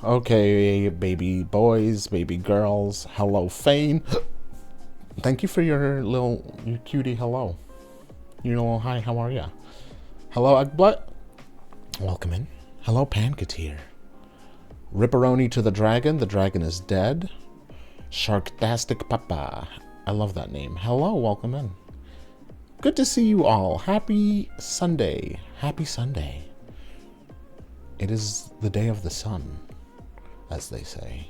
Okay, baby boys, baby girls. Hello, Fane. Thank you for your cutie hello. Your little hi, how are ya? Hello, Ugbutt. Welcome in. Hello, Panketeer. Ripperoni to the dragon is dead. Sharktastic Papa. I love that name. Hello, welcome in. Good to see you all. Happy Sunday. Happy Sunday. It is the day of the sun, as they say.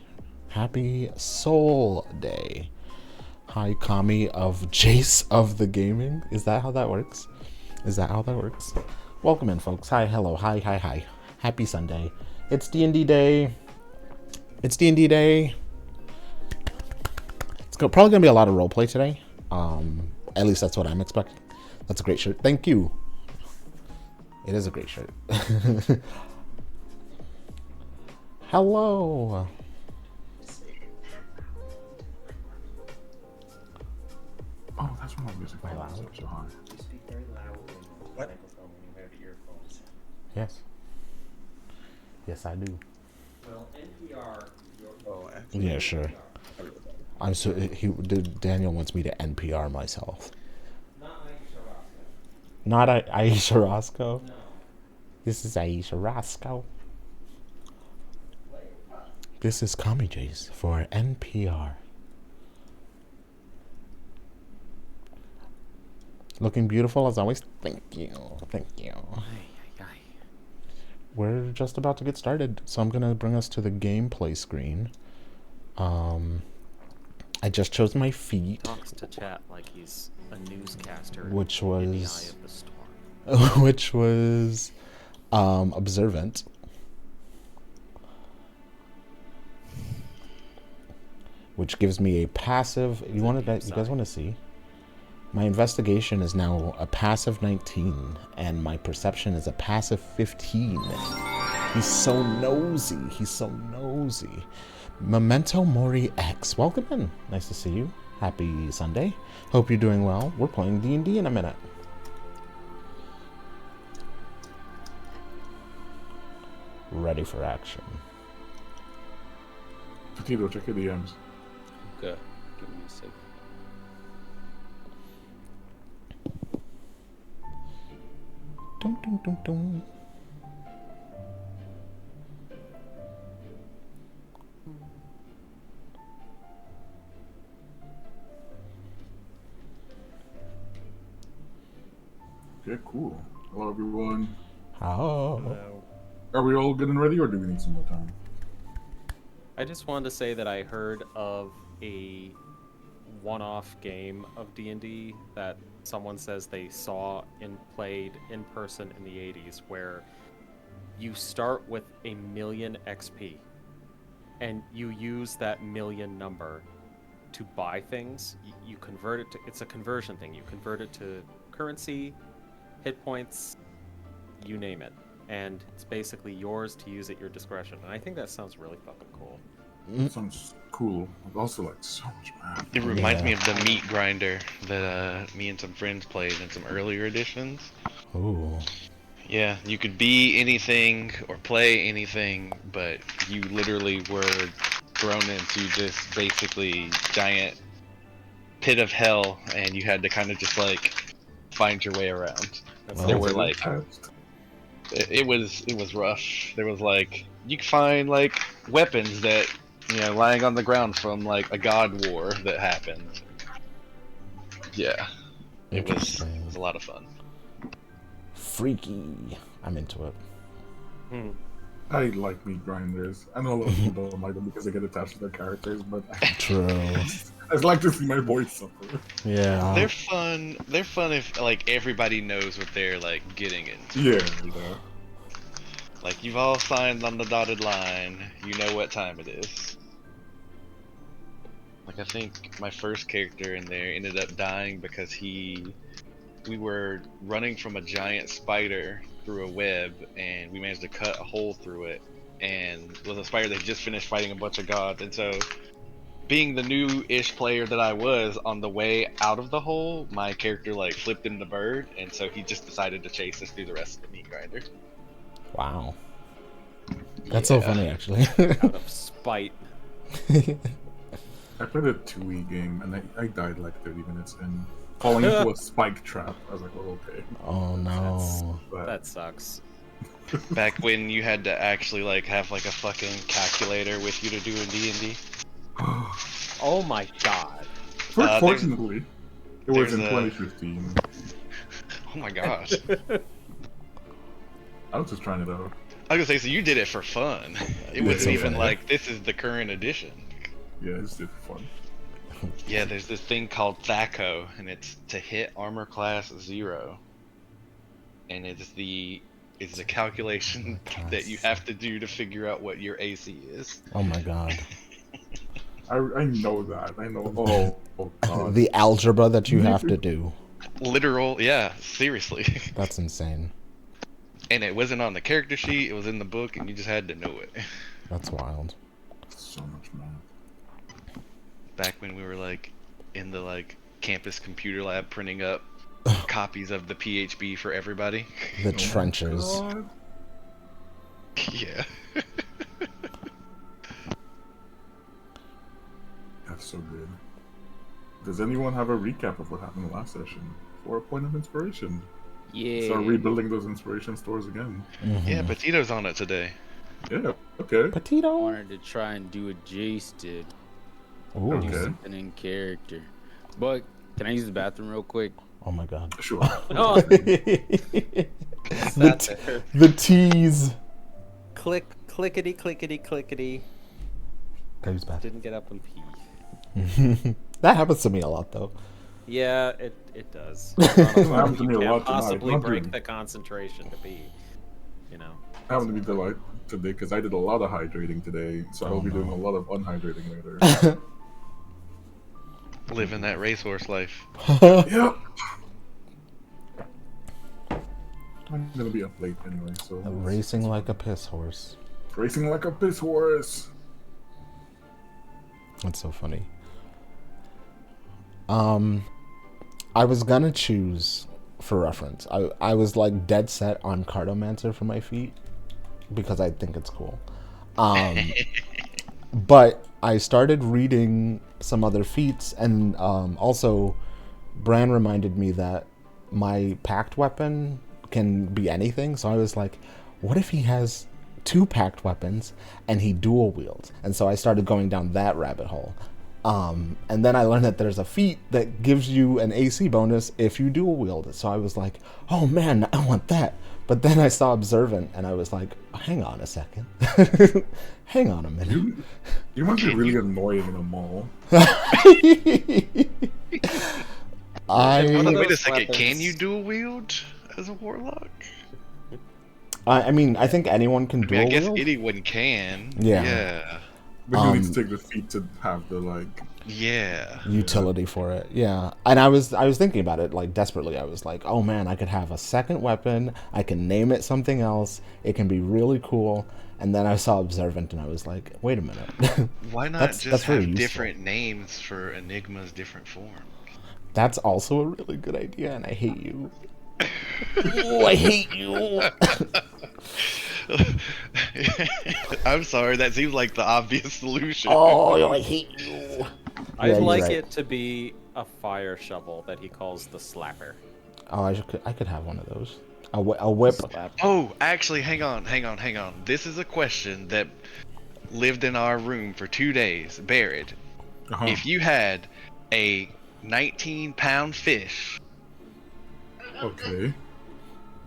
Happy Soul Day. Hi, Kami of Jace of the Gaming. Is that how that works? Is that how that works? Welcome in, folks. Hi, hello, hi. Happy Sunday. It's D&D Day. It's D&D Day. It's probably going to be a lot of roleplay today. At least that's what I'm expecting. That's a great shirt. Thank you. It is a great shirt. Hello. Oh, that's why my music Very volume is loud. up so high. You speak very loud in the microphone when you have earphones. Yes. Yes, I do. Well, NPR. Oh, actually, Yeah, sure. I'm so Daniel wants me to NPR myself. Not Aisha Roscoe. Not Aisha Roscoe. No. This is Aisha Roscoe. This is Kami Jace for NPR. Looking beautiful as always. Thank you. Thank you. We're just about to get started, so I'm gonna bring us to the gameplay screen. I just chose my feet, Talks to chat like he's a newscaster which in the eye was of the storm. which was observant. Which gives me a passive. You guys want to see? My investigation is now a passive 19, and my perception is a passive 15. He's so nosy. He's so nosy. Memento Mori X. Welcome in. Nice to see you. Happy Sunday. Hope you're doing well. We're playing D&D in a minute. Ready for action. Petito, check your DMs. Okay, give me a sec. Dum, dum, dum, dum. Okay, cool. Hello, everyone. How? Are we all good and ready, or do we need some more time? I just wanted to say that I heard of a one-off game of D&D that someone says they saw and played in person in the 80s, where you start with 1,000,000 XP and you use that million number to buy things. You convert it to, it's a conversion thing. You convert it to currency, hit points, you name it. And it's basically yours to use at your discretion. And I think that sounds really fucking cool. That sounds cool. I'd also like so much math. It reminds me of the meat grinder that me and some friends played in some earlier editions. Ooh. Yeah, you could be anything or play anything, but you literally were thrown into this basically giant pit of hell, and you had to kind of just like find your way around. That's There Oh. were like it was rough. There was like you could find like weapons that lying on the ground from like a god war that happened. Yeah, it was a lot of fun. Freaky. I'm into it. I like meat grinders. I know a lot of people don't like them because they get attached to their characters, but True. I just like to see my boys suffer. Yeah. They're fun. They're fun if like everybody knows what they're like getting into. Yeah. Like you've all signed on the dotted line. You know what time it is. Like I think my first character in there ended up dying because we were running from a giant spider through a web, and we managed to cut a hole through it, and it was a spider that just finished fighting a bunch of gods. And so being the new-ish player that I was, on the way out of the hole, my character like flipped in the bird, and so he just decided to chase us through the rest of the meat grinder. Wow. That's so Yeah. funny, actually. Out of spite. I played a 2E game and I died like 30 minutes in, falling into a spike trap. I was like, well, okay. Oh no. But That sucks. Back when you had to actually like have like a fucking calculator with you to do in D&D. Oh my god. fortunately, it was there's in a- 2015. Oh my gosh. I was just trying it out. I was gonna say, so you did it for fun. It Yeah, wasn't so even funny. like this is the current edition. Yeah, I just did it for fun. Yeah, there's this thing called THACO, and it's to hit armor class 0. And it's the calculation that you have to do to figure out what your AC is. Oh my god. I know that. I know. Oh god. The algebra that you have to do. Literal, yeah, seriously. That's insane. And it wasn't on the character sheet, it was in the book, and you just had to know it. That's wild. So much math. Back when we were like in the like campus computer lab printing up copies of the PHB for everybody. The Oh my trenches. God. Yeah. That's so good. Does anyone have a recap of what happened last session? For a point of inspiration. Yeah. Start rebuilding those inspiration stores again. Yeah, Petito's on it today. Yeah, okay. Petito. Wanted to try and do what Jace did. Ooh. Okay. Do something in character. But can I use the bathroom real quick? Oh my god. Sure. Oh, the, that t- there. the tease. Clickety, clickety. Goes back. Didn't get up and pee. That happens to me a lot, though. Yeah, it does. happened to me a You lot can't tonight. possibly Not break doing- the concentration to pee. You know. I happened to be delight today because I did a lot of hydrating today, so I will be doing a lot of unhydrating later. Living that racehorse life. Yep. I'm gonna be up late anyway, so Racing like a piss horse. racing like a piss horse. That's so funny. I was gonna choose for reference. I was like dead set on Cartomancer for my feet because I think it's cool. But I started reading some other feats, and also Bran reminded me that my packed weapon can be anything. So I was like, what if he has 2 packed weapons and he dual wields? And so I started going down that rabbit hole. And then I learned that there's a feat that gives you an AC bonus if you dual wield it. So I was like, oh man, I want that. But then I saw Observant and I was like, hang on a second. Hang on a minute. You must be really annoying in a mall. Wait a second, can you dual wield as a warlock? I mean, I think anyone can I dual mean, I guess wield. anyone can. Yeah. Yeah. But you need to take the feat to have the like. Yeah. Utility for it, yeah. And I was thinking about it like desperately. I was like, oh man, I could have a second weapon. I can name it something else. It can be really cool. And then I saw Observant, and I was like, wait a minute. Why not That's just very have useful. different names for Enigma's different forms? That's also a really good idea, and I hate you. Oh, I hate you. I'm sorry, that seems like the obvious solution. Oh, I hate you. I'd Yeah, you're like right. it to be a fire shovel that he calls the slapper. Oh, I could have one of those. A whip. Oh, actually, hang on. This is a question that lived in our room for 2 days, buried. Uh-huh. If you had a 19-pound fish, Okay.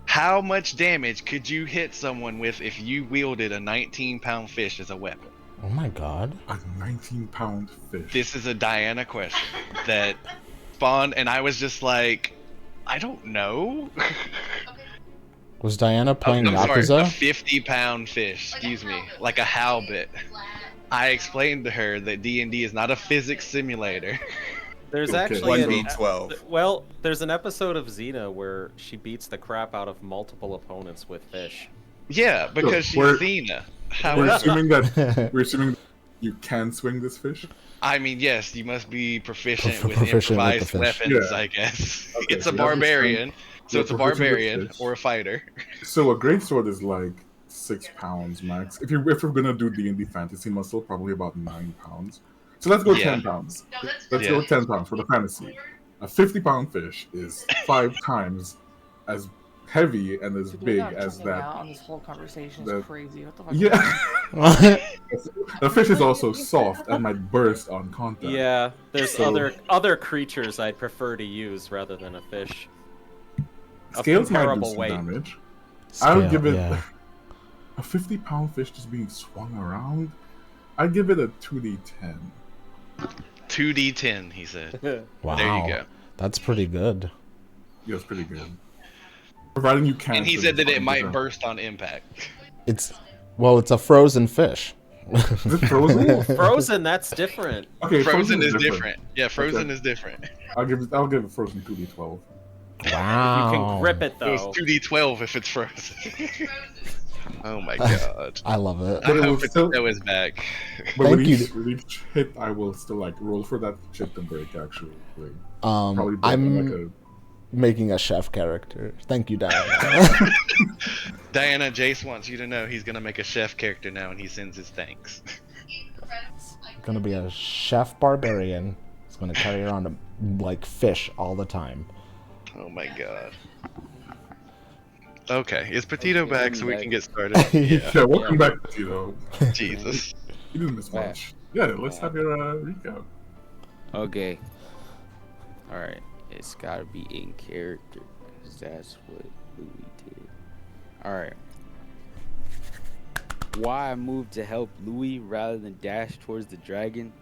how much damage could you hit someone with if you wielded a 19-pound fish as a weapon? Oh my god. A 19-pound fish. This is a Diana question that spawned, and I was just like, I don't know. Was Diana playing I'm sorry, a Yakuza? 50-pound fish, excuse me, like a halibut. I explained to her that D&D is not a physics simulator. There's Okay. actually 1d12. well, there's an episode of Xena where she beats the crap out of multiple opponents with fish. Yeah, because she's We're- Xena. We're However, assuming that you can swing this fish. I mean, yes, you must be proficient with Proficient with the improvised fish. weapons, Yeah. I guess. so It's a you have to barbarian, so you're it's a proficient with barbarian fish. or a fighter. So a greatsword is like 6 pounds max. If we're gonna do D&D fantasy muscle, probably about 9 pounds. So let's go Yeah. 10 pounds. Let's Yeah. go 10 pounds for the fantasy. A 50-pound fish is 5 times as heavy and as Dude, big not as checking that. out on this whole conversation is that- crazy. What the fuck? Yeah. The fish is also soft and might burst on contact. Yeah, there's So- other creatures I'd prefer to use rather than a fish. Of Scales might do comparable some weight. damage. I would Scale, give it yeah. a 50-pound fish just being swung around. I'd give it a 2d10. 2d10, he said. Wow. There you go. That's pretty good. Yeah, it's pretty good. Providing you can. And he said that it might burst on impact. It's a frozen fish. Is it frozen? Frozen, that's different. Okay, Frozen is different. Yeah, Frozen Okay. is different. I'll give it frozen 2d12. Wow. You can grip it It was though. 2d12 if it's frozen. Oh my god. I love it. I But it hope was it's still- is back. But Thank with you. each hit, I will still like roll for that chip to break. Actually, probably break I'm like a. making a chef character. Thank you, Diana. Diana, Jace wants you to know he's gonna make a chef character now and he sends his thanks. Gonna be a chef barbarian. He's gonna carry around like fish all the time. Oh my god. Okay, is Petito back so we can get started? Yeah, welcome back, Tito. Jesus. You didn't miss much. Yeah, let's have your recap. Okay. Alright. It's gotta be in character. Because that's what Louis did. Alright. Why I moved to help Louis rather than dash towards the dragon,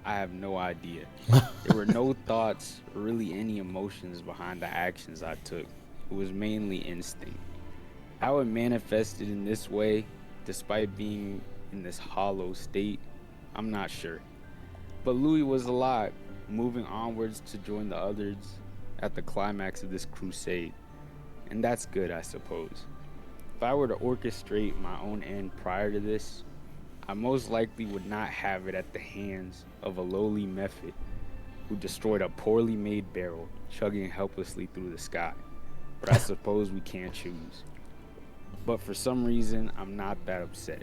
I have no idea. There were no thoughts or really any emotions behind the actions I took. It was mainly instinct. How it manifested in this way, despite being in this hollow state, I'm not sure. But Louis was alive, moving onwards to join the others at the climax of this crusade. And that's good, I suppose. If I were to orchestrate my own end prior to this, I most likely would not have it at the hands of a lowly mephit who destroyed a poorly made barrel chugging helplessly through the sky. But I suppose we can't choose. But for some reason, I'm not that upset.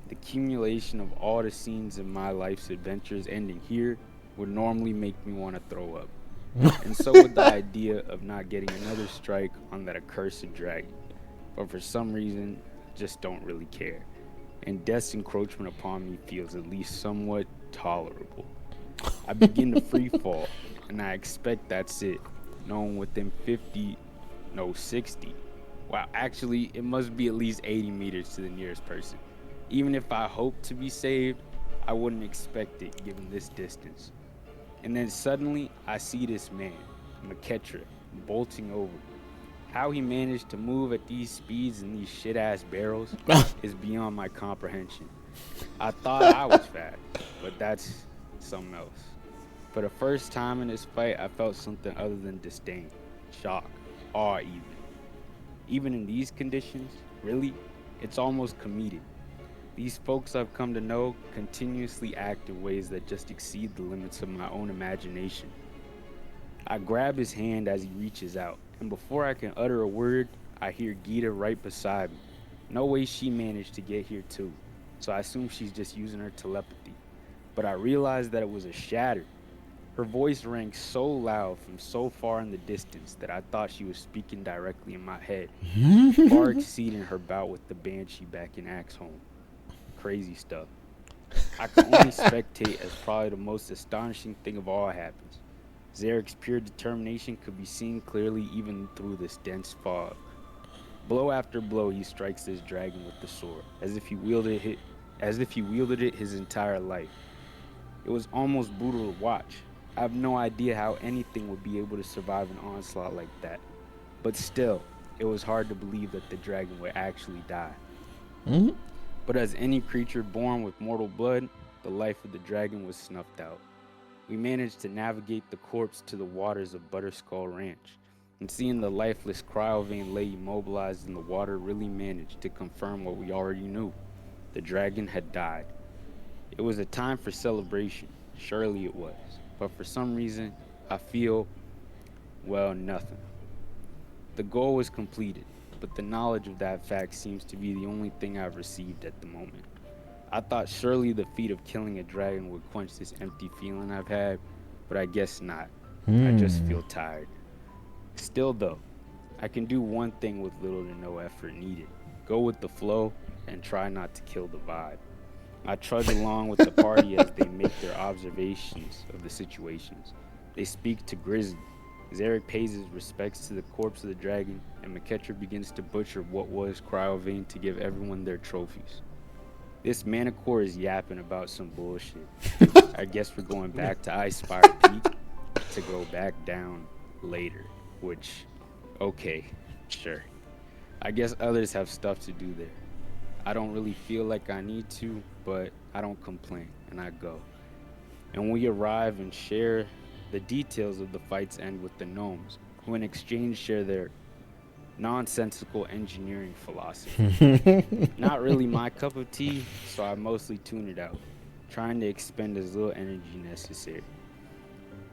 The accumulation of all the scenes in my life's adventures ending here would normally make me want to throw up. And so would the idea of not getting another strike on that accursed dragon. But for some reason, I just don't really care. And death's encroachment upon me feels at least somewhat tolerable. I begin to free fall, and I expect that's it. Knowing within 60. Wow, actually, it must be at least 80 meters to the nearest person. Even if I hope to be saved, I wouldn't expect it given this distance. And then suddenly, I see this man, Maketra, bolting over. How he managed to move at these speeds in these shit-ass barrels is beyond my comprehension. I thought I was fast, but that's something else. For the first time in this fight, I felt something other than disdain, shock, awe even. Even in these conditions, really, it's almost comedic. These folks I've come to know continuously act in ways that just exceed the limits of my own imagination. I grab his hand as he reaches out, and before I can utter a word, I hear Gita right beside me. No way she managed to get here too, so I assume she's just using her telepathy. But I realized that it was a shatter. Her voice rang so loud from so far in the distance that I thought she was speaking directly in my head, far exceeding her bout with the banshee back in Axholm. Crazy stuff. I can only spectate as probably the most astonishing thing of all happens. Zarek's pure determination could be seen clearly even through this dense fog. Blow after blow, he strikes this dragon with the sword, as if he wielded it his entire life. It was almost brutal to watch. I have no idea how anything would be able to survive an onslaught like that. But still, it was hard to believe that the dragon would actually die. Mm-hmm. But as any creature born with mortal blood, the life of the dragon was snuffed out. We managed to navigate the corpse to the waters of Butterskull Ranch, and seeing the lifeless cryovane lay immobilized in the water really managed to confirm what we already knew. The dragon had died. It was a time for celebration, surely it was, but for some reason, I feel, well, nothing. The goal was completed. but the knowledge of that fact seems to be the only thing I've received at the moment. I thought surely the feat of killing a dragon would quench this empty feeling I've had, but I guess not. I just feel tired. Still, though, I can do one thing with little to no effort needed: go with the flow and try not to kill the vibe. I trudge along with the party as they make their observations of the situations. They speak to Grizzly. Zarek pays his respects to the corpse of the dragon, and McKetcher begins to butcher what was Cryovane to give everyone their trophies. This Manicore is yapping about some bullshit. I guess we're going back to Icespire Peak to go back down later, which, okay, sure. I guess others have stuff to do there. I don't really feel like I need to, but I don't complain, and I go. And we arrive and share the details of the fights end with the gnomes, who in exchange share their nonsensical engineering philosophy. Not really my cup of tea, so I mostly tune it out, trying to expend as little energy necessary.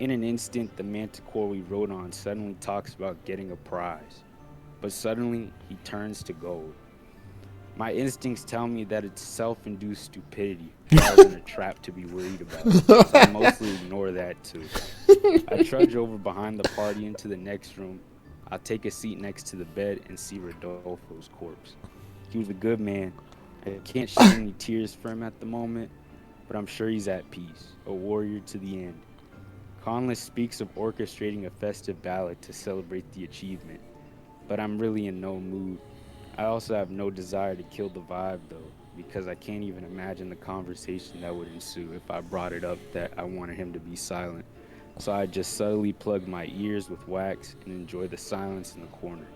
In an instant, the manticore we rode on suddenly talks about getting a prize, but suddenly he turns to gold. My instincts tell me that it's self-induced stupidity rather than a trap to be worried about, so I mostly ignore that too. I trudge over behind the party into the next room. I'll take a seat next to the bed and see Rodolfo's corpse. He was a good man. I can't shed any tears for him at the moment, but I'm sure he's at peace, a warrior to the end. Conless speaks of orchestrating a festive ballad to celebrate the achievement, but I'm really in no mood. I also have no desire to kill the vibe, though, because I can't even imagine the conversation that would ensue if I brought it up that I wanted him to be silent. So I just subtly plug my ears with wax and enjoy the silence in the corner.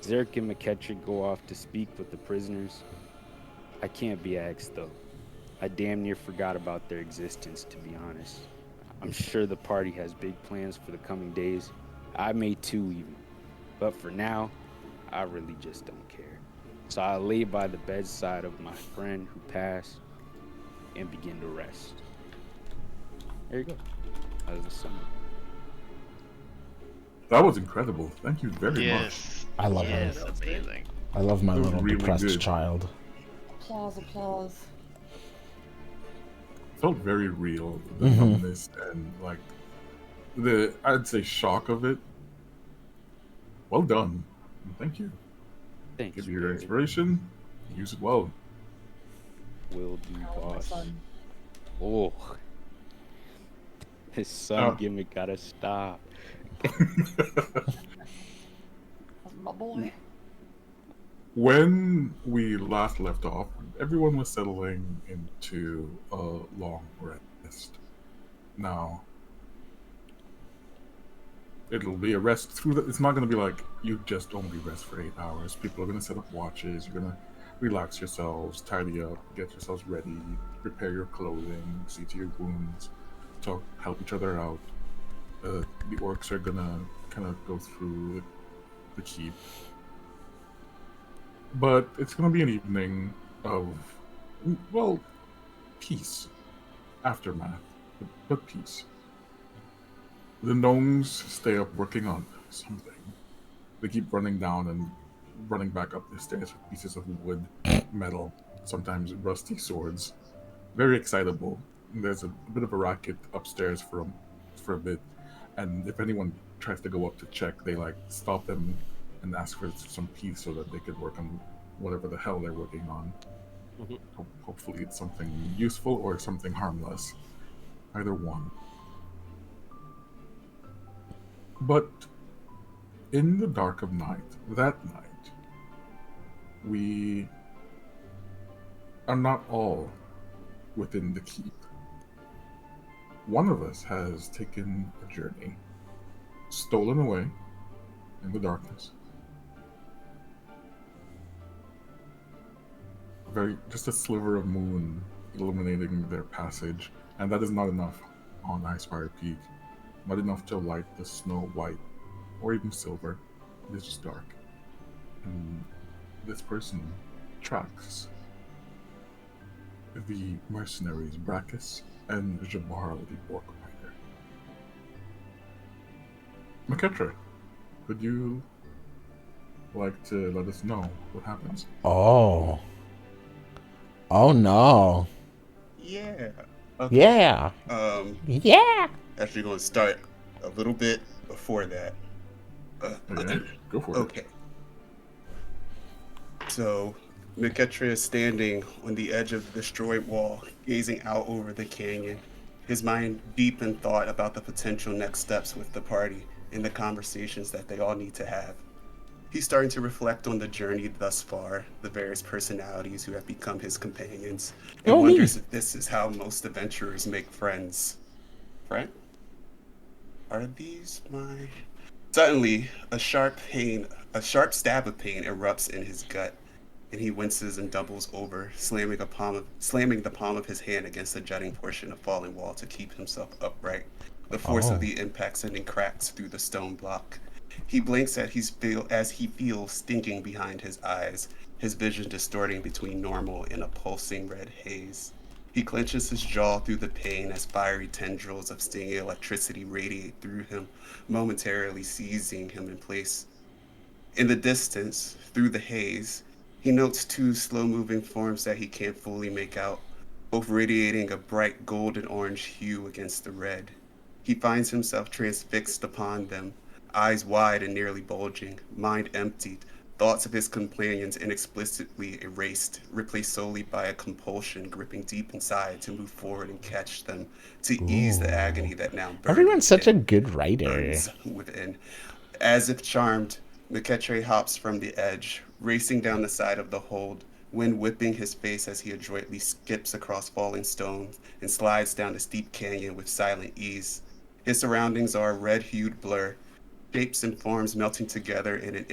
Zarek and McKettrick go off to speak with the prisoners. I can't be asked, though. I damn near forgot about their existence, to be honest. I'm sure the party has big plans for the coming days. I may too, even. But for now, I really just don't care. So I lay by the bedside of my friend who passed and begin to rest. There you go. That was a summary. That was incredible. Thank you very much. Yes. I love yes, him. amazing. I love my That was little really depressed good. child. Applause, applause. Felt very real. The numbness and like the I'd say shock of it. Well done. Thank you. Thanks. Give you your Barry. inspiration. Use it well. Will do, Oh, my boss. son. Oh. His son Oh. gimmick gotta stop. That's my boy. When we last left off, everyone was settling into a long rest. Now, it'll be a rest through the. It's not going to be like you just only rest for 8 hours. People are going to set up watches. You're going to relax yourselves, tidy up, get yourselves ready, prepare your clothing, see to your wounds, talk, help each other out. The orcs are going to kind of go through the keep. But it's going to be an evening of, well, peace. Aftermath. But peace. The gnomes stay up working on something. They keep running down and running back up the stairs with pieces of wood, metal, sometimes rusty swords. Very excitable. There's a bit of a racket upstairs for a bit, and if anyone tries to go up to check, they like stop them and ask for some peace so that they could work on whatever the hell they're working on. Mhm. Hopefully it's something useful or something harmless. Either one. But in the dark of that night, we are not all within the keep. One of us has taken a journey, stolen away in the darkness. Just a sliver of moon illuminating their passage, and that is not enough on Icespire Peak. Not enough to light the snow white or even silver. It is just dark. And this person tracks the mercenaries Brachus and Jabbar, the orc rider. McKetra, could you like to let us know what happens? Oh. Oh no. Yeah. Okay. Yeah. Yeah. Actually, going to start a little bit before that. Okay, go for it. Okay. So, McEtria is standing on the edge of the destroyed wall, gazing out over the canyon, his mind deep in thought about the potential next steps with the party and the conversations that they all need to have. He's starting to reflect on the journey thus far, the various personalities who have become his companions, and Oh, me. wonders if this is how most adventurers make friends. Friend? Are these my... Suddenly, a sharp stab of pain erupts in his gut, and he winces and doubles over, slamming the palm of his hand against the jutting portion of fallen wall to keep himself upright. The force of Oh. the impact sending cracks through the stone block. He blinks as he feels stinking behind his eyes, his vision distorting between normal and a pulsing red haze. He clenches his jaw through the pain as fiery tendrils of stinging electricity radiate through him, momentarily seizing him in place. In the distance, through the haze, he notes two slow-moving forms that he can't fully make out, both radiating a bright golden orange hue against the red. He finds himself transfixed upon them, eyes wide and nearly bulging, mind emptied, thoughts of his companions inexplicably erased, replaced solely by a compulsion gripping deep inside to move forward and catch them, to ease the agony that now Everyone's such a good writer. burns within. As if charmed, McEtria hops from the edge, racing down the side of the hold, wind whipping his face as he adroitly skips across falling stones and slides down the steep canyon with silent ease. His surroundings are a red-hued blur, shapes and forms melting together in an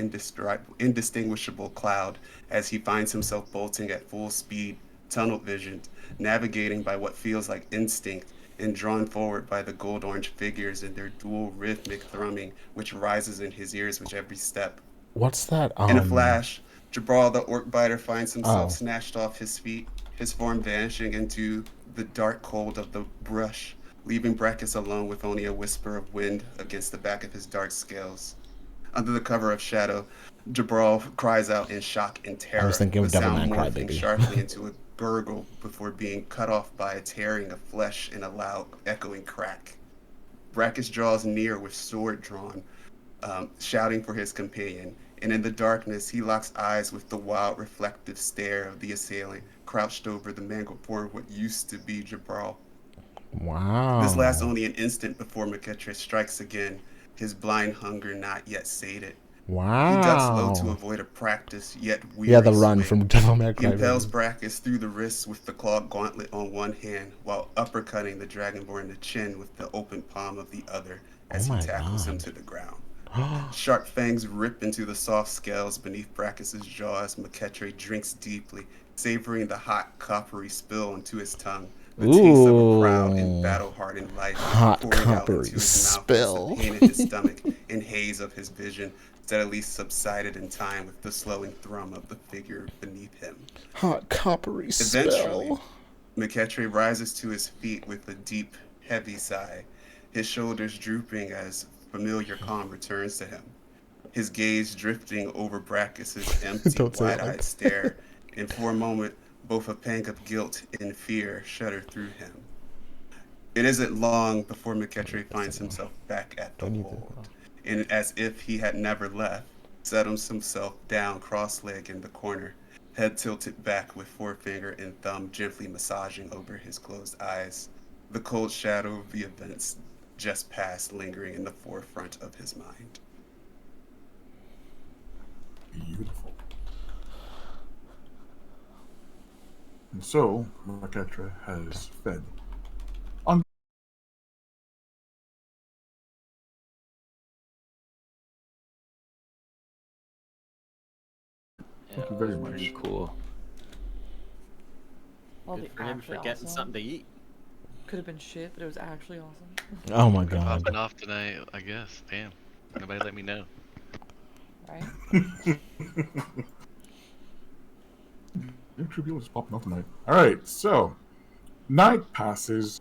indistinguishable cloud as he finds himself bolting at full speed, tunnel-visioned, navigating by what feels like instinct, and drawn forward by the gold-orange figures and their dual rhythmic thrumming, which rises in his ears with every step. What's that? In a flash, Jabral the orc biter finds himself Oh. snatched off his feet, his form vanishing into the dark cold of the brush, leaving Brachus alone with only a whisper of wind against the back of his dark scales. Under the cover of shadow, Jabral cries out in shock and terror, I was thinking of the sound Devilman morphing Crybaby. sharply into a gurgle before being cut off by a tearing of flesh and a loud, echoing crack. Brachus draws near with sword drawn, shouting for his companion, and in the darkness he locks eyes with the wild, reflective stare of the assailant, crouched over the mangled form of what used to be Jabral. Wow. This lasts only an instant before McEtria strikes again, his blind hunger not yet sated. Wow. He ducks low to avoid a practiced yet weary Yeah, the run swing. from Devilman He impales Crybaby. Brachus through the wrists with the clawed gauntlet on one hand, while uppercutting the dragonborn in the chin with the open palm of the other as he my tackles him God. to the ground. Sharp fangs rip into the soft scales beneath Brachus's jaw as McEtria drinks deeply, savoring the hot, coppery spill into his tongue, the taste of a proud and Ooh. battle-hardened life Hot pouring out coppery into his mouth spill. as the pain in his stomach and haze of his vision steadily subsided in time with the slowing thrum of the figure beneath him. Hot coppery Eventually, spill. McEtria rises to his feet with a deep, heavy sigh, his shoulders drooping as familiar calm returns to him, his gaze drifting over Brachus's empty, Don't say it like wide-eyed that. stare, and for a moment, both a pang of guilt and fear shudder through him. It isn't long before McEtria finds himself back at the Don't you think hold, and as if he had never left, settles himself down cross-legged in the corner, head tilted back with forefinger and thumb gently massaging over his closed eyes, the cold shadow of the events just past lingering in the forefront of his mind. Beautiful. And so, Makatra has fed. On Thank you very much. Pretty cool. Well, Good for him for getting something to eat. Could have been shit, but it was actually awesome. Oh my Been god. popping off tonight, I guess. Damn. Nobody let me know. Right? Your tribute is popping off tonight. Alright, so night passes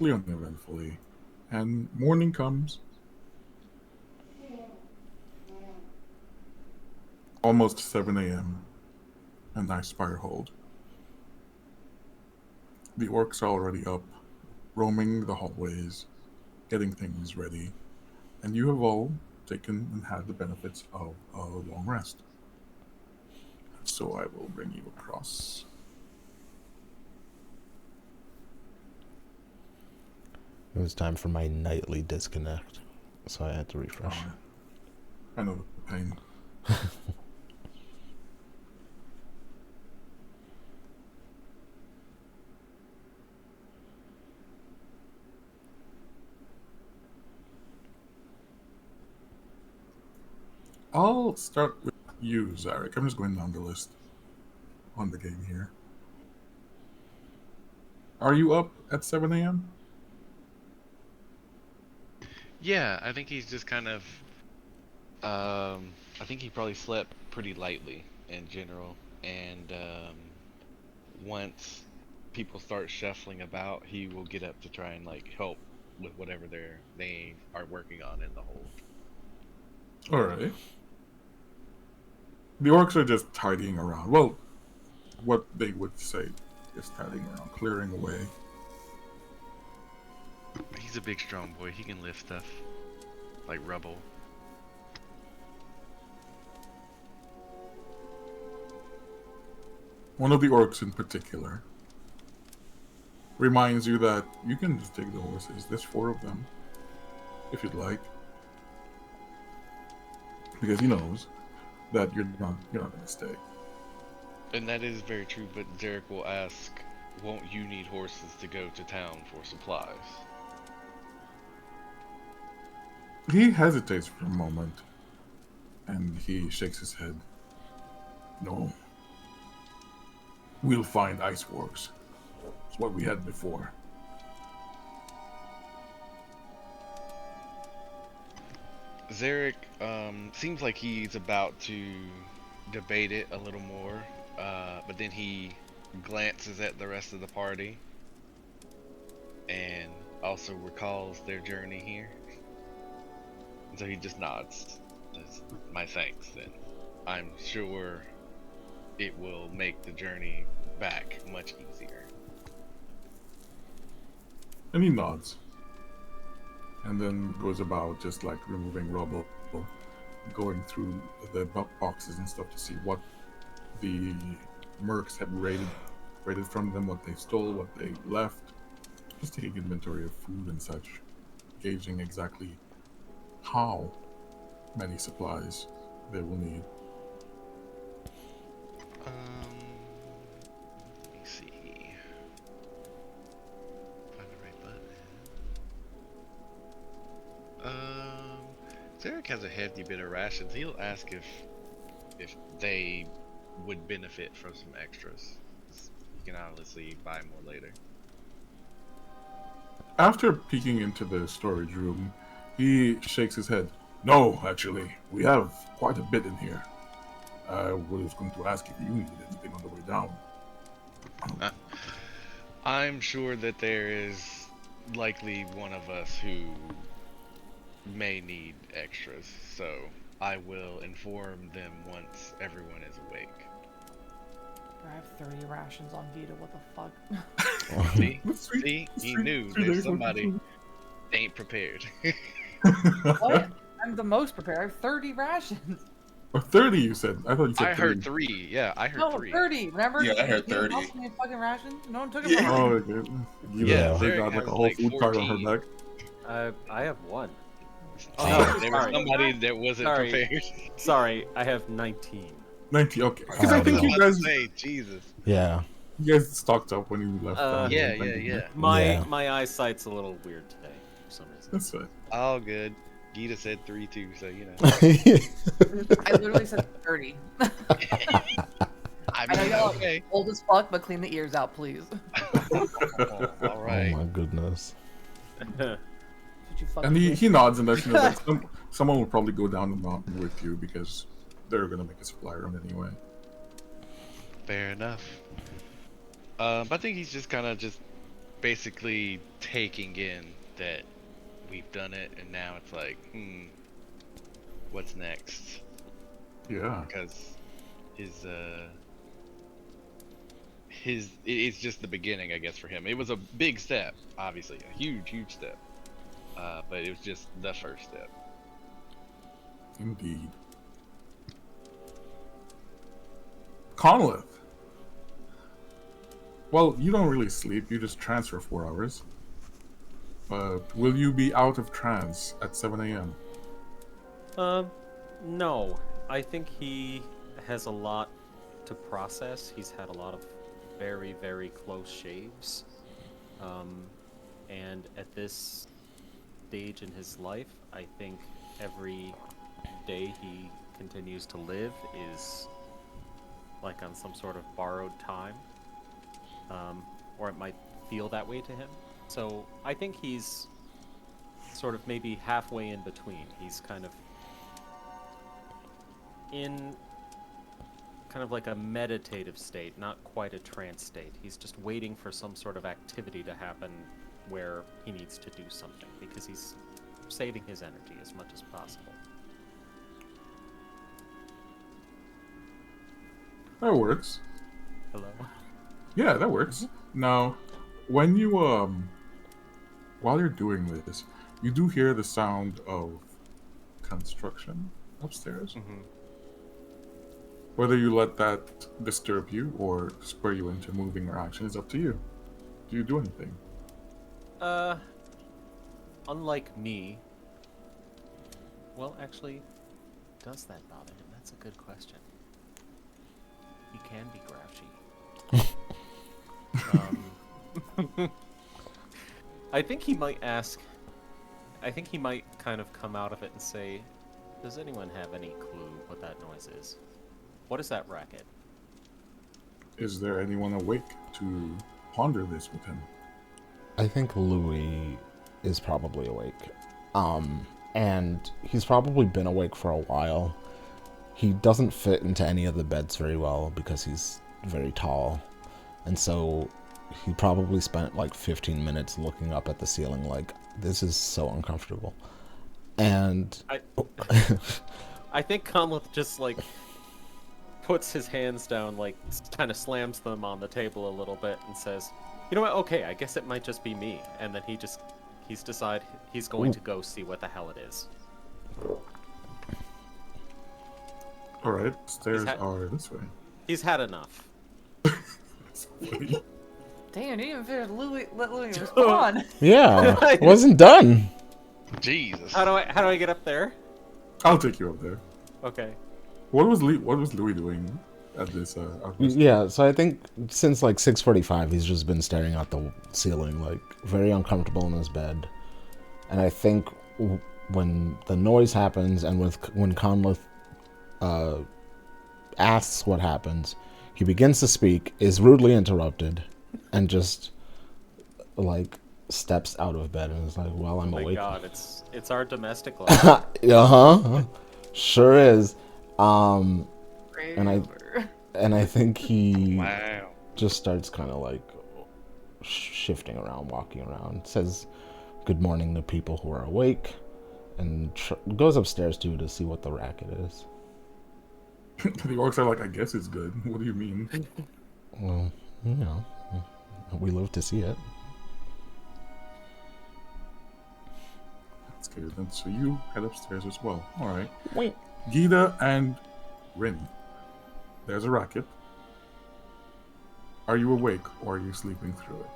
uneventfully, and morning comes. almost 7 a.m. and nice fire hold. The orcs are already up, roaming the hallways, getting things ready, and you have all taken and had the benefits of a long rest. So I will bring you across. It was time for my nightly disconnect, so I had to refresh. I know the pain. I'll start with you, Zarek. I'm just going down the list on the game here. Are you up at 7 a.m.? Yeah, I think he's just kind of. I think he probably slept pretty lightly in general, and once people start shuffling about, he will get up to try and like help with whatever they are working on in the hole. Alright. The orcs are just tidying around. Well, what they would say is tidying around, clearing away. He's a big, strong boy. He can lift stuff like rubble. One of the orcs in particular reminds you that you can just take the horses. There's 4 of them, if you'd like, because he knows that you're not going to stay. And that is very true, but Zarek will ask, won't you need horses to go to town for supplies? He hesitates for a moment, and he shakes his head. No. We'll find ice works. It's what we had before. Zarek seems like he's about to debate it a little more, but then he glances at the rest of the party and also recalls their journey here. And so he just nods. That's my thanks, then. I'm sure it will make the journey back much easier. And he nods. And then goes about just like removing rubble, going through the boxes and stuff to see what the mercs had raided from them, what they stole, what they left. Just taking inventory of food and such, gauging exactly how many supplies they will need. Let me see. Find the right button. Zarek has a hefty bit of rations. He'll ask if they would benefit from some extras. You can honestly buy more later. After peeking into the storage room, he shakes his head. No, actually, we have quite a bit in here. I was going to ask if you needed anything on the way down. I'm sure that there is likely one of us who may need extras, so I will inform them once everyone is awake. I have 30 rations on Vita. What the fuck? See, he knew that somebody ain't prepared. What? I'm the most prepared. I have 30 rations. Or 30, you said. I thought you said I heard 3. Yeah, I heard No, 3. 30. Remember? Yeah, I heard You 30. lost me a fucking ration. No one took it Yeah. from me. Oh, okay. Yeah, They Zarek got like has a whole like food cart on her 14. back. I have 1. Oh, no, there was sorry. somebody that wasn't Sorry. prepared. Sorry, I have 19. 90, okay. Because Oh, I think no. you guys Jesus. Yeah. stocked up when you left. Yeah. Yeah. My eyesight's a little weird today for some reason. That's it. All good. Gita said 3 too, so you know. I literally said 30. I I know mean, y'all okay. old as fuck, but clean the ears out, please. All Oh right. my goodness. What you fucking And did. he nods and lets you know that someone will probably go down the mountain with you because they're going to make a supply run anyway. Fair enough. But I think he's just kind of just basically taking in that we've done it, and now it's like, what's next? Yeah. because it's just the beginning, I guess, for him. It was a big step, obviously, a huge step, but it was just the first step. Indeed. Conleth. Well, you don't really sleep, you just trance for 4 hours. But will you be out of trance at 7 a.m.? No. I think he has a lot to process. He's had a lot of very close shaves. And at this stage in his life, I think every day he continues to live is like on some sort of borrowed time. Or it might feel that way to him. So I think he's sort of maybe halfway in between. He's kind of in kind of like a meditative state, not quite a trance state. He's just waiting for some sort of activity to happen where he needs to do something because he's saving his energy as much as possible. That works. Hello? Yeah, that works. Now, when you while you're doing this, you do hear the sound of construction upstairs. Mm-hmm. Whether you let that disturb you or spur you into moving or action is up to you. Do you do anything? Unlike me, well, actually, does that bother him? That's a good question. He can be grouchy. I think he might ask. I think he might kind of come out of it and say, "Does anyone have any clue what that noise is? What is that racket?" Is there anyone awake to ponder this with him? I think Louis is probably awake. And he's probably been awake for a while. He doesn't fit into any of the beds very well because he's very tall. And so he probably spent like 15 minutes looking up at the ceiling like, this is so uncomfortable. And I think Conleth just like puts his hands down, like kind of slams them on the table a little bit and says, "You know what? Okay, I guess it might just be me." And then he's decided he's going to go see what the hell it is. All right, stairs are this way. He's had enough. That's funny. Damn, you didn't even finish let Louis respond. yeah, it wasn't done. Jesus. How do I get up there? I'll take you up there. Okay. What was Louis doing at this? Yeah, so I think since like 6:45, he's just been staring at the ceiling, like very uncomfortable in his bed. And I think when the noise happens and when Conleth asks what happens, he begins to speak, is rudely interrupted, and just like steps out of bed and is like, "Well, I'm awake." Oh my god, it's our domestic life. Sure is. And Over. I think he Wow. just starts kind of like shifting around, walking around, says good morning to people who are awake, and goes upstairs too to see what the racket is. The orcs are like, I guess it's good. What do you mean? Well, you know, we live to see it. That's good. Then so you head upstairs as well. All right. Wait. Gita and Rin. There's a racket. Are you awake or are you sleeping through it?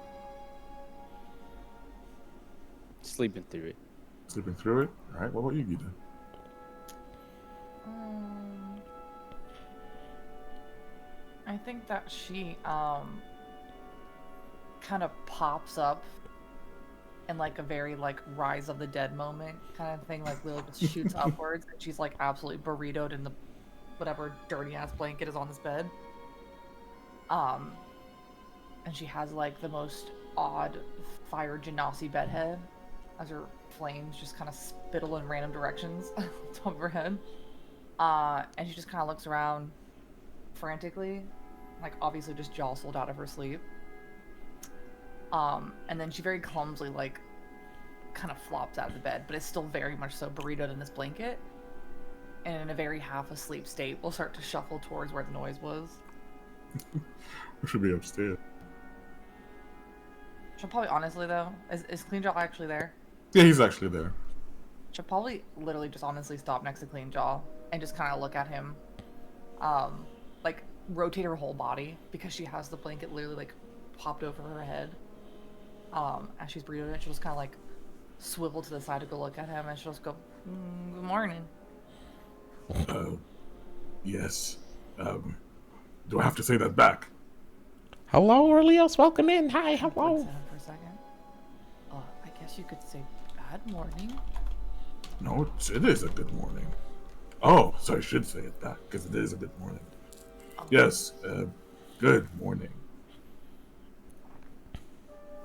Sleeping through it. Sleeping through it? All right. What about you, Gita? I think that she kind of pops up in like a very like Rise of the Dead moment kind of thing. Like Lily just shoots upwards and she's like absolutely burritoed in the whatever dirty ass blanket is on this bed. And she has like the most odd fire genasi bedhead as her flames just kind of spittle in random directions on top of her head. And she just kind of looks around frantically, like obviously just jostled out of her sleep. And then she very clumsily kind of flops out of the bed, but is still very much so burritoed in this blanket. and in a very half asleep state, will start to shuffle towards where the noise was. We should be upstairs. She'll probably, honestly though, is Clean Jaw actually there? Yeah, he's actually there. She'll probably literally just honestly stop next to Clean Jaw and just kind of look at him, like rotate her whole body because she has the blanket literally like popped over her head. As she's breathing it, she'll just kind of like swivel to the side to go look at him, and she'll just go, "Good morning." Yes. Do I have to say that back? Hello, Orleos. Welcome in. Hi, Looks hello. at him for a second. I guess you could say bad morning. No, it is a good morning. Oh, so I should say it back because it is a good morning. Oh. Yes. Good morning.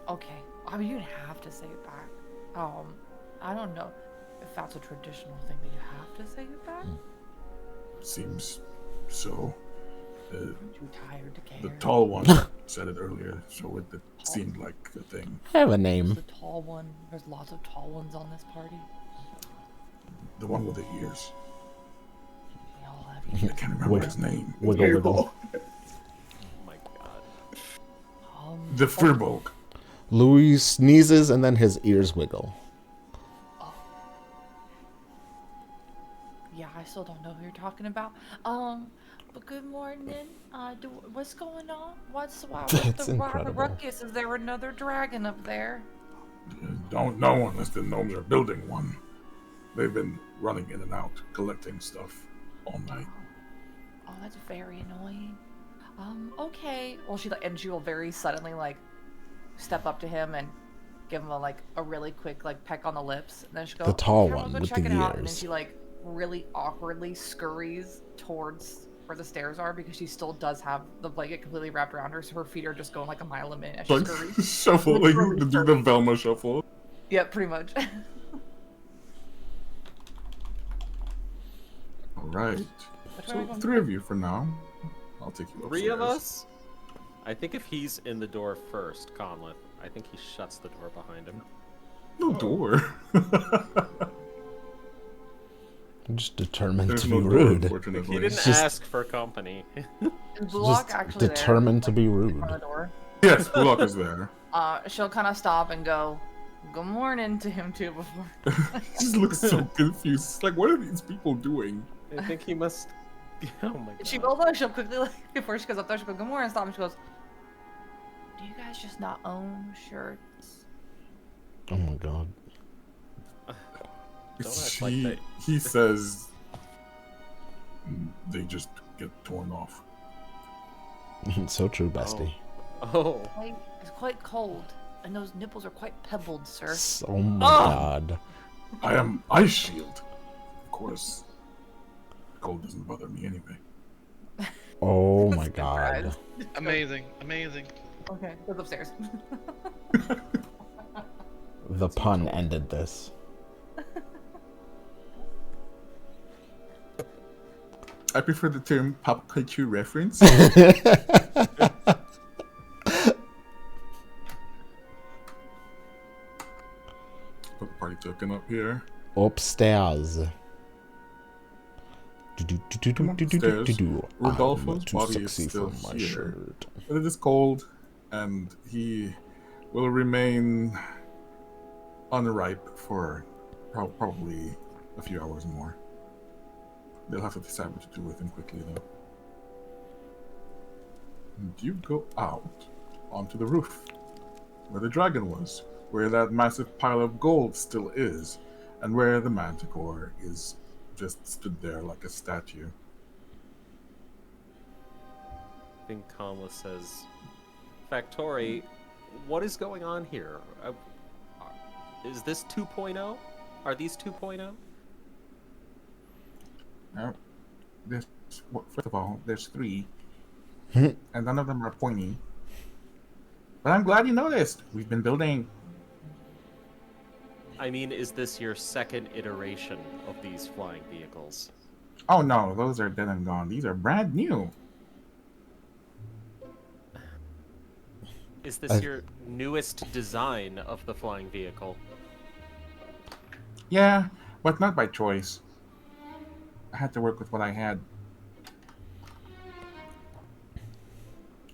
Okay. I mean, you don't have to say it back. I don't know if that's a traditional thing that you have to say it back. Seems so. Aren't you tired to care? The tall one said it earlier, so it seemed like a thing. I have a name. The tall one. There's lots of tall ones on this party. The one with the ears. They all have I ears. can't remember his name. Wiggle, wiggle. Oh my god. The Firbolg. Louis sneezes and then his ears wiggle. Yeah, I still don't know who you're talking about. But good morning. What's going on? What's That's the incredible. ruckus? Is there another dragon up there? Don't know unless the gnomes are building one. They've been running in and out, collecting stuff all night. Oh, that's very annoying. Okay. Well, she will very suddenly like step up to him and give him a really quick like peck on the lips, and then she goes, The tall "Okay, I'll one go with check the it out." And then ears. she like really awkwardly scurries towards where the stairs are because she still does have the blanket completely wrapped around her, so her feet are just going like a mile a minute as she Like scurries. shuffle, like the Velma shuffle. Yeah, pretty much. All right. Which way So are we going? three of you for now. I'll take you upstairs. 3 of us? I think if he's in the door first, Conleth, I think he shuts the door behind him. No door. I'm just determined There's to no be door, rude. unfortunately. He didn't just- ask for company. Is Bullock Just actually determined to there, be like, rude. in front of the door? Yes, Bullock is there. She'll kind of stop and go, "Good morning" to him too before. He just looks so confused. It's like, what are these people doing? I think he must. Oh my god. She will though. She'll quickly like before she goes up there. She'll go, "Good morning," stop, and she goes, "Do you guys just not own shirts?" Oh my god. Don't act like that. He says they just get torn off. So true, bestie. Oh. It's quite cold, and those nipples are quite pebbled, sir. Oh my god. I am Ice Shield. Of course. Cold doesn't bother me anyway. Oh my god. Surprise. Amazing, amazing. Okay, goes upstairs. The pun ended this. I prefer the term pop culture reference. Put the party token up here. Upstairs. Come upstairs. Rodolfo's I'm too body is sexy still for my here. shirt. But it is cold, and he will remain unripe for probably a few hours more. They'll have to decide what to do with him quickly, though. And you go out onto the roof, where the dragon was, where that massive pile of gold still is, and where the manticore is just stood there like a statue. I think Conleth says, Factori, what is going on here? Is this 2.0? Are these 2.0? Now, first of all, there's 3, Hmm. and none of them are pointy. But I'm glad you noticed. We've been building. I mean, is this your second iteration of these flying vehicles? Oh no, those are dead and gone. These are brand new. Is this your newest design of the flying vehicle? Yeah, but not by choice. I had to work with what I had.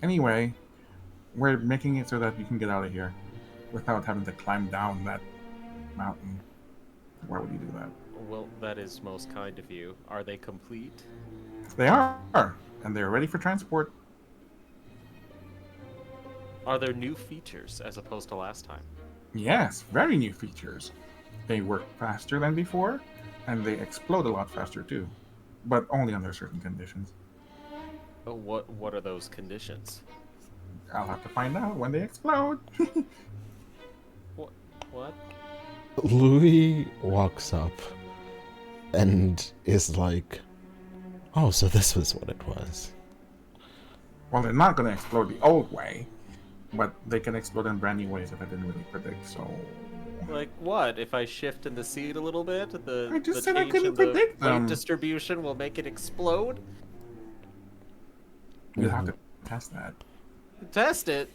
Anyway, we're making it so that you can get out of here without having to climb down that mountain. Why would you do that? Well, that is most kind of you. Are they complete? They are, and they're ready for transport. Are there new features as opposed to last time? Yes, very new features. They work faster than before, and they explode a lot faster too, but only under certain conditions. Oh, what are those conditions? I'll have to find out when they explode. What? Louis walks up and is like, "Oh, so this was what it was." Well, they're not going to explode the old way, but they can explode in brand new ways that I didn't really predict, so... Like what? If I shift in the seed a little bit, I just the said I change couldn't in the predict them. weight distribution will make it explode? You'll have to test that. Test it.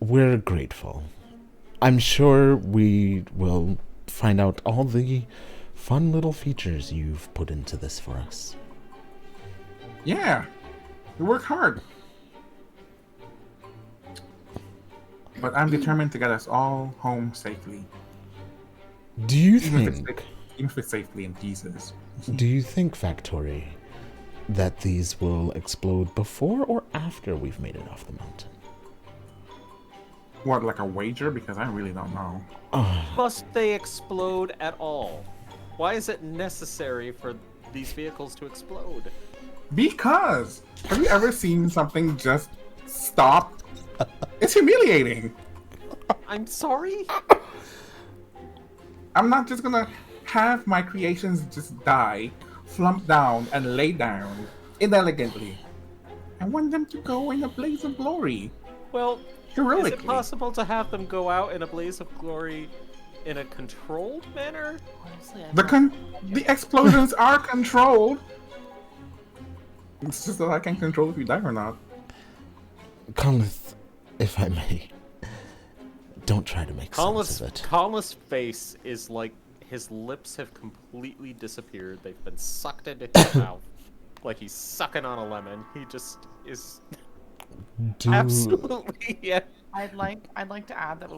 We're grateful. I'm sure we will find out all the fun little features you've put into this for us. Yeah, you worked hard. But I'm determined to get us all home safely. Do you Even if think, it's safely in pieces. Factory, that these will explode before or after we've made it off the mountain? What, like a wager? Because I really don't know. Must they explode at all? Why is it necessary for these vehicles to explode? Because! Have you ever seen something just stop? It's humiliating. I'm sorry? I'm not just gonna have my creations just die, flump down, and lay down inelegantly. I want them to go in a blaze of glory. Well, Heroically. is it possible to have them go out in a blaze of glory in a controlled manner? Honestly, The explosions are controlled. It's just that I can control if you die or not. Conleth, if I may, don't try to make sense of it. Conleth's face is like his lips have completely disappeared. They've been sucked into his mouth. Like he's sucking on a lemon. He just is absolutely yeah. I'd like to add that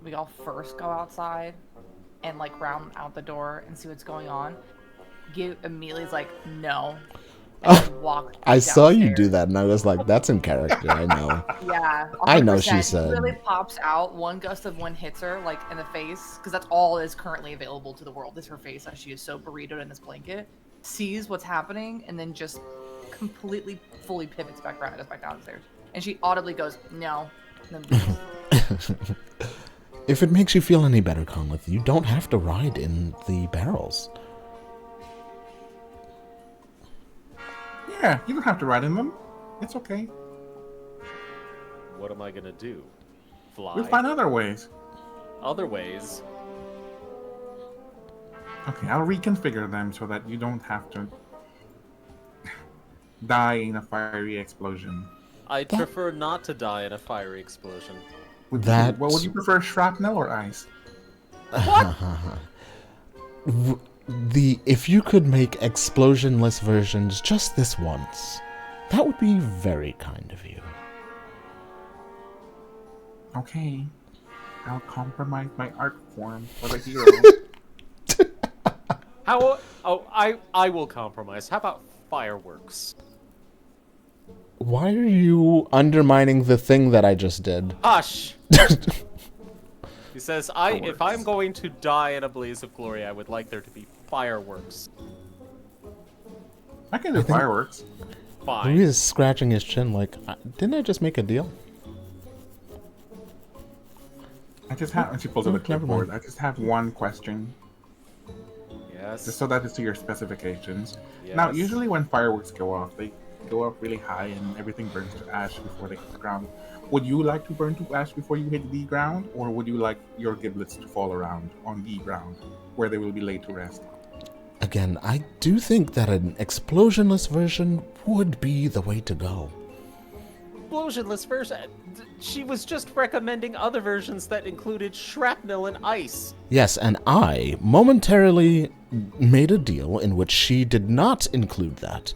we all first go outside and like round out the door and see what's going on. Amelia's like, no. And then walk I saw you downstairs. do that, and I was like, "That's in character." I know. Yeah, 100%. I know she said. Really pops out. One gust of wind hits her like in the face because that's all that is currently available to the world is her face as she is so burritoed in this blanket. Sees what's happening and then just completely, fully pivots back around and goes back downstairs. And she audibly goes, "No." And then leaves. If it makes you feel any better, Conleth, you don't have to ride in the barrels. Yeah, you don't have to ride in them. It's okay. What am I gonna do? Fly? We'll find other ways. Other ways? Okay, I'll reconfigure them so that you don't have to die in a fiery explosion. I'd prefer not to die in a fiery explosion. Would you prefer, shrapnel or ice? If you could make explosionless versions just this once, that would be very kind of you. Okay, I'll compromise my art form for the hero. I will compromise. How about fireworks? Why are you undermining the thing that I just did? Hush! He says, if I'm going to die in a blaze of glory, I would like there to be fireworks. I can do fireworks. Fine. Louis is scratching his chin like, didn't I just make a deal? I just have, and she pulls out the Never clipboard. mind. I just have one question, Yes. just so that it's to your specifications. Now, Yes. usually when fireworks go off, they go up really high and everything burns to ash before they hit the ground. Would you like to burn to ash before you hit the ground, or would you like your giblets to fall around on the ground, where they will be laid to rest? Again, I do think that an explosionless version would be the way to go. explosionless version. She was just recommending other versions that included shrapnel and ice. Yes, and I momentarily made a deal in which she did not include that,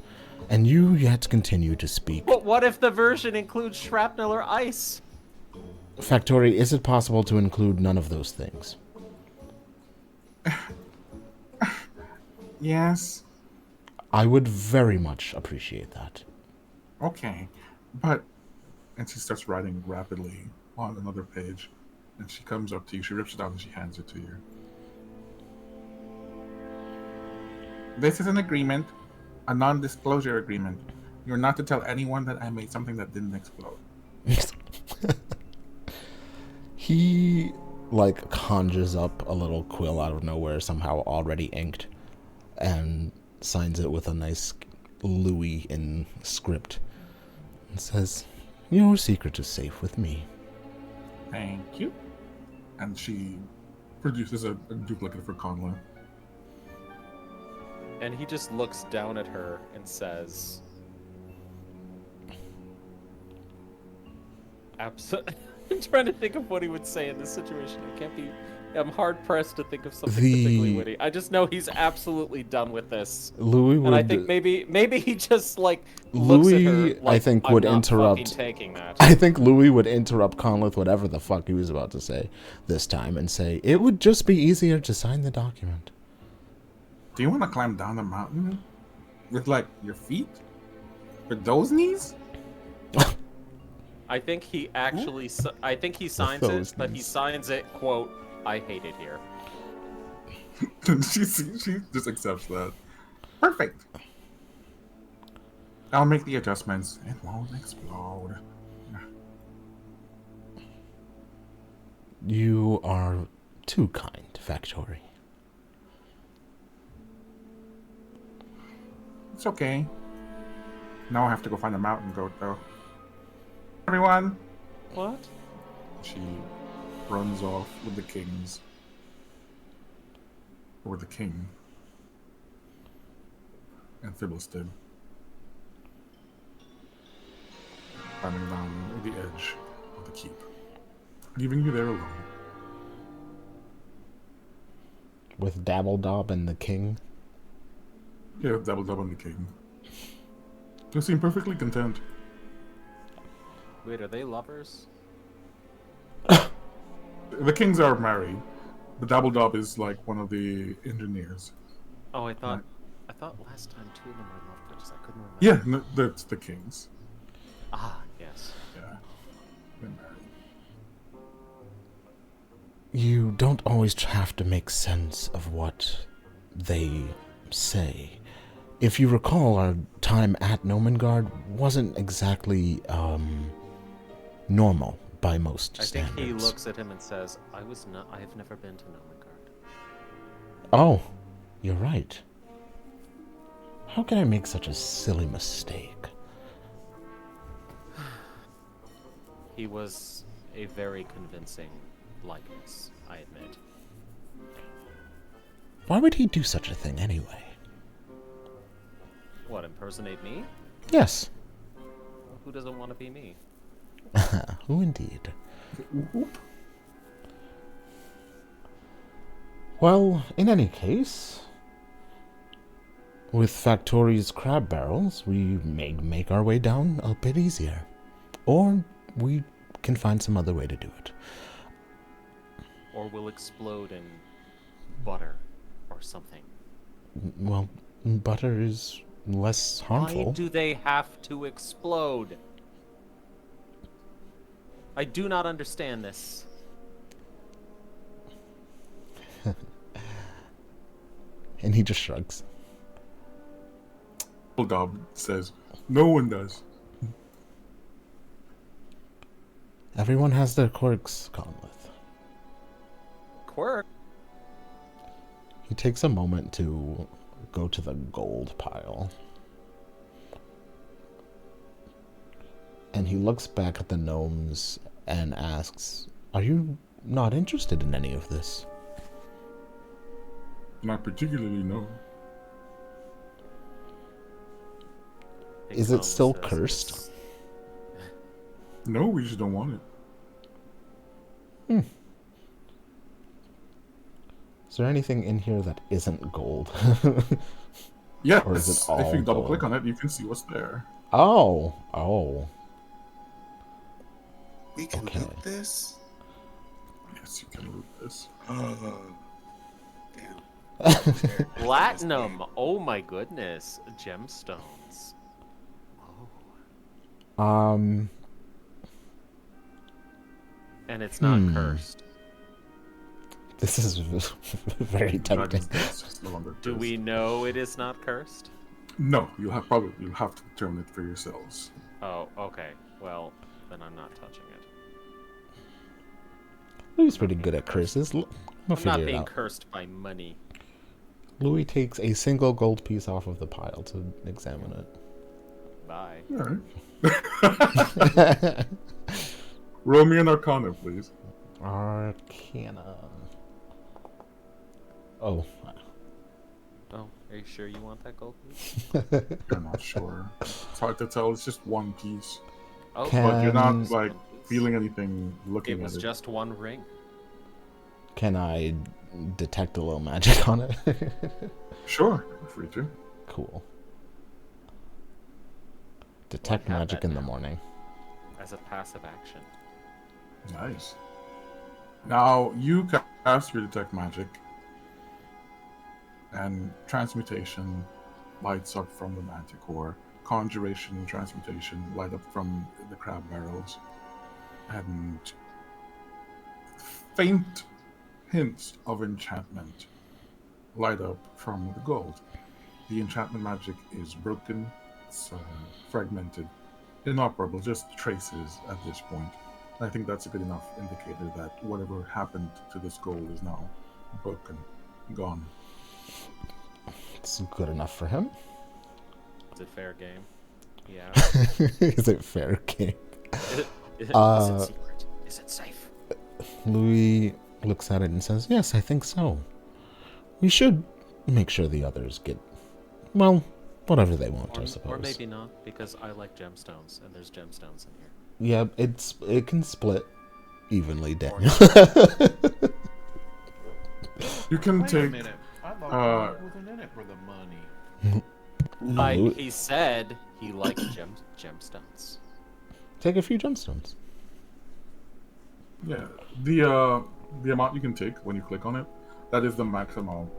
and you yet continue to speak. But what if the version includes shrapnel or ice? Factory, is it possible to include none of those things? Yes. I would very much appreciate that. Okay. But, and she starts writing rapidly on another page. And she comes up to you. She rips it out and she hands it to you. This is an agreement, a non-disclosure agreement. You're not to tell anyone that I made something that didn't explode. He, like, conjures up a little quill out of nowhere, somehow already inked, and signs it with a nice Louis in script. And says, "Your secret is safe with me." Thank you. And she produces a duplicate for Conlon. And he just looks down at her and says, I'm trying to think of what he would say in this situation. I'm hard pressed to think of something particularly witty. I just know he's absolutely done with this. Louis would... And I think maybe he just like looks Louis, at her like, I think, I'm would not interrupt. fucking taking that. I think Louis would interrupt Conleth, whatever the fuck he was about to say this time, and say, "It would just be easier to sign the document." Do you want to climb down the mountain with, like, your feet? With those knees? I think he actually. I think he signs it, but he signs it, quote, "I hate it here." she just accepts that. Perfect. I'll make the adjustments. It won't explode. You are too kind, Factory. It's okay. Now I have to go find a mountain goat, though. Everyone! What? She runs off with the kings. Or the king. And Philistine. Climbing down the edge of the keep. Leaving you there alone. With Dabbledob and the king? Yeah, Double Dub and the king. They seem perfectly content. Wait, are they lovers? The kings are married. The Dabbledob is like one of the engineers. Oh, I thought last time two of them were lovers. I couldn't remember. Yeah, no, that's the kings. Ah, yes. Yeah, they're married. You don't always have to make sense of what they say. If you recall, our time at Nomengard wasn't exactly, normal by most standards. I think he looks at him and says, I have never been to Nomengard. Oh, you're right. How can I make such a silly mistake? He was a very convincing likeness, I admit. Why would he do such a thing anyway? What, impersonate me? Yes. Who doesn't want to be me? Who indeed? Well, in any case, with Factory's crab barrels, we may make our way down a bit easier. Or we can find some other way to do it. Or will explode in butter or something. Well, butter is less harmful. Why do they have to explode? I do not understand this. And he just shrugs. Dabbledob says, no one does. Everyone has their quirks, Conleth. Quirk? He takes a moment to go to the gold pile. And he looks back at the gnomes and asks, "Are you not interested in any of this?" Not particularly, no. Is it still cursed? No, we just don't want it. Is there anything in here that isn't gold? Yes. Or is it all if you double gold? click on it, you can see what's there. Oh. We can Okay. loot this? Yes, you can loot this. Damn. Platinum. Oh my goodness. Gemstones. Oh. And it's not cursed. This is very tempting. Dragon's Dance is no longer Do cursed. we know it is not cursed? No, you'll have to determine it for yourselves. Oh, okay. Well, then I'm not touching it. Louis pretty good at curses. We'll I'm figure not it being out. cursed by money. Louis takes a single gold piece off of the pile to examine it. Bye. All right. Roll me an Arcana, please. Arcana. Oh. Oh, are you sure you want that gold piece? You're not sure. It's hard to tell. It's just one piece, Oh, but you're not Can- like feeling anything looking it was at it. just one ring. Can I detect a little magic on it? Sure, you're free to. Cool. Detect have magic that in the now. morning. As a passive action. Nice. Now you cast your detect magic, and transmutation lights up from the manticore. Conjuration and transmutation light up from the crab barrels, and faint hints of enchantment light up from the gold. The enchantment magic is broken, it's fragmented, inoperable, just traces at this point. I think that's a good enough indicator that whatever happened to this gold is now broken, gone. It's good enough for him. Is it fair game? Yeah. Is it fair game? Is Uh, it secret? Is it safe? Louis looks at it and says, "Yes, I think so. We should make sure the others get, well, whatever they want, I suppose." Or maybe not, because I like gemstones, and there's gemstones in here. Yeah, it can split evenly, Daniel. You can Wait a take. minute. I thought we wasn't in it for the money. Louis- He said he liked gemstones. Take a few gemstones. Yeah, the amount you can take when you click on it, that is the max amount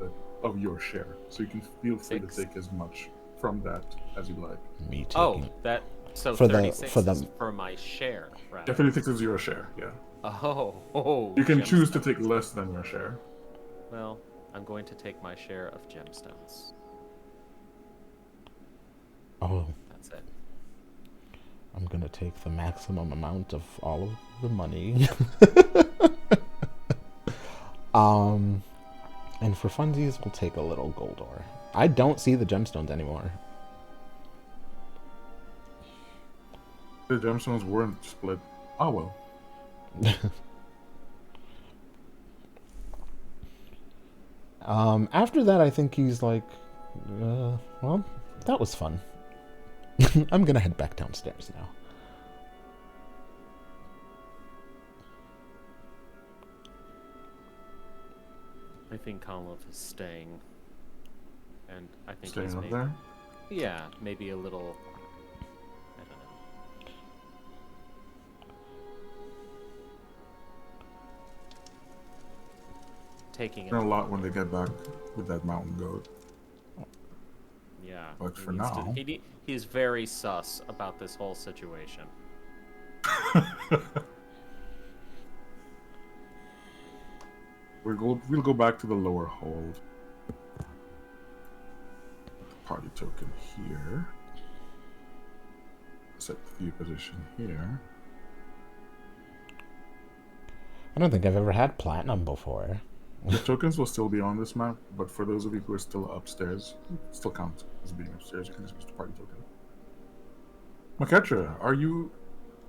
of your share. So you can feel free to Six. take as much from that as you like. Me taking. Oh, that so For the- 36 for the- is for my share, right? Definitely takes a zero share. Yeah, Oh, you can choose to gemstones. take less than your share. Well, I'm going to take my share of gemstones. Oh, That's it. I'm gonna take the maximum amount of all of the money. And for funsies, we'll take a little gold ore. I don't see the gemstones anymore. The gemstones weren't split. Oh well. After that, I think he's like, well, that was fun. I'm gonna head back downstairs now. I think Konlov is staying, and I think Staying he's up maybe, there. yeah, maybe a little. I don't know. Taking it. Learn a lot when they get back with that mountain goat. Yeah. But he for needs to- now- he's very sus about this whole situation. We'll go back to the lower hold. Party token here. Set the view position here. I don't think I've ever had platinum before. The tokens will still be on this map, but for those of you who are still upstairs, still count as being upstairs. You can just use the party token. Maketra, are you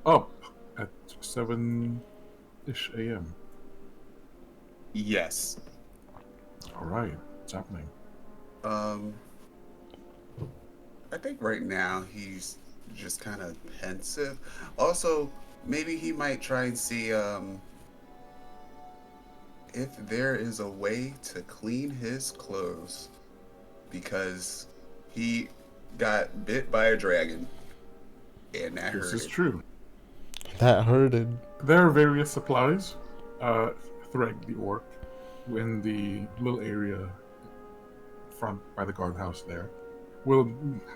up at 7-ish a.m.? Yes. All right, what's happening? I think right now he's just kind of pensive. Also, maybe he might try and see if there is a way to clean his clothes because he got bit by a dragon and that This is hurted. true. That hurted. There are various supplies. Threg the orc, in the little area front by the guardhouse there, will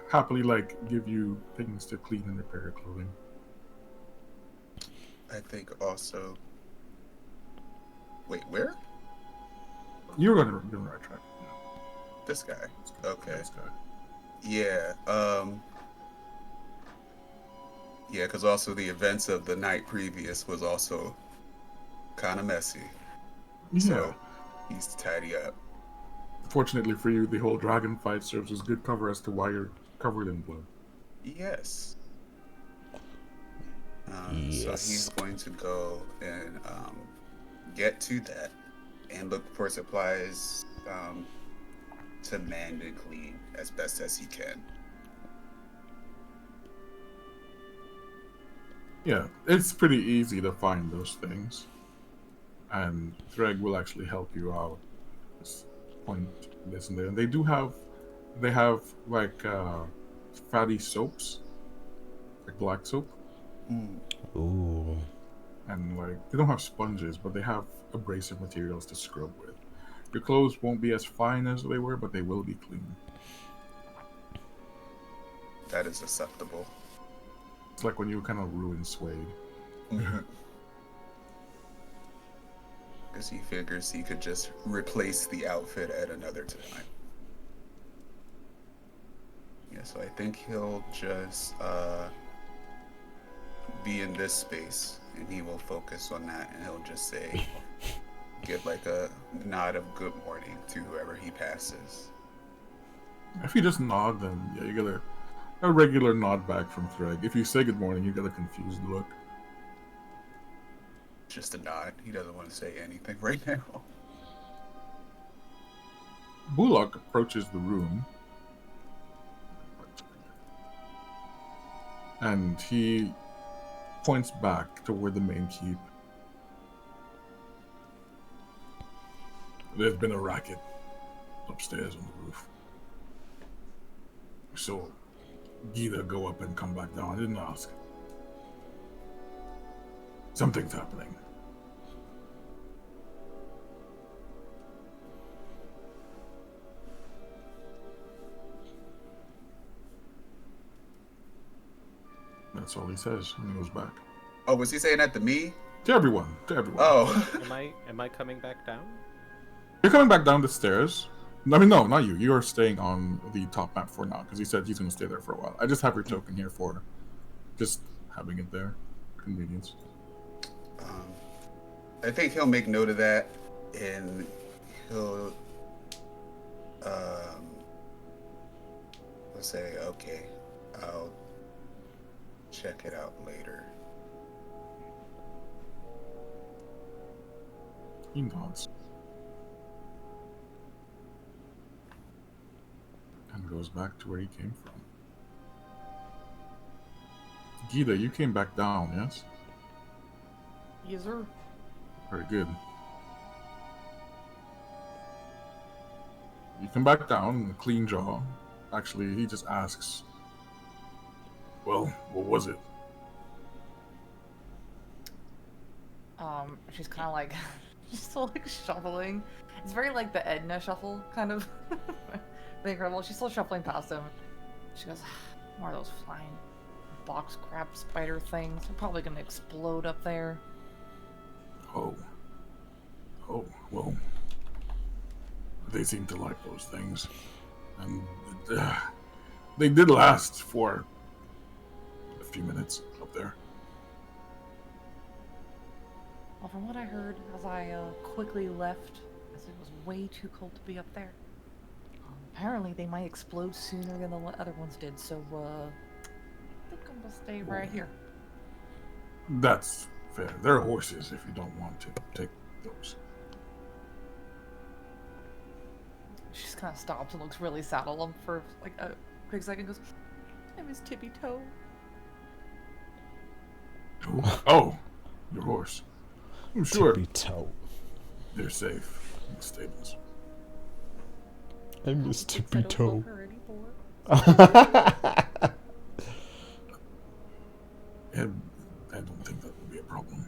happily give you things to clean and repair your clothing. I think also. Wait, where? You're on the right track. This guy. Okay. This guy. Yeah. Yeah, because also the events of the night previous was also kind of messy. Yeah. So he's to tidy up. Fortunately for you, the whole dragon fight serves as good cover as to why you're covered in blood. Yes. So Yes. he's going to go and get to that and look for supplies to mend and clean as best as he can. Yeah, it's pretty easy to find those things. And Threg will actually help you out. Just point this and there. And they have fatty soaps, like black soap. Ooh. And they don't have sponges, but they have abrasive materials to scrub with. Your clothes won't be as fine as they were, but they will be clean. That is acceptable. It's like when you kind of ruin suede. Because he figures he could just replace the outfit at another time. Yeah, so I think he'll just be in this space and he will focus on that and he'll just say, give a nod of good morning to whoever he passes. If you just nod, then yeah, you get a regular nod back from Threg. If you say good morning, you get a confused look. Just a nod. He doesn't want to say anything right now. Bullock approaches the room. And he points back toward the main keep. There's been a racket upstairs on the roof. So, Gita go up and come back down. I didn't ask. Something's happening. That's all he says when he goes back. Oh, was he saying that to me? To everyone. Oh. Am I coming back down? You're coming back down the stairs. I mean, no, not you. You are staying on the top map for now, because he said he's going to stay there for a while. I just have your token here for just having it there. Convenience. I think he'll make note of that, and he'll say, okay, I'll check it out later. He nods. And goes back to where he came from. Gita, you came back down, yes? Yes, sir. Very good. You come back down, a clean jaw. Actually, he just asks, well, what was it? She's kind of like, she's still shuffling. It's very like the Edna shuffle, kind of. The Incredible. She's still shuffling past him. She goes, more of those flying box crab spider things. They're probably gonna explode up there. Oh, well, they seem to like those things. And they did last for a few minutes up there. Well, from what I heard as I quickly left, as it was way too cold to be up there. Apparently they might explode sooner than the other ones did, so I think I'm gonna stay right here. That's fair. They're horses if you don't want to take those. She just kind of stops and looks really sad at him for like a quick second. Goes, "I miss Tippy Toe." Oh, your horse. I'm sure Tippy toe. they're safe in the stables. I miss Tippy I don't toe. love her anymore. And I don't think that would be a problem.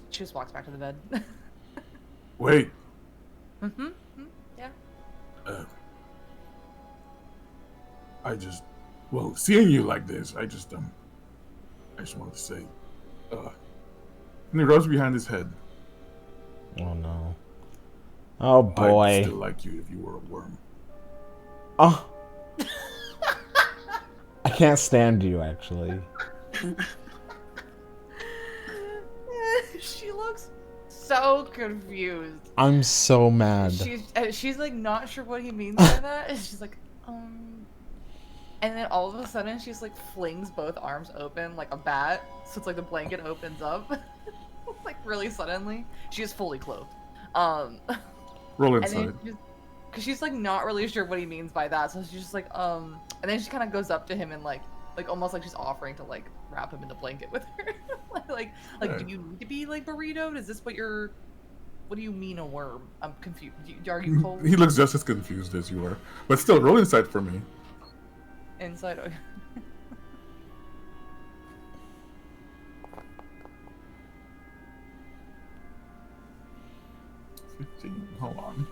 She just walks back to the bed. Wait. Mm-hmm. Yeah. Well, seeing you like this, I just wanted to say, and he rubs behind his head. Oh no. Oh I'd boy. still like you if you were a worm. Oh. I can't stand you, actually. She looks so confused. I'm so mad. She's like not sure what he means by that. And she's like, and then all of a sudden she's like flings both arms open like a bat, so it's like the blanket opens up, like really suddenly. She is fully clothed. Roll And inside. then because she's like not really sure what he means by that, so she's just like, and then she kind of goes up to him and like almost like she's offering to like wrap him in the blanket with her. like Yeah. do you need to be like burritoed? Is this what you're? What do you mean a worm? I'm confused. Are you cold He looks just as confused as you are, but still, roll inside for me. inside? Okay. 15. Hold on.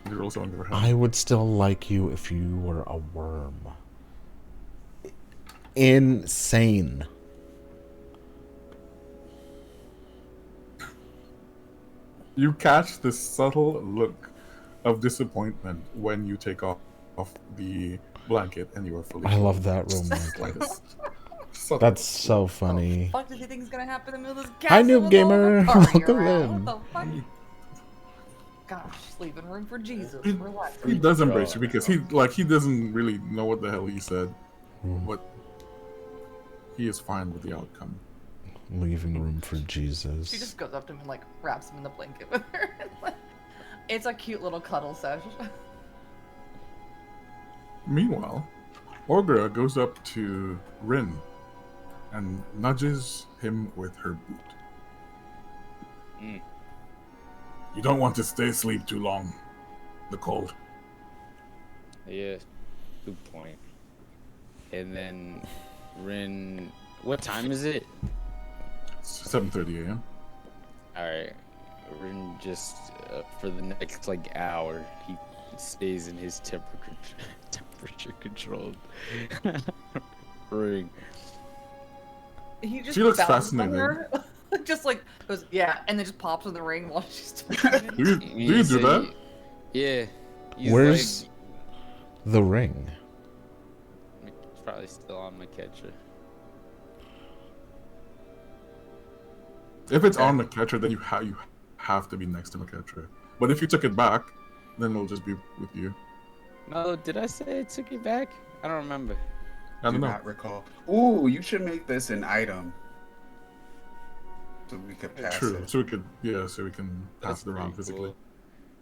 You roll something over I would still like you if you were a worm. Insane. You catch this subtle look of disappointment when you take off the blanket and you are fully. I love that clothed. romantic. Like subtle. That's so funny. What the fuck does he think is gonna happen in the middle of this Hi, castle noob with gamer. all the party Welcome around? in. What the fuck? Gosh, she's leaving room for Jesus. He, Relax. he does embrace you because he doesn't really know what the hell he said, but he is fine with the outcome. Leaving room for She Jesus. just goes up to him and like wraps him in the blanket with her. It's a cute little cuddle session. Meanwhile, Orgra goes up to Rin and nudges him with her boot. Mm. You don't want to stay asleep too long. The cold. Yeah, good point. And then Rin, what time is it? It's 7:30 a.m. All right, Rin just for the next like hour, he stays in his temperature controlled ring. He just She looks bounces on fascinating. her, just like goes yeah, and then just pops in the ring while she's. Do you do that? Yeah. He's Where's like, the ring? it's probably still on my catcher. If it's on McCatcher, then you have to be next to McCatcher. But if you took it back, then it'll just be with you. No, did I say I took it back? I don't remember. I don't Do know. not recall. Ooh, you should make this an item. So we could pass True. it. So we can pass it around pretty physically. cool.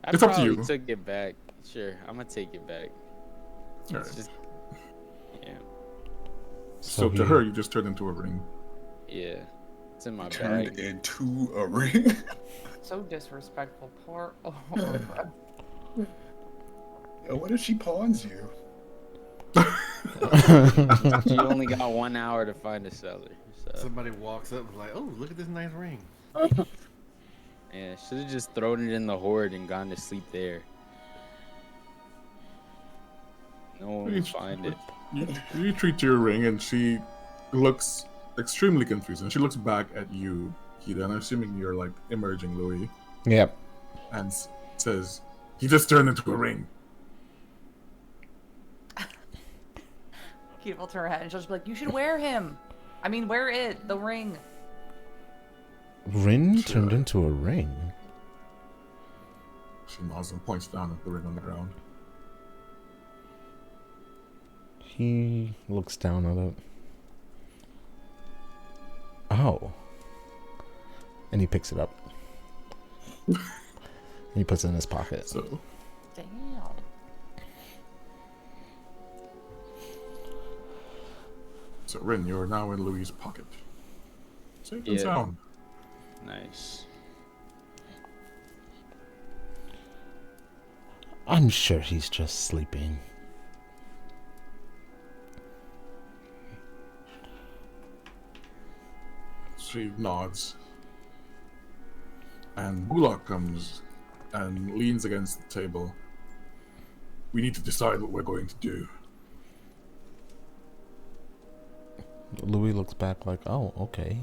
I It's up to probably you. took it back. Sure, I'm gonna take it back. All It's right. just, yeah, So to her, you just turned into a ring. yeah. It's in my Turned bag. into a ring. So disrespectful. Poor. Oh, What if she pawns you? You only got 1 hour to find a seller. So Somebody walks up and is like, oh, look at this nice ring. yeah, should have just thrown it in the horde and gone to sleep there. No one will find it. You treat your ring, and she looks extremely confused, and she looks back at you, Hida, and I'm assuming you're like emerging Louis, Yep. and says, "He just turned into a ring." Keith will turn her head and she'll just be like, "You should wear him. I mean, wear it. The ring." Rin turned into a ring. She nods and points down at the ring on the ground. He looks down at it. Oh. And he picks it up. And he puts it in his pocket. So Damn. So, Rin, you are now in Louis' pocket. Safe and Yeah. sound. Nice. I'm sure he's just sleeping. She nods. And Bullock comes and leans against the table. We need to decide what we're going to do. Louis looks back like, oh, okay.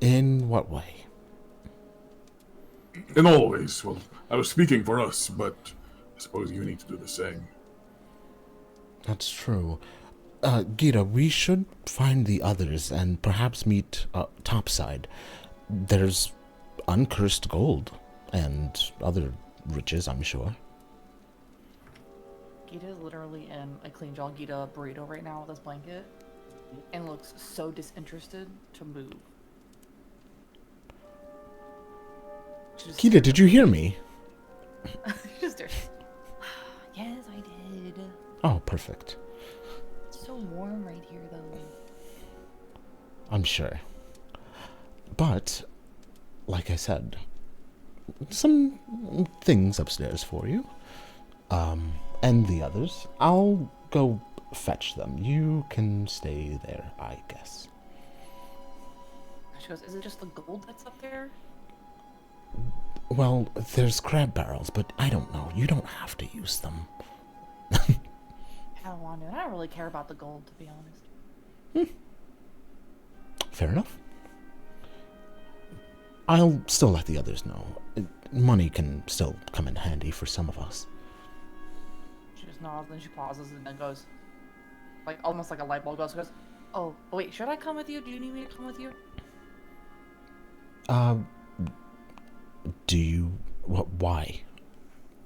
In what way? In all ways, well, I was speaking for us, but I suppose you need to do the same. That's true. Gita, we should find the others and perhaps meet topside. There's uncursed gold and other riches, I'm sure. Gita is literally in a clean jaw Gita burrito right now with this blanket and looks so disinterested to move. She just Gita, did you hear me? She just stares. Yes, I did. Oh, perfect. It's so warm right here, though. I'm sure. But, like I said, some things upstairs for you. And the others. I'll go fetch them. You can stay there, I guess. She goes, is it just the gold that's up there? Well, there's crab barrels, but I don't know. You don't have to use them. I don't want to. I don't really care about the gold, to be honest. Fair enough. I'll still let the others know. Money can still come in handy for some of us. She just nods and she pauses and then goes, like almost like a light bulb goes. She goes, oh wait, should I come with you? Do you need me to come with you? Do you... why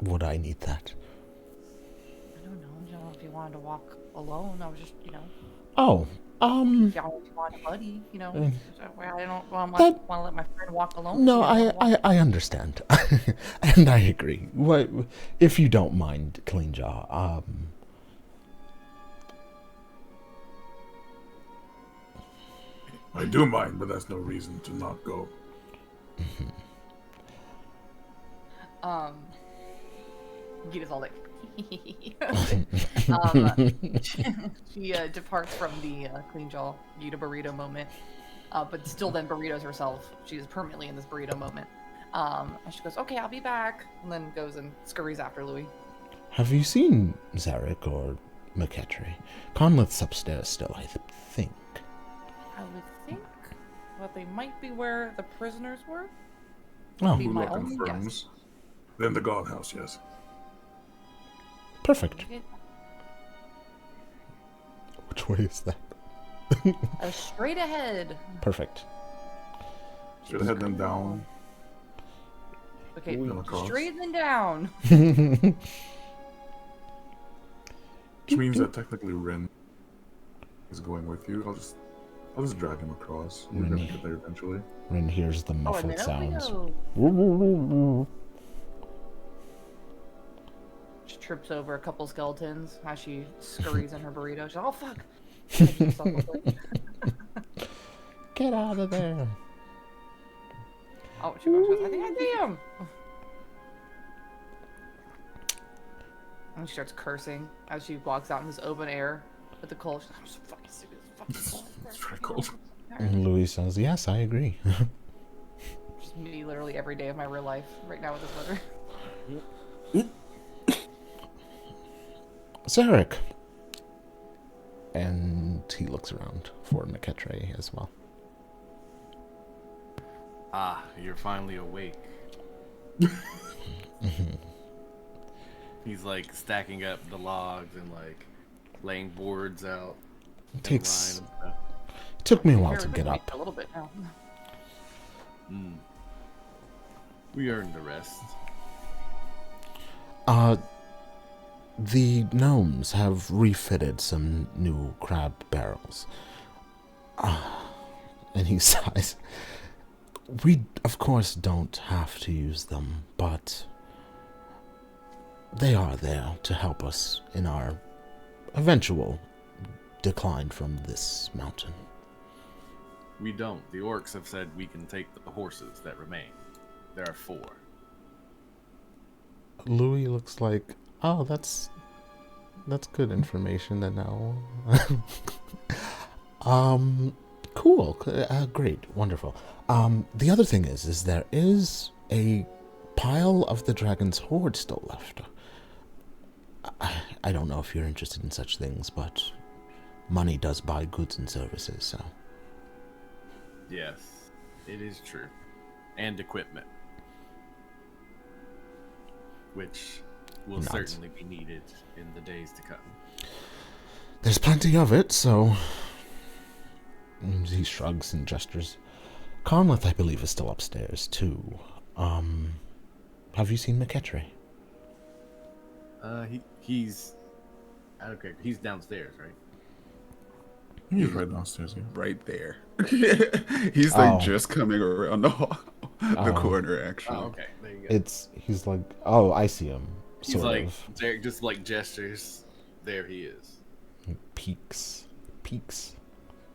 would I need that? I don't know. I don't know if you wanted to walk alone. I was just, Oh, if y'all want a buddy, I don't want to let my friend walk alone. No, She doesn't wanna walk. I understand. And I agree. What, if you don't mind, Clean Jaw, I do mind, but that's no reason to not go. Gita's all like, she departs from the clean jaw Gita burrito moment, but still then burritos herself. She is permanently in this burrito moment. And she goes, okay, I'll be back, and then goes and scurries after Louis. have you seen Zarek or McKetry? Conleth's upstairs still, I think. I would think that they might be where the prisoners were. Oh, Be my Bullock only confirms. Then the guardhouse, yes. perfect. guess. Which way is that? Straight ahead. Perfect. Should head them down. Okay, Going across. straight and then down. Which means that technically Rin is going with you. I'll just drag him across. We're gonna get there eventually. Rin hears the Oh, and muffled then up we sounds. go. She trips over a couple skeletons as she scurries in her burrito. She's like, oh fuck! Catches herself real quick. Get out of there. Oh, she goes, I think I see him! And she starts cursing as she walks out in this open air with the cold. She's like, I'm so fucking sick of this fucking cold. It's very cold. And Louis says, yes, I agree. Just me literally every day of my real life right now with this weather. Zarek. And he looks around for McKetray as well. Ah, you're finally awake. He's like stacking up the logs and like laying boards out. It takes... and stuff. It took me a while Bear to with get me up. A little bit now. We earned the rest. The gnomes have refitted some new crab barrels. And he sighs. We, of course, don't have to use them, but they are there to help us in our eventual decline from this mountain. We don't. The orcs have said we can take the horses that remain. There are 4. Louis looks like, oh, that's good information to know. Cool. Great. Wonderful. The other thing is there is a pile of the dragon's hoard still left. I don't know if you're interested in such things, but money does buy goods and services, so. Yes, it is true. And equipment. Which will Nods. certainly be needed in the days to come. There's plenty of it, so. He shrugs and gestures. Conleth, I believe, is still upstairs, too. Have you seen McKetray? He's okay. He's downstairs, right? He's right downstairs. Yeah. Right there. He's like Oh. just coming around the Oh. corner, actually. Oh, okay. There you go. He's like, oh, I see him. He's Sort like, of. Derek just like gestures. There he is. Peeks.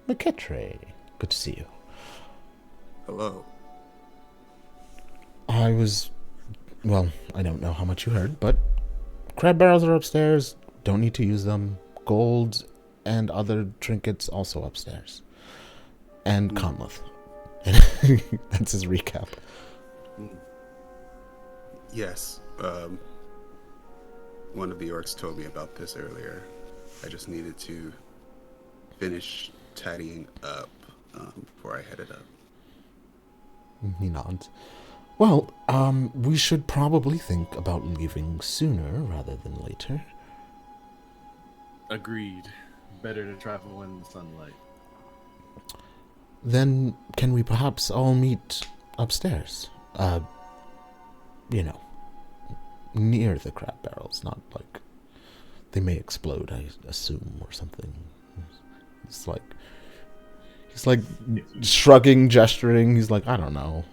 McKetray, good to see you. Hello. Well, I don't know how much you heard, but crab barrels are upstairs. Don't need to use them. Gold and other trinkets also upstairs. And Conleth. That's his recap. Yes. One of the orcs told me about this earlier. I just needed to finish tidying up before I headed up. He nods. Well, we should probably think about leaving sooner rather than later. Agreed. Better to travel in the sunlight. Then, can we perhaps all meet upstairs? Near the crab barrels, not like... They may explode, I assume, or something. It's like... He's like shrugging, gesturing. He's like, I don't know.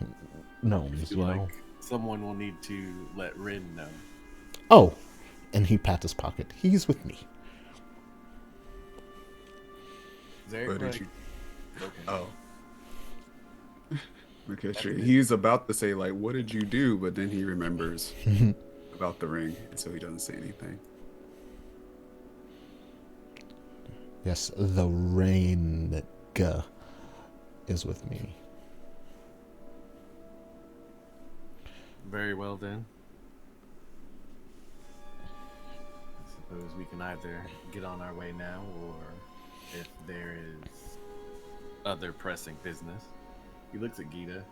Gnomes, you know. Like someone will need to let Rin know. Oh! And he pats his pocket. He's with me. Derek, Where did like, you... okay. Oh. McKetray. He's about to say, like, what did you do? But then he remembers about the ring, and so he doesn't say anything. Yes, the rain is with me. Very well then. I suppose we can either get on our way now, or if there is other pressing business. He looks at Gita,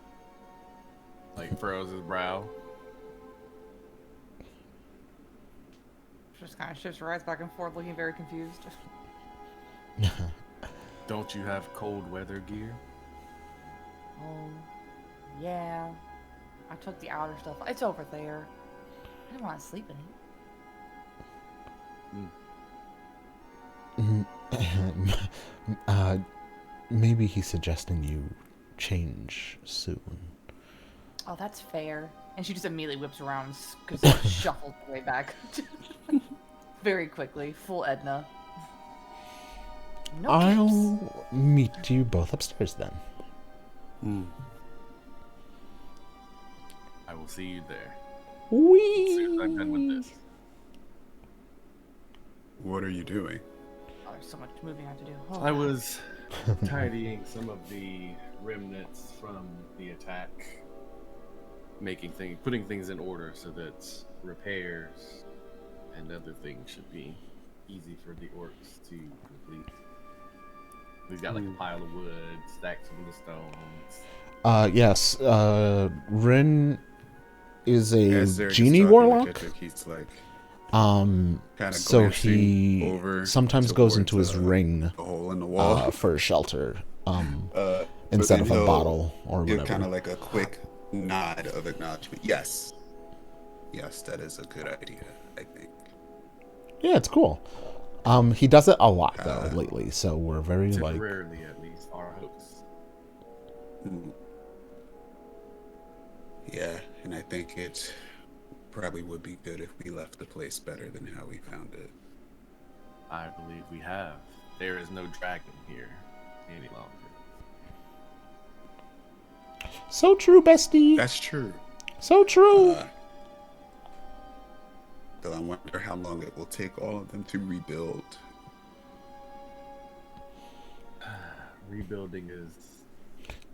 like furrows his brow. Just kind of shifts her eyes back and forth, looking very confused. Don't you have cold weather gear? Oh, yeah. I took the outer stuff. It's over there. I didn't want to sleep in it. Maybe he's suggesting you change soon. Oh, that's fair. And she just immediately whips around because shuffles her way back. Very quickly. Full Edna. No caps. I'll meet you both upstairs then. I will see you there. As Whee! soon as I'm done with this. What are you doing? Oh, there's so much moving I have to do. Oh, I was tidying some of the remnants from the attack, putting things in order so that repairs and other things should be easy for the orcs to complete. We've got like a pile of wood, stacks of the stones. Yes, Rin is As a they're just genie talking, warlock. McKetray, he's like, kinda So glancing he over sometimes goes into towards, his ring the hole in the wall. for shelter, But instead then of a he'll bottle or give whatever. kind of like a quick nod of acknowledgement. Yes, that is a good idea. I think. Yeah, it's cool. He does it a lot though lately, so we're very like. Temporarily, at least, our hopes. Yeah, and I think it probably would be good if we left the place better than how we found it. I believe we have. There is no dragon here any longer. So true, bestie. That's true. So true. Though I wonder how long it will take all of them to rebuild. Rebuilding is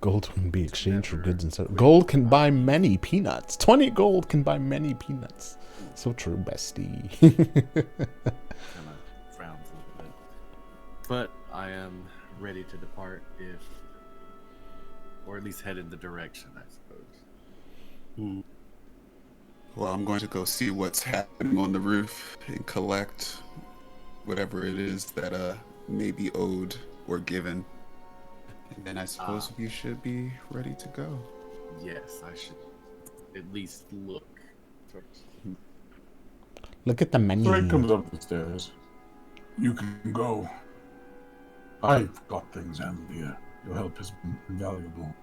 Gold can be exchanged for never goods and services. quick. Gold can buy many peanuts. 20 gold can buy many peanuts. So true, bestie. kind of frowns a little bit. But I am ready to depart or at least head in the direction, I suppose. Well, I'm going to go see what's happening on the roof and collect whatever it is that may be owed or given. And then I suppose we should be ready to go. Yes, I should at least look first. Look at the menu. Drake comes up the stairs. You can go. I've got things handled here. Your help has been invaluable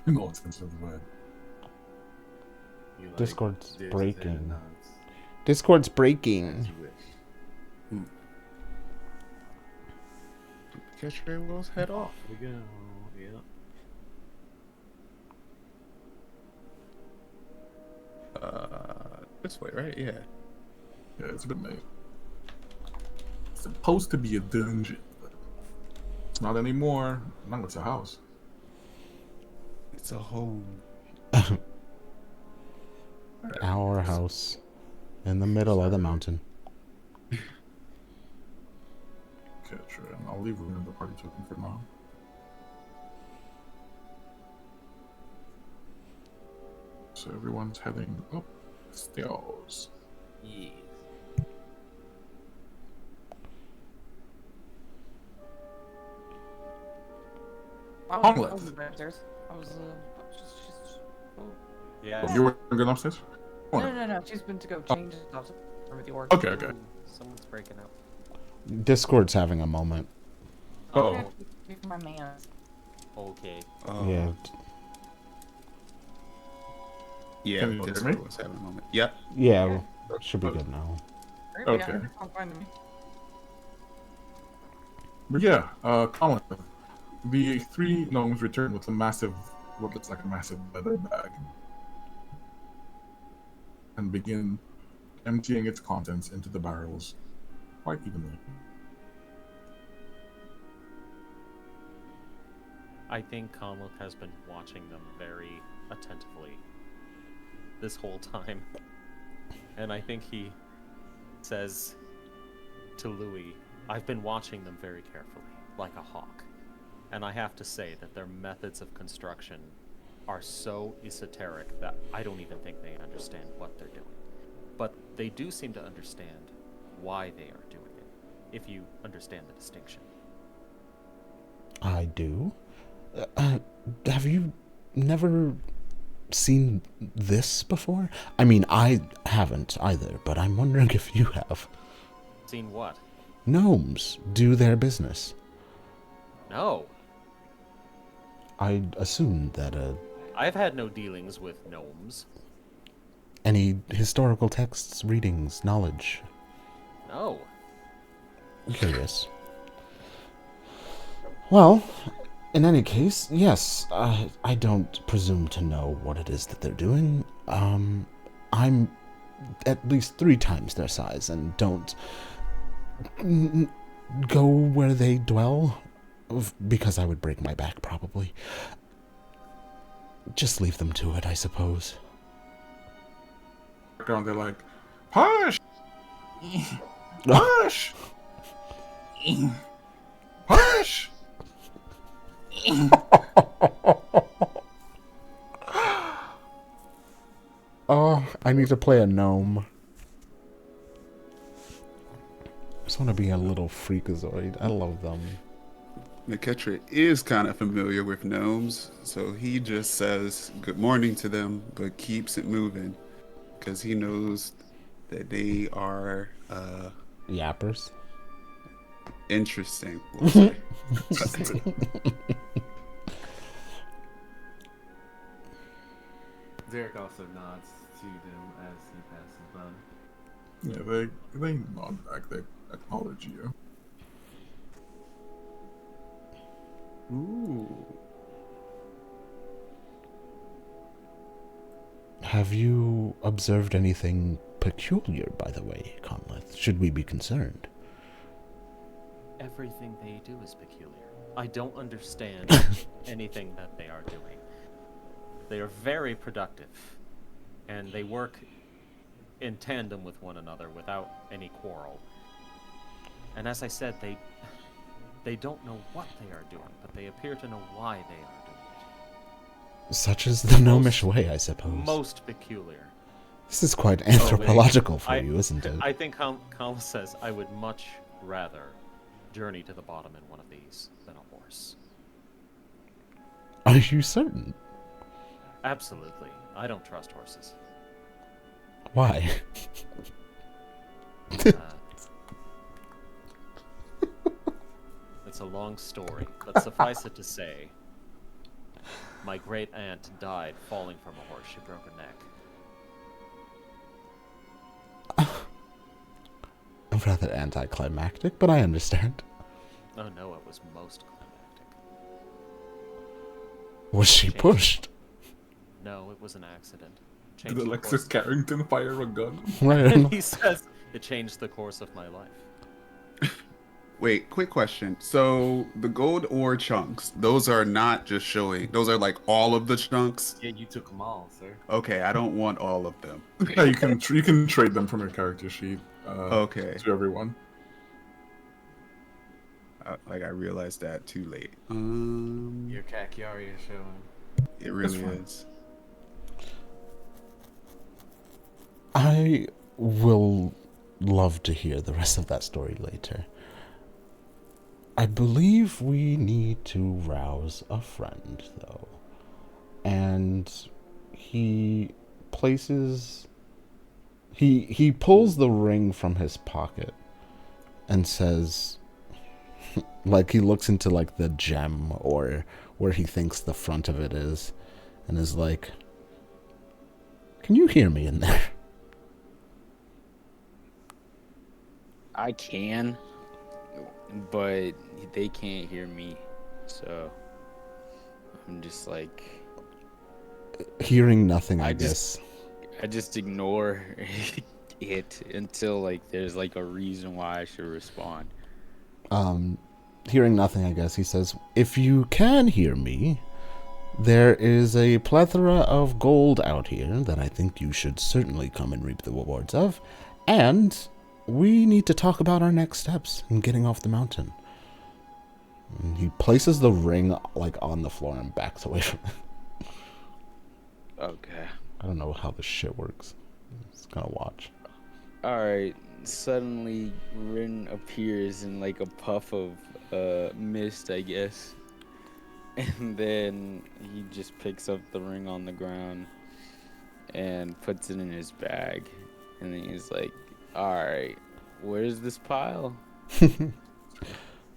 in all sense of the word. You like Discord's this breaking. and nods, Discord's as breaking. you wish. Catchray will head off. Here we go. Yep. This way, right? Yeah. Yeah, it's been made. It's supposed to be a dungeon, but it's not anymore. Now it's a house. It's a home. Our house. In the middle of the mountain. Okay, sure. And I'll leave room in the party token for now. So everyone's heading up the stairs. Yes. I Omelet. was upstairs. I was just oh. Yeah. Oh, you were going upstairs? Oh, No. She's been to go change stuff with the orc. Okay, okay. Someone's breaking up. Discord's having a moment. Oh, My man. Okay. Yeah. Yeah, Can you hear Discord me? was having a moment. Yep. Yeah. Should be good now. Okay. I'll find me. but yeah, Colin. The three gnomes return with a massive, what looks like a massive leather bag, and begin emptying its contents into the barrels quite evenly. I think Conleth has been watching them very attentively this whole time. And I think he says to Louis, I've been watching them very carefully, like a hawk. And I have to say that their methods of construction are so esoteric that I don't even think they understand what they're doing. But they do seem to understand why they are doing it, if you understand the distinction. I do. Have you never seen this before? I mean, I haven't either, but I'm wondering if you have. Seen what? Gnomes do their business. No. I assumed that I've had no dealings with gnomes. any historical texts, readings, knowledge. No. Curious. Well, in any case, yes, I don't presume to know what it is that they're doing. I'm at least 3 times their size and don't go where they dwell, because I would break my back, probably. Just leave them to it, I suppose. They're like, push! Push! Push! Oh, I need to play a gnome. I just want to be a little freakazoid. I love them. McKettrick is kind of familiar with gnomes, so he just says good morning to them, but keeps it moving, because he knows that they are Yappers. interesting. We'll say. Derek also nods to them as he passes by. Yeah, they nod back, they acknowledge you. Ooh. Have you observed anything peculiar, by the way, Conleth? Should we be concerned? Everything they do is peculiar. I don't understand anything that they are doing. They are very productive, and they work in tandem with one another without any quarrel. And as I said, they don't know what they are doing, but they appear to know why they are doing it. Such is the gnomish way, I suppose. Most peculiar. This is quite anthropological for you, isn't it? I think Kal says I would much rather journey to the bottom in one of these than a horse. Are you certain? Absolutely. I don't trust horses. Why? It's a long story, but suffice it to say, my great aunt died falling from a horse. She broke her neck. I'm rather anticlimactic, but I understand. Oh no, it was most climactic. Was she pushed? No, it was an accident. Did Changed the Alexis course- Carrington fire a gun? Right. He says it changed the course of my life. Wait, quick question. So the gold ore chunks, those are not just showing. Those are like all of the chunks. Yeah, you took them all, sir. Okay, I don't want all of them. Yeah, you can trade them from your character sheet. Okay. To everyone. Like I realized that too late. Your Kakiari is showing. It really fine. is. I will love to hear the rest of that story later. I believe we need to rouse a friend, though. And he places... He pulls the ring from his pocket and says... like, he looks into, like, the gem or where he thinks the front of it is and is like, "Can you hear me in there?" I can, but they can't hear me, so I'm just like, Hearing nothing, I I guess. just ignore it until like there's like a reason why I should respond. Hearing nothing, I guess, he says, "If you can hear me, there is a plethora of gold out here that I think you should certainly come and reap the rewards of, and we need to talk about our next steps in getting off the mountain." And he places the ring, like, on the floor and backs away from it. Okay. I don't know how this shit works. Just gonna watch. All right. Suddenly, Rin appears in like a puff of mist, I guess, and then he just picks up the ring on the ground and puts it in his bag, and then he's like, "All right, where's this pile?"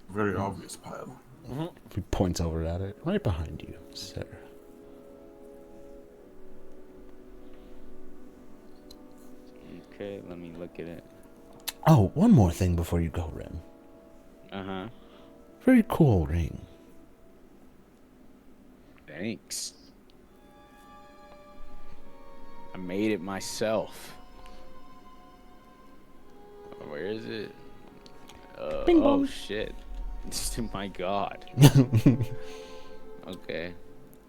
Very obvious pile. He points over at it. "Right behind you, sir." Okay, let me look at it. Oh, one more thing before you go, Rin. Uh-huh. Very cool ring. Thanks. I made it myself. Where is it? Bing Oh bong. shit. My god. Okay.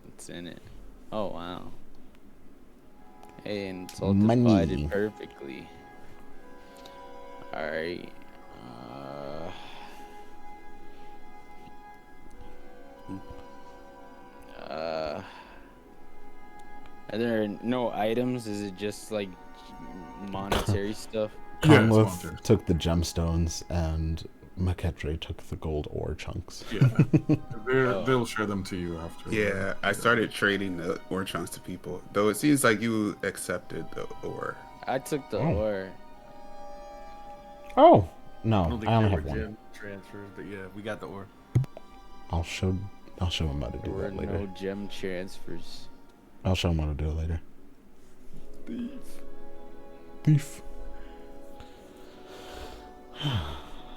It's in it. Oh wow. Hey, and it's all Money. divided perfectly. Alright. Are there no items? Is it just like monetary stuff? Yeah, it's Conleth monsters. took the gemstones and Maketre took the gold ore chunks. Yeah. They'll share them to you after. Yeah, I started trading the ore chunks to people. Though it seems like you accepted the ore. I took the Oh. ore. Oh, I no, don't think I only there have were one. gem transfers, but yeah, we got the ore. I'll show him how to There do were that later. no gem transfers. I'll show him how to do it later. Thief.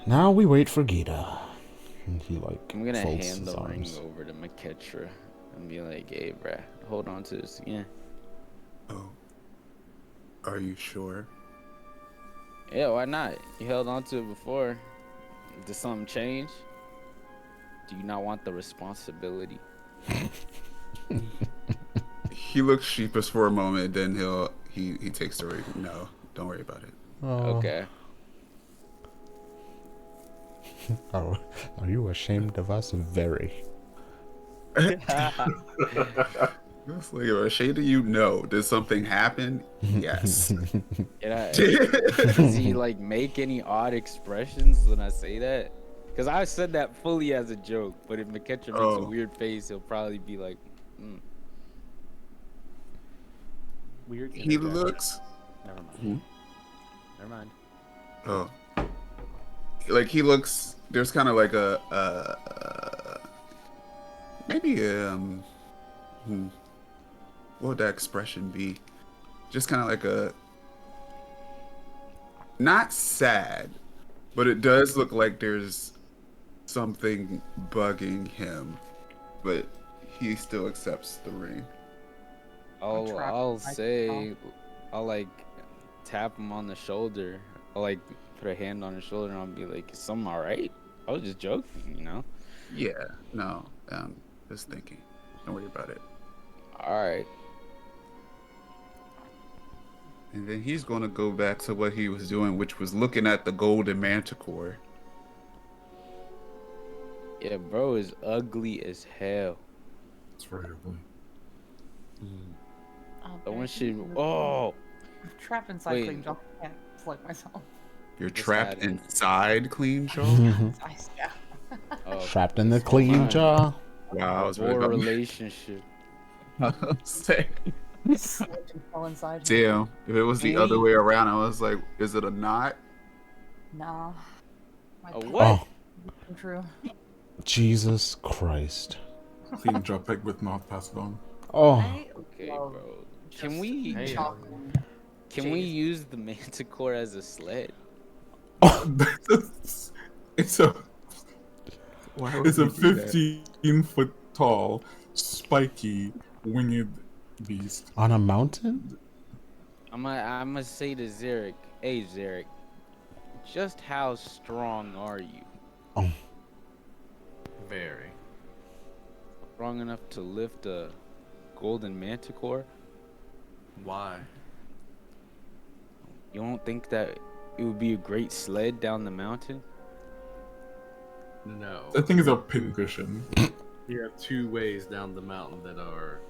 Now we wait for Gita. And he like I'm gonna folds hand his the ring arms. over to Maketra and be like, "Hey, bruh, hold on to this again." Oh, are you sure? Yeah, why not? You held on to it before. Did something change? Do you not want the responsibility? He looks sheepish for a moment, then he takes the ring. No, don't worry about it. Oh, Okay. are you ashamed of us? Very. It's like, am I ashamed of you? No. Did something happen? Yes. Does he like make any odd expressions when I say that? Because I said that fully as a joke, but if Maketra makes a Oh. weird face, he'll probably be like, Weird. He interjection. looks. Never mind. Hmm? Never mind. Oh. Like he looks. There's kind of like a maybe what would that expression be? Just kind of like a not sad, but it does look like there's something bugging him, but he still accepts the ring. I'll say, I'll like tap him on the shoulder. I'll like put a hand on his shoulder and I'll be like, "Is something all right? I was just joking, you know." Yeah, no, just thinking. Don't worry about it. All right. And then he's gonna go back to what he was doing, which was looking at the golden manticore. Yeah, bro is ugly as hell. It's very ugly. I want shit. Oh, Trapped inside Wait. clean jaw. I can't select myself. You're What's trapped that? inside Clean Jaw? Yeah. oh Trapped in the clean jaw. Wow, I was really or about relationship. to say. I slipped and fell inside. Damn, if it was the Can other we- way around, I was like, is it a knot? Nah. My A pet what? Oh, came true. Jesus Christ. Clean job pick with not passed on. Oh, I Okay, love bro. just Can we chocolate. can we Jeez. use the manticore as a sled? It's a Why would it's a we do that? 15-foot tall, spiky, winged beast. on a mountain? I'm gonna say to Zarek, "Hey Zarek, just how strong are you? Oh, Very. Strong enough to lift a golden manticore? Why? You don't think that it would be a great sled down the mountain?" No. That thing is a pincushion. You have two ways down the mountain that are.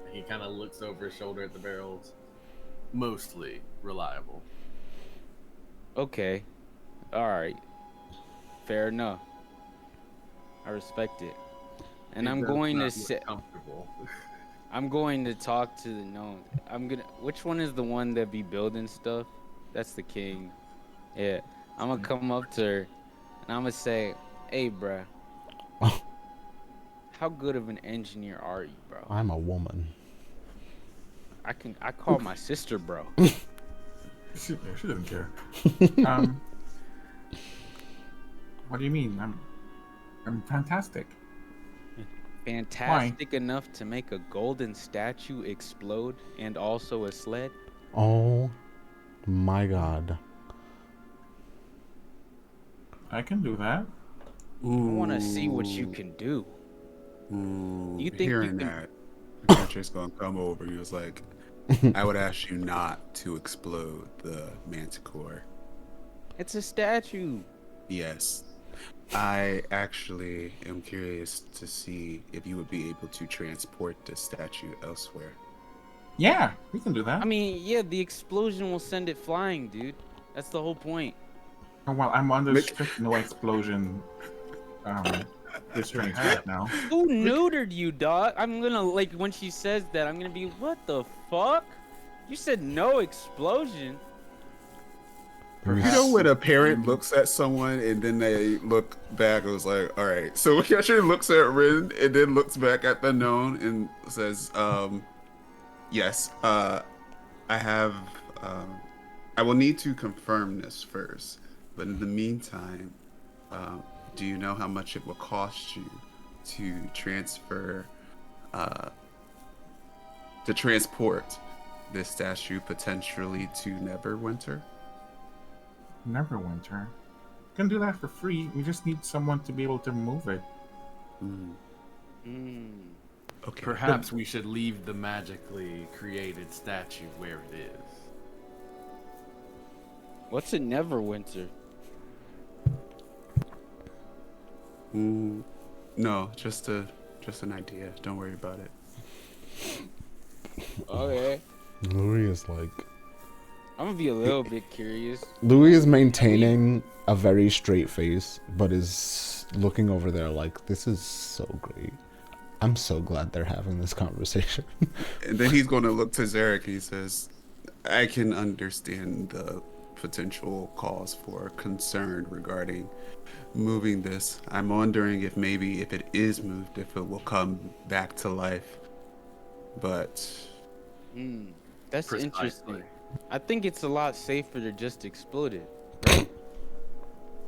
He kind of looks over his shoulder at the barrels. Mostly reliable. Okay. All right. Fair enough. I respect it. And It I'm does going to not look say comfortable. I'm going to talk to the gnome. Which one is the one that be building stuff? That's the king. Yeah. I'm gonna come up to her and I'm gonna say, "Hey, bruh. How good of an engineer are you, bro? I'm a woman. I call my sister bro." She didn't care. What do you mean? I'm fantastic. Fantastic enough to make a golden statue explode and also a sled? Oh my god. I can do that. I want to see what you can do. Ooh, You think you hearing can- that, the country's gonna come over. He was like, I would ask you not to explode the manticore. It's a statue. Yes. I actually am curious to see if you would be able to transport the statue elsewhere. Yeah, we can do that. I mean, yeah, the explosion will send it flying, dude. That's the whole point. Oh, well, I'm under Mick- strict no explosion restraints right now. Who neutered you, dog? I'm gonna, like, when she says that, I'm gonna be, what the fuck? You said no explosion. You know when a parent looks at someone and then they look back, it was like, all right. So he actually looks at Rin and then looks back at the gnome and says, yes, I have, I will need to confirm this first. But in the meantime, Do you know how much it will cost you to transfer, to transport this statue potentially to Neverwinter? Neverwinter. Can do that for free. We just need someone to be able to move it. Okay. Perhaps we should leave the magically created statue where it is. What's a Neverwinter? No, just an idea. Don't worry about it. Okay. Louis is like. I'm gonna be a little bit curious. Louis is maintaining a very straight face, but is looking over there like, this is so great. I'm so glad they're having this conversation. And then he's going to look to Zarek. He says, I can understand the potential cause for concern regarding moving this. I'm wondering if maybe if it is moved, if it will come back to life. But That's Precisely. interesting. I think it's a lot safer to just explode it, right?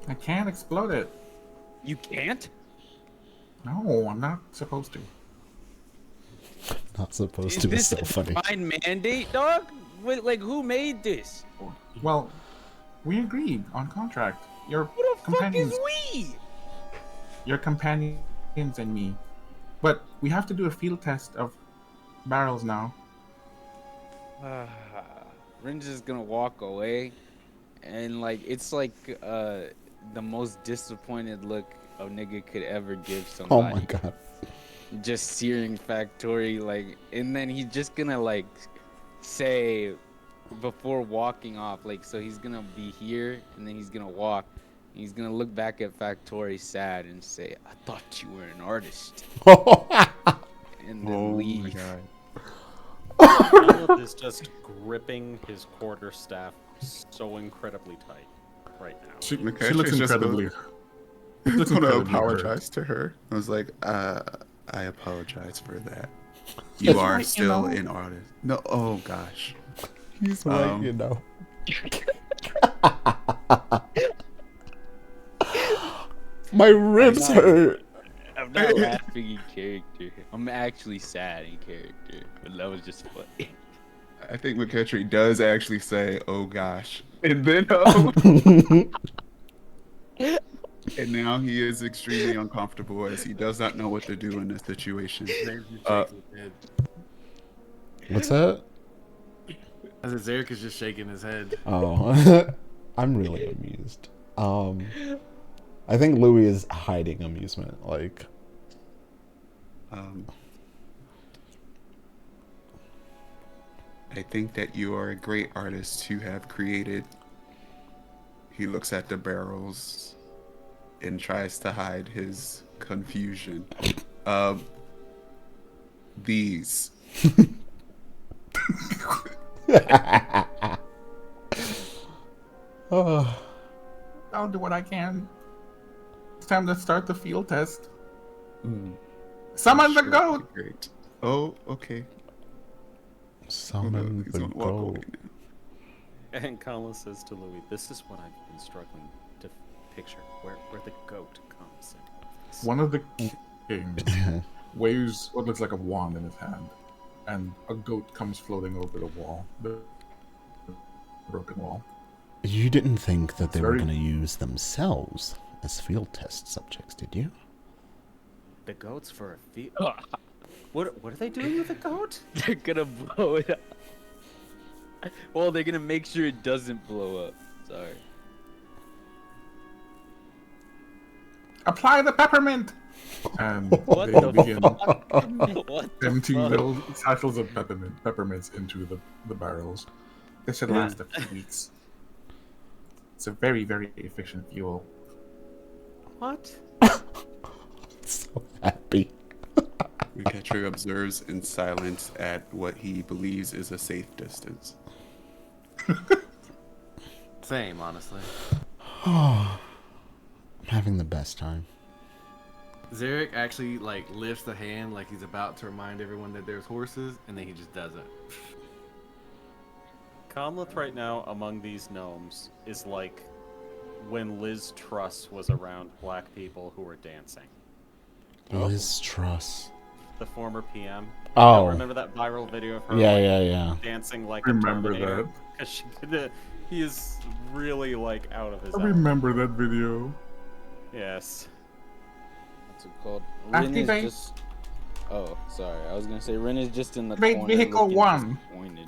I can't explode it. You can't? No, I'm not supposed to. Not supposed Is to. It's this so a funny. divine mandate, dog? Like, who made this? Well, we agreed on contract. Your Who the fuck companions, is we? your companions and me. But we have to do a field test of barrels now. Rin's just gonna walk away, and like it's like the most disappointed look a nigga could ever give Oh somebody. my god. Just searing factory, like, and then he's just gonna like say before walking off, like, so he's gonna be here and then he's gonna walk. He's gonna look back at Factory sad and say, "I thought you were an artist," and then leave. Caleb is just gripping his quarterstaff so incredibly tight right now. She McCaffrey's looks just incredibly. I'm looks going to incredibly hurt. apologize to her. I was like, I apologize for that. You That's are right, you still know. an artist. No, oh gosh. He's right, you know. My ribs hurt. I'm not laughing in character. I'm actually sad in character, but that was just funny. I think McCaffrey does actually say, oh gosh. And then, and now he is extremely uncomfortable as he does not know what to do in this situation. What's that? As Zarek is just shaking his head. Oh, I'm really amused. I think Louis is hiding amusement. Like, I think that you are a great artist to have created. He looks at the barrels and tries to hide his confusion. These. oh, I'll do what I can. It's time to start the field test. Summon the Sure, goat. Great. Oh, okay. summon He's the gonna walk away goat. now. And Colin says to Louis, "This is what I've been struggling to picture, where the goat comes in." One of the kings waves what looks like a wand in his hand, and a goat comes floating over the wall, the broken wall. You didn't think that they were Very- going to use themselves as field test subjects, did you? The goat's for a field. What are they doing with the goat? They're gonna blow it up. Well, they're gonna make sure it doesn't blow up. Sorry. Apply the peppermint. And What they the begin fuck? What the emptying fuck? little satchels of peppermints into the barrels. This should last a few weeks. It's a very, very efficient fuel. What? So happy. McCaffrey observes in silence at what he believes is a safe distance. Same, honestly. I'm having the best time. Zarek actually like lifts the hand like he's about to remind everyone that there's horses, and then he just doesn't. Comleth right now among these gnomes is like when Liz Truss was around black people who were dancing. Liz Truss. The former PM. Oh. You don't remember that viral video of her Yeah. dancing like Remember a Terminator? that. Because he is really like out of his I element. remember that video. Yes. What's it called? Rin is Activate. just. Oh, sorry. I was gonna say Rin is just in the Activate corner vehicle looking 1. disappointed.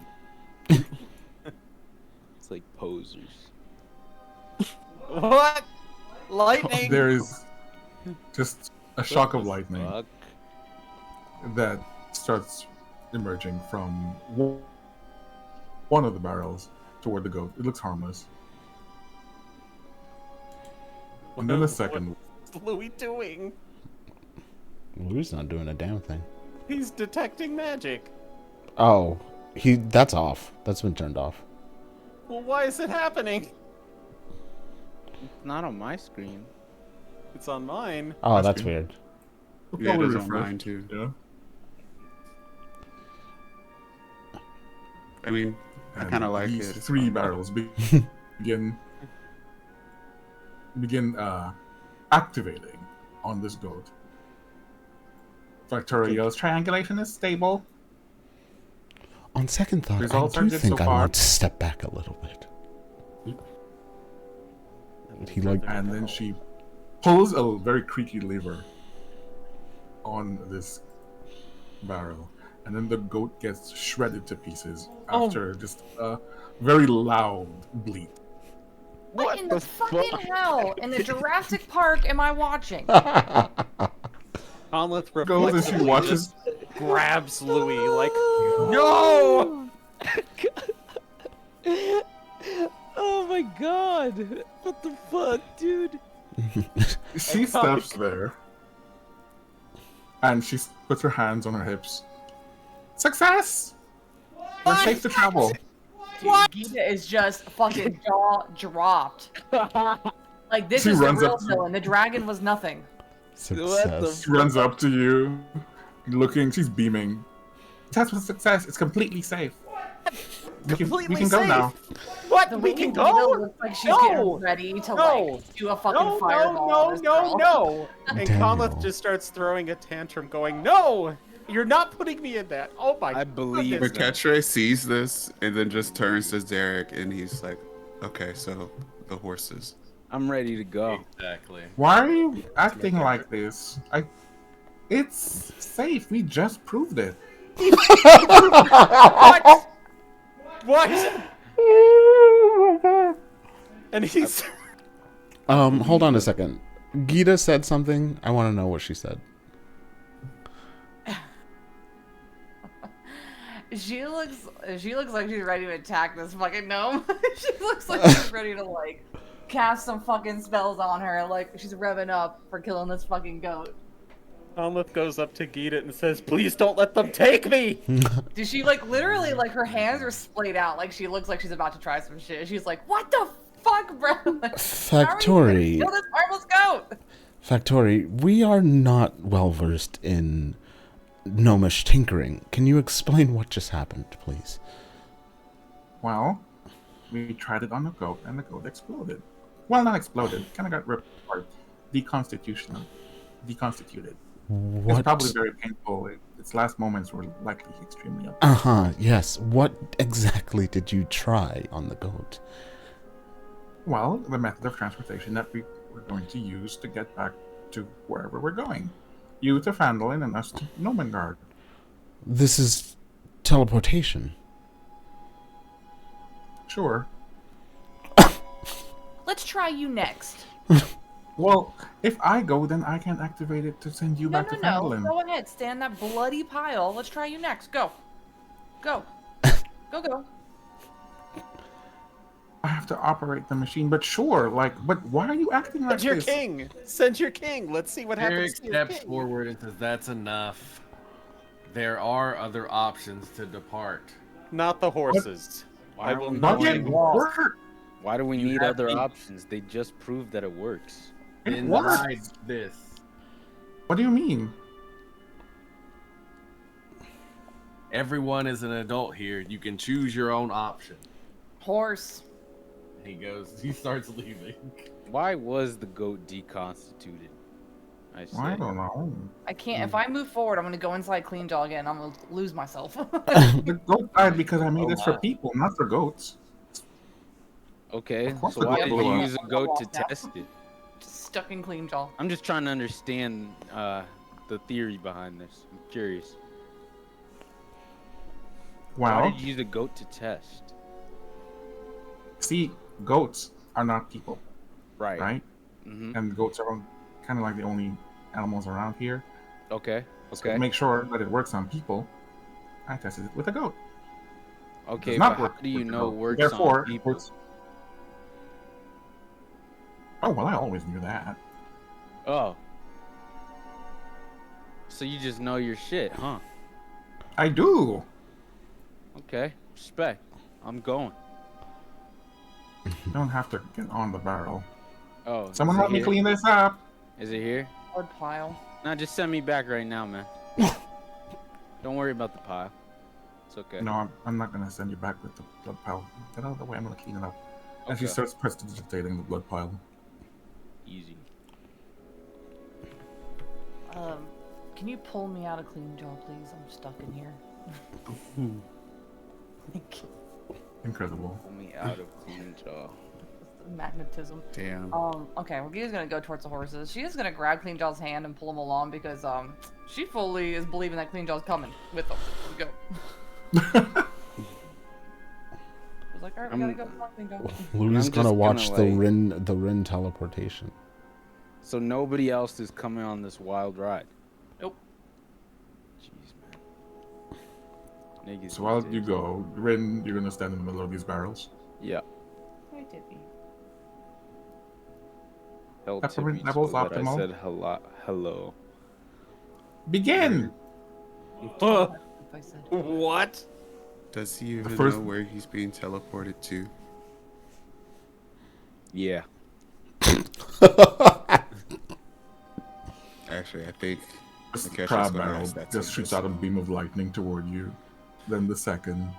It's like posers. What? Lightning! There is just a shock of What the lightning fuck? that starts emerging from one of the barrels toward the goat. It looks harmless. And then the second. What's Louis doing? Louis not doing a damn thing. He's detecting magic. Oh, that's off. That's been turned off. Well, why is it happening? It's not on my screen. It's on mine. Oh, Must that's be. weird. Yeah, it Probably is on refresh. mine too. Yeah. I mean, I And kind of like these it. 3 barrels begin activating on this goat. Victoria yells, "Triangulation is stable." On second thought, Results I are do good think so I far. want to step back a little bit. He like And then she pulls a very creaky lever on this barrel. And then the goat gets shredded to pieces after just a very loud bleat. What in the fucking hell in the Jurassic Park am I watching? Conleth Goes as she reflexively watches. just grabs Louis like, no! Oh my god! What the fuck, dude? She steps there. And she puts her hands on her hips. Success! We're safe to travel. Gita is just fucking jaw dropped. Like this She is the runs real up to- villain. The dragon was nothing. success. She runs up to you, looking, she's beaming. Test was a success. It's completely safe. We can Completely go safe. now. What? The We way can Gita go? looks like she's No! getting ready to No! like do a fucking No, fireball. no, on this no, girl. no! And Daniel. Conleth just starts throwing a tantrum, going, "No! You're not putting me in that. Oh my I believe goodness." that. Raketre sees this and then just turns to Derek and he's like, "Okay, so the horses." I'm ready to go. Exactly. Why are you acting like this? It's safe. We just proved it. What? What? And he's Hold on a second. Gita said something. I want to know what she said. She looks like she's ready to attack this fucking gnome. She looks like she's ready to like cast some fucking spells on her. Like she's revving up for killing this fucking goat. Conleth goes up to Gita and says, "Please don't let them take me." Dude, she like literally like her hands are splayed out. Like she looks like she's about to try some shit. She's like, "What the fuck, bro?" Like, Factory. kill this harmless goat. Factory, we are not well versed in gnomish tinkering. Can you explain what just happened, please? Well, we tried it on the goat and the goat exploded. Well, not exploded. Kind of got ripped apart. Deconstituted. It's What? probably very painful. Its last moments were likely extremely up. Yes. What exactly did you try on the goat? Well, the method of transportation that we were going to use to get back to wherever we're going. You to Fandolin and us to Nomengard. This is teleportation. Sure. Let's try you next. Well, if I go, then I can activate it to send you back to No. Fandolin. Go ahead. Stand that bloody pile. Let's try you next. Go. Go. Go. I have to operate the machine, but sure, but why are you acting like Send your this? king. Send your king. Let's see what Eric happens to your steps king. forward and says, "That's enough. There are other options to depart." Not the horses. Why I are will we Not not yet. going- walk. Why do we You need have other to- options? They just proved that it works. It works. Inside this. What do you mean? Everyone is an adult here. You can choose your own option. Horse. He starts leaving. Why was the goat deconstituted? I say. I don't know. I can't. If I move forward, I'm gonna go inside Clean Jaw again. I'm gonna lose myself. The goat died because I made Oh this for my. people, not for goats. Okay, Of course so the why goat did blew you up. use a goat to Now. test it? Just stuck in Clean Jaw. I'm just trying to understand the theory behind this. I'm curious. Why Well, did you use a goat to test? see, goats are not people, Right. right? Mm-hmm. And goats are kind of like the only animals around here. Okay. So Okay. to make sure that it works on people, I tested it with a goat. Okay, Does but not how work do you with the know it goat. works Therefore, on it people? works. Oh well, I always knew that. Oh. So you just know your shit, huh? I do. Okay. Respect. I'm going. You don't have to get on the barrel. Oh, Someone is it help me here? clean this up. Is it here? Blood pile. Nah, just send me back right now, man. Don't worry about the pile. It's okay. No, I'm not gonna send you back with the blood pile. Get out of the way. I'm gonna clean it up. And she Okay. starts prestidigitating the blood pile. Easy. Can you pull me out of Clean Jaw, please? I'm stuck in here. Thank you. Incredible. Pull me out of Clean Jaw. Magnetism. Damn. Okay, well, Gia's gonna go towards the horses. She is gonna grab Clean Jaw's hand and pull him along because, she fully is believing that Clean Jaw's coming with them. Let's go. I was like, alright, we gotta go. Come on, Clean Jaw. Louis I'm gonna just watch gonna, the Rin teleportation. So nobody else is coming on this wild ride. Nope. Jeez, man. Niggas So while these you days. go, Rin, you're gonna stand in the middle of these barrels. Yeah. Hey, Tippy. Tell Peppermint Tippy levels so that I optimal. said hello. Begin. If I said. What? Does he even first- know where he's being teleported to? Yeah. Actually, I think This Akesha's crab gonna barrel ask that just too, shoots just out a now. beam of lightning toward you. Then the second,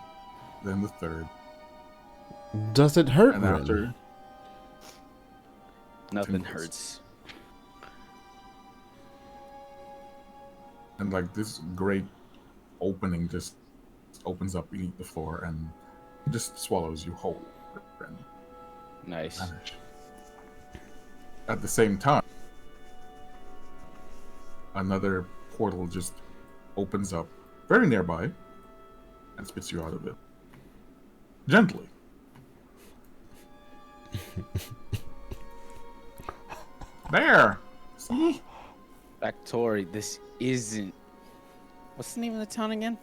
then the third, Does it hurt, and Rin? after Nothing Tingles. hurts. and like this great opening just opens up beneath the floor and just swallows you whole. And Nice. vanish. At the same time, another portal just opens up very nearby and spits you out of it. Gently. There! See? Factory, this isn't. What's the name of the town again?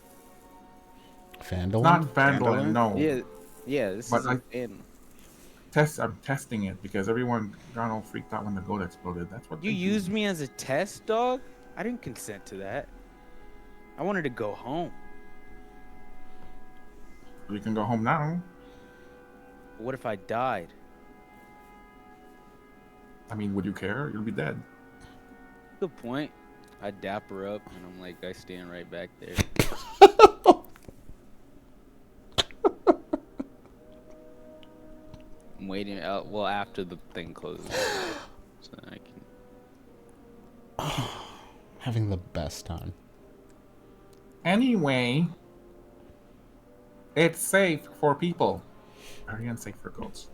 Fandolin? Not Vandalin, Vandalin? no. Yeah, this But is in. I'm testing it because everyone got all freaked out when the goat exploded. That's what You they do. used me as a test dog? I didn't consent to that. I wanted to go home. You can go home now. But what if I died? I mean, would you care? You'll be dead. Good point. I dap her up and I'm like, I stand right back there. I'm waiting out. Well, after the thing closes, so I can. Having the best time. Anyway, it's safe for people. Very unsafe for goats.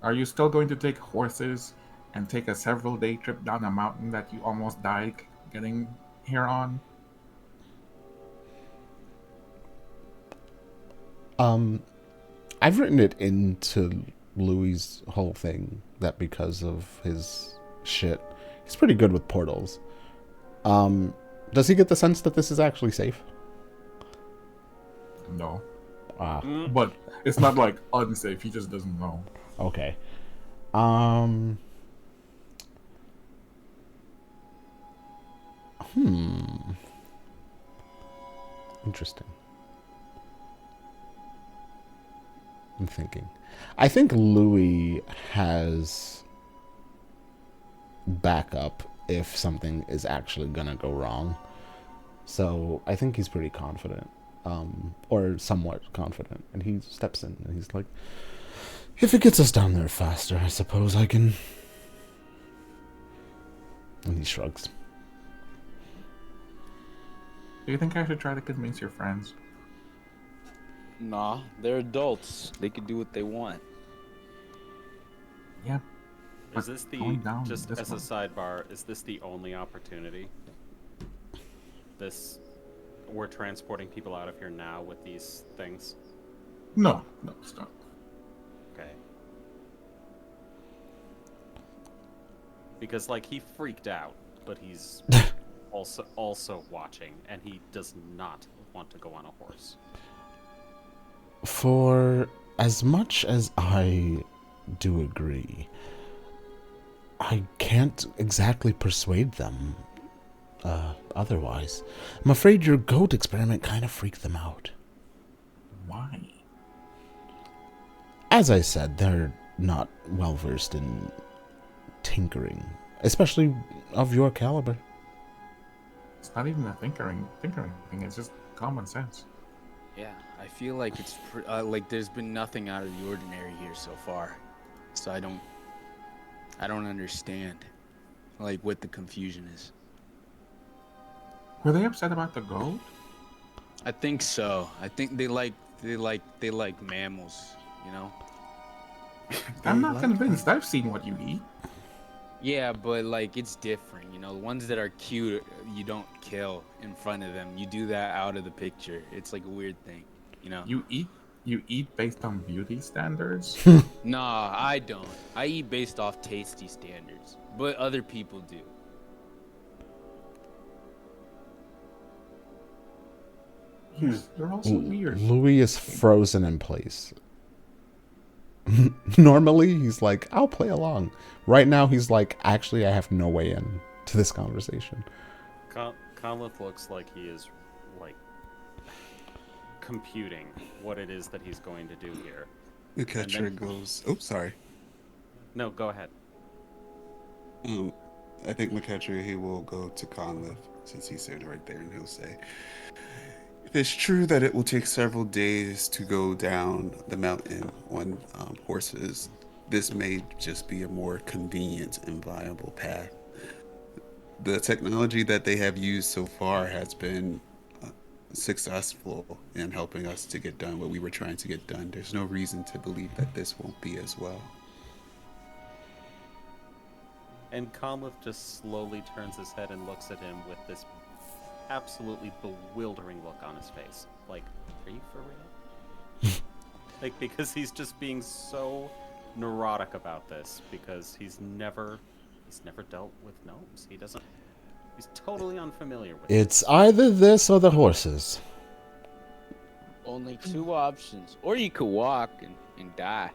Are you still going to take horses and take a several-day trip down a mountain that you almost died getting here on? I've written it into Louis' whole thing that because of his shit, he's pretty good with portals. Does he get the sense that this is actually safe? No. Ah, But it's not like unsafe, he just doesn't know. okay. Interesting. I'm thinking. I think Louis has backup if something is actually gonna go wrong. So I think he's pretty confident. or somewhat confident. And he steps in and he's like, if it gets us down there faster, I suppose I can. And he shrugs. Do you think I should try to convince your friends? Nah, they're adults. They can do what they want. Yeah. Is this going down just this as a one. sidebar, is this the only opportunity? We're transporting people out of here now with these things? No, it's not. Okay. Because, like, he freaked out, but he's also watching, and he does not want to go on a horse. For as much as I do agree, I can't exactly persuade them otherwise. I'm afraid your goat experiment kind of freaked them out. Why? As I said, they're not well versed in tinkering, especially of your caliber. It's not even a tinkering thing. It's just common sense. Yeah, I feel like it's like there's been nothing out of the ordinary here so far, so I don't understand, like, what the confusion is. Were they upset about the goat? I think so. I think they like mammals, you know. I'm not convinced. I've seen what you eat. Yeah, but like it's different, you know. The ones that are cute, you don't kill in front of them. You do that out of the picture. It's like a weird thing, you know. You eat based on beauty standards? Nah, I don't. I eat based off tasty standards, but other people do. You're also weird. Louis is frozen in place. Normally, he's like, I'll play along. Right now, he's like, actually, I have no way in to this conversation. Conleth looks like he is, like, computing what it is that he's going to do here. The catcher goes, oh, sorry. No, go ahead. I think McCatcher, he will go to Conleth, since he's sitting right there, and he'll say, if it's true that it will take several days to go down the mountain on horses, this may just be a more convenient and viable path. The technology that they have used so far has been successful in helping us to get done what we were trying to get done. There's no reason to believe that this won't be as well. And Conleth just slowly turns his head and looks at him with this absolutely bewildering look on his face. Like, are you for real? Like, because he's just being so neurotic about this, because he's never dealt with gnomes. He's totally unfamiliar with It's either this or the horses. Only two options, or you could walk and die.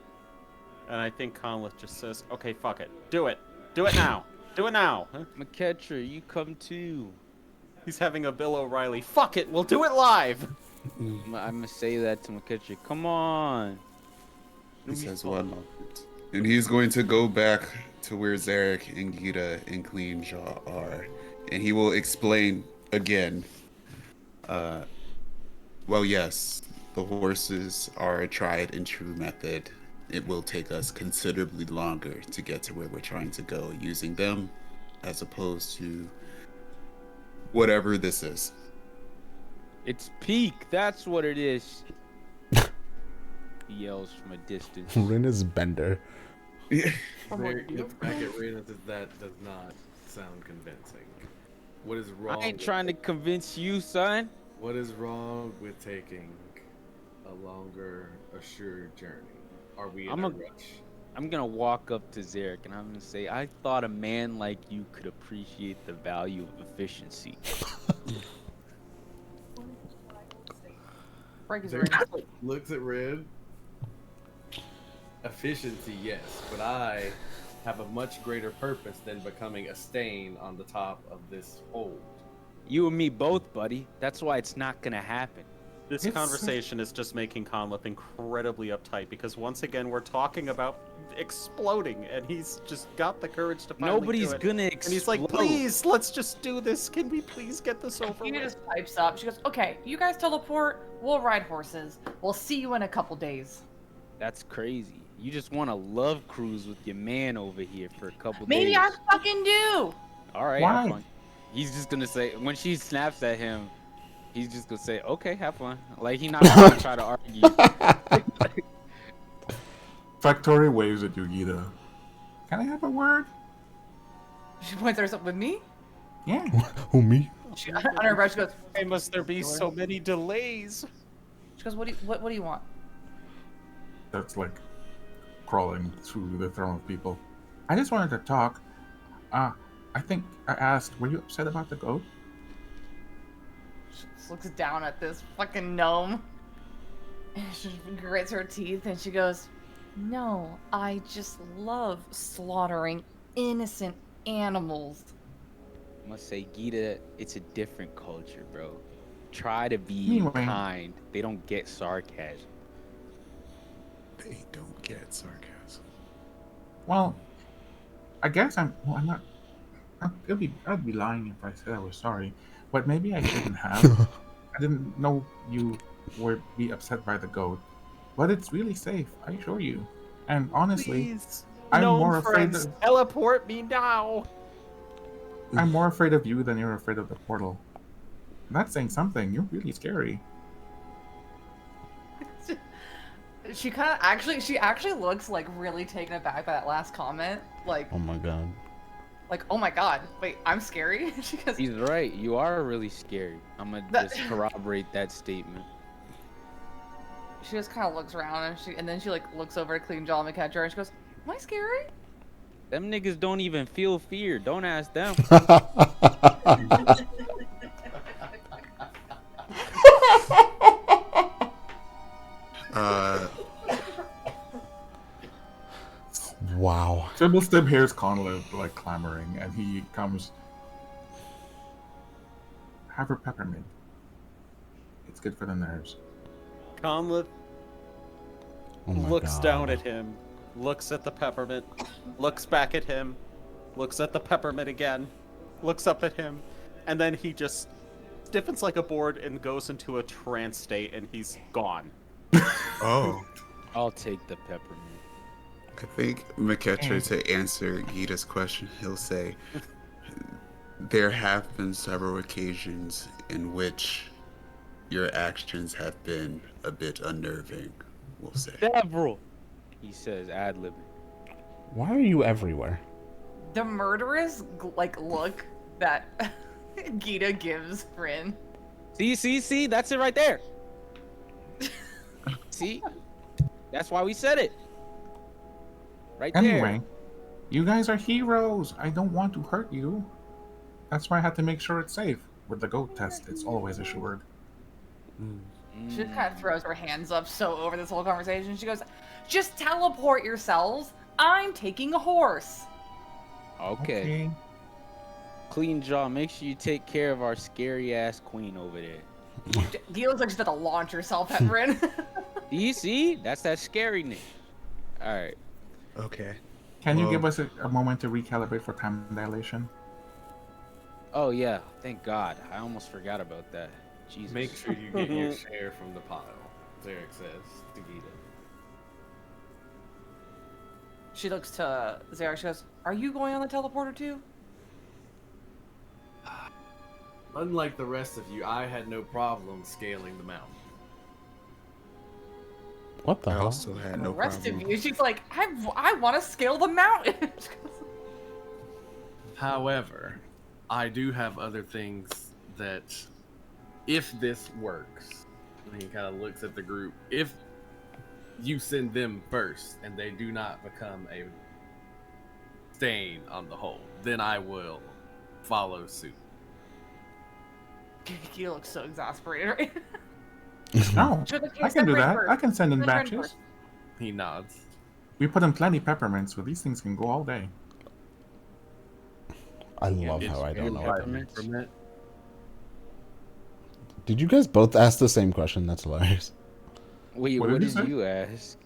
And I think Conleth just says, okay, fuck it. Do it now. Do it now. Huh? McCatcher, you come too. He's having a Bill O'Reilly. Fuck it, we'll do it live. I'm gonna say that to McCatcher. Come on. He says one moment. And he's going to go back to where Zarek and Gita and Clean Jaw are. And he will explain again. Well, yes, the horses are a tried and true method. It will take us considerably longer to get to where we're trying to go using them as opposed to whatever this is. It's peak. That's what it is. He yells from a distance. Rin is Bender. Look back at Rena, that does not sound convincing. What is wrong? I ain't trying to convince you, son. What is wrong with taking a longer, assured journey? Are we in a rush? I'm gonna walk up to Zarek and I'm gonna say, I thought a man like you could appreciate the value of efficiency. Zarek looks at Red. Efficiency, yes, but I have a much greater purpose than becoming a stain on the top of this hold. You and me both, buddy. That's why it's not gonna happen. This conversation is just making Conleth incredibly uptight because once again we're talking about exploding, and he's just got the courage to finally Nobody's do it. gonna explode. And he's like, "Please, let's just do this. Can we please get this over Gita with?" just pipes up. She goes, "Okay, you guys teleport. We'll ride horses. We'll see you in a couple days." That's crazy. You just want to love cruise with your man over here for a couple Maybe days. I fucking do. All right, Why? have fun. He's just gonna say when she snaps at him, he's just gonna say, "Okay, have fun." Like he's not gonna try to argue. Factory waves at you, Gita. Can I have a word? She points at herself with me. Yeah. Who, me? She, on her breath, she goes, Why must there be so many delays? she goes, what do you want? That's like crawling through the throng of people. I just wanted to talk. I think I asked, were you upset about the goat? She just looks down at this fucking gnome. And she grits her teeth and she goes, "No, I just love slaughtering innocent animals." I must say, Gita, it's a different culture, bro. Try to be Anyway. kind. They don't get sarcasm. They don't get sarcasm. Well, I guess I'm not. I'd be lying if I said I was sorry, but maybe I shouldn't have. I didn't know you would be upset by the goat, but it's really safe, I assure you. And honestly, Please, I'm gnome more afraid friends, of- teleport me now. I'm more afraid of you than you're afraid of the portal. That's saying something. You're really scary. She actually looks like really taken aback by that last comment. Like, Oh my god. oh my god, wait, I'm scary? She goes, He's right. You are really scary. I'm gonna just corroborate that statement. she just kind of looks around and then she like looks over at Clean Jaw and McCatcher and she goes, "Am I scary?" Them niggas don't even feel fear. Don't ask them. Wow. Dribblestib hears Conleth like clamoring, and he comes. Have her peppermint. It's good for the nerves. Conleth Oh my looks god. down at him, looks at the peppermint, looks back at him, looks at the peppermint again, looks up at him, and then he just stiffens like a board and goes into a trance state, and he's gone. Oh. I'll take the peppermint. I think McKetcher, to answer Gita's question, he'll say, there have been several occasions in which your actions have been a bit unnerving, we'll say. Several. He says ad-libbing. Why are you everywhere? The murderous look that Gita gives Bryn. See? That's it right there. See? That's why we said it. Right there. Anyway, you guys are heroes. I don't want to hurt you. That's why I had to make sure it's safe. With the goat test, it's always assured. She just kind of throws her hands up so over this whole conversation. She goes, "Just teleport yourselves. I'm taking a horse." Okay. Clean Jaw, make sure you take care of our scary ass queen over there. Gita looks like she's about to launch herself at Bryn. Do you see? That's that scariness. Alright. Okay. Can you Well- give us a moment to recalibrate for time dilation? Oh yeah, thank God. I almost forgot about that. Jesus. Make sure you get your share from the pile, Zarek says to Gita. She looks to Zarek. She goes, "Are you going on the teleporter too?" Unlike the rest of you, I had no problem scaling the mountain. What the I hell? also had The no rest problem. of you, she's like, I want to scale the mountain." However, I do have other things that, if this works, and he kind of looks at the group, if you send them first and they do not become a stain on the whole, then I will follow suit. Gita looks so exasperated right No, She goes, "Okay, I can send do Bryn that. first. I can send in Send Bryn batches. first." He nods. We put in plenty peppermint, so these things can go all day. I love It's how I don't know. by peppermints. peppermint. Did you guys both ask the same question? That's hilarious. Wait, What what did you did say? you ask?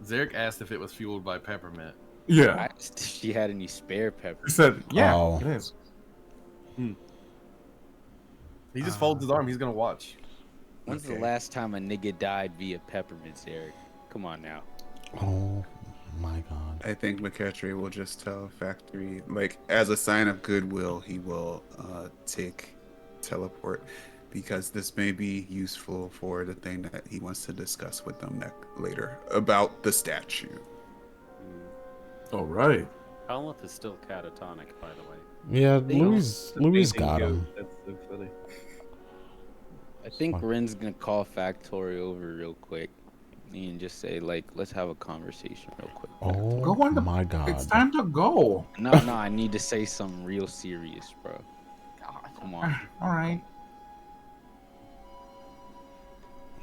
Zarek asked if it was fueled by peppermint. Yeah. I asked if she had any spare He peppers. said, yeah, Oh. it is. He just folds his arm. He's gonna watch. When's the Okay. last time a nigga died via peppermints, Eric? Come on now. Oh my god. I think McCaffrey will just tell Factory, like, as a sign of goodwill, he will take teleport because this may be useful for the thing that he wants to discuss with them later about the statue. All right. Helmuth is still catatonic, by the way. Yeah, They- Louis the fainting got goat, him. That's so funny. I think Fuck. Ren's gonna call Factory over real quick and just say, like, let's have a conversation real quick. Oh Go on the. my It's god. time to go. No, I need to say something real serious, bro. God. Come on. All right.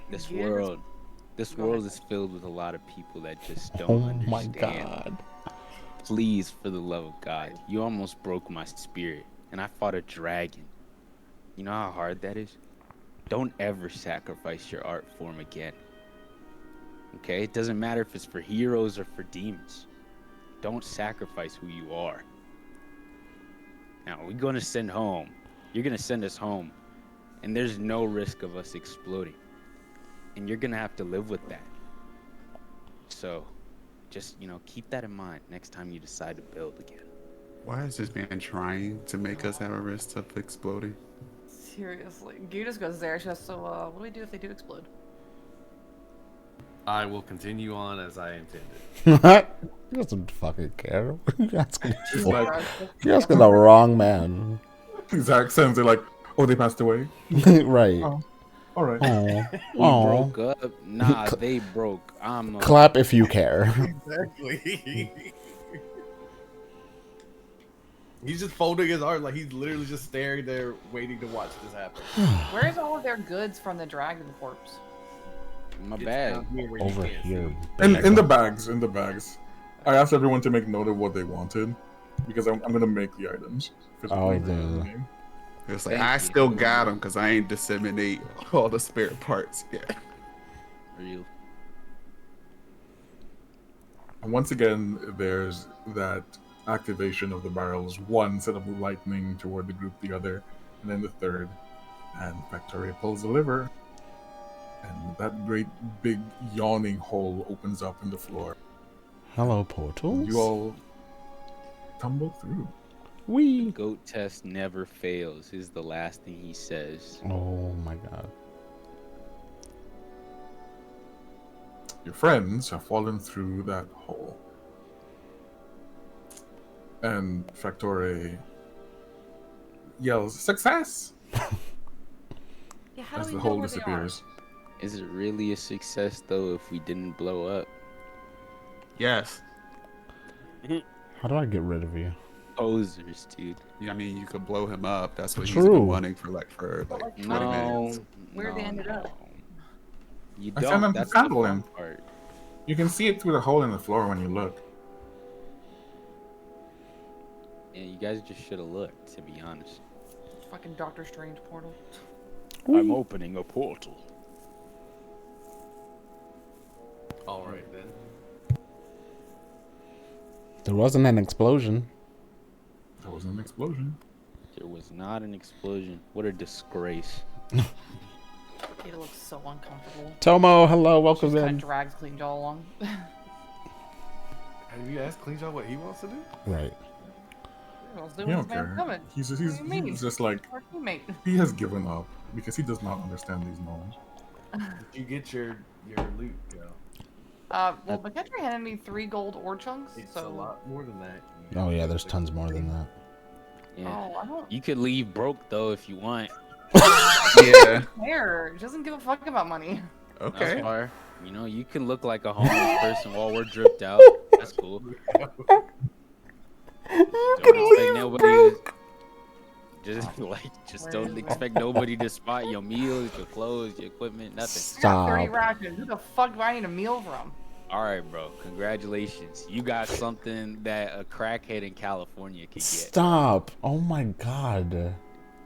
This Gears- world Go ahead. is filled with a lot of people that just don't Oh my understand. god. Please, for the love of God, you almost broke my spirit, and I fought a dragon. You know how hard that is? Don't ever sacrifice your art form again. Okay? It doesn't matter if it's for heroes or for demons. Don't sacrifice who you are. Now, we're going to send home. You're going to send us home, and there's no risk of us exploding. And you're going to have to live with that. So, just, keep that in mind next time you decide to build again. Why is this man trying to make us have a risk of exploding? Seriously. Gu just goes there. She goes, so, what do we do if they do explode? I will continue on as I intended. He doesn't fucking care. You're asking, He's like, you're asking the wrong man. Zach sends it like, oh, they passed away. Right. Oh, all right. Oh. We Oh. broke up. Nah, they broke. I'm Clap if you care. Exactly. He's just folding his arms like he's literally just staring there, waiting to watch this happen. Where's all of their goods from the dragon corpse? my It's bad. down here where you Over can't see. here. In the bags, in the bags. I asked everyone to make note of what they wanted because I'm gonna make the items. physically Oh, for the the- game. It's like, Thank I you. still got him because I ain't disseminate all the spare parts yet. Real. And once again, there's that activation of the barrels. One set of lightning toward the group, the other, and then the third. And Factoria pulls the lever, and that great big yawning hole opens up in the floor. Hello, portals. You all tumble through. Wee. Goat test never fails is the last thing he says. Oh my god. Your friends have fallen through that hole. And Factore yells, "Success!" Yeah, how as do the we know hole where they are? disappears. Is it really a success though if we didn't blow up? Yes. How do I get rid of you? Posers, dude. Yeah, I mean, you could blow him up. That's what he's True. been wanting for like 20 No, minutes. Where they ended up. You I sent don't. them to That's the sample fun him. part. You can see it through the hole in the floor when you look. Yeah, you guys just should have looked, to be honest. Fucking Doctor Strange portal. I'm opening a portal. All right then. There wasn't an explosion. There was an explosion. There was not an explosion. What a disgrace. It looks so uncomfortable. Tomo, hello, welcome Just kind in. of drags Clean Jaw along. Have you asked Clean Jaw what he wants to do? Right. Let's He do don't this man care. coming. He's What do you mean? just like, Our teammate. he has given up because he does not understand these gnomes. Did you get your loot, girl? Well, McKetry handed me 3 gold ore chunks, It's so. a lot more than that. Oh yeah, there's tons more than that. Yeah. Oh, I don't You could leave broke though if you want. Yeah. care. He doesn't give a fuck about money. That's Okay. fire. You know, you can look like a homeless person while we're dripped out. That's cool. Don't expect nobody to, just Where don't is it? expect nobody to spot your meals, your clothes, your equipment, nothing. I got 30 Stop. rations. Who the fuck do I need a meal from? All right, bro. Congratulations. You got something that a crackhead in California could get. Stop. Oh my god.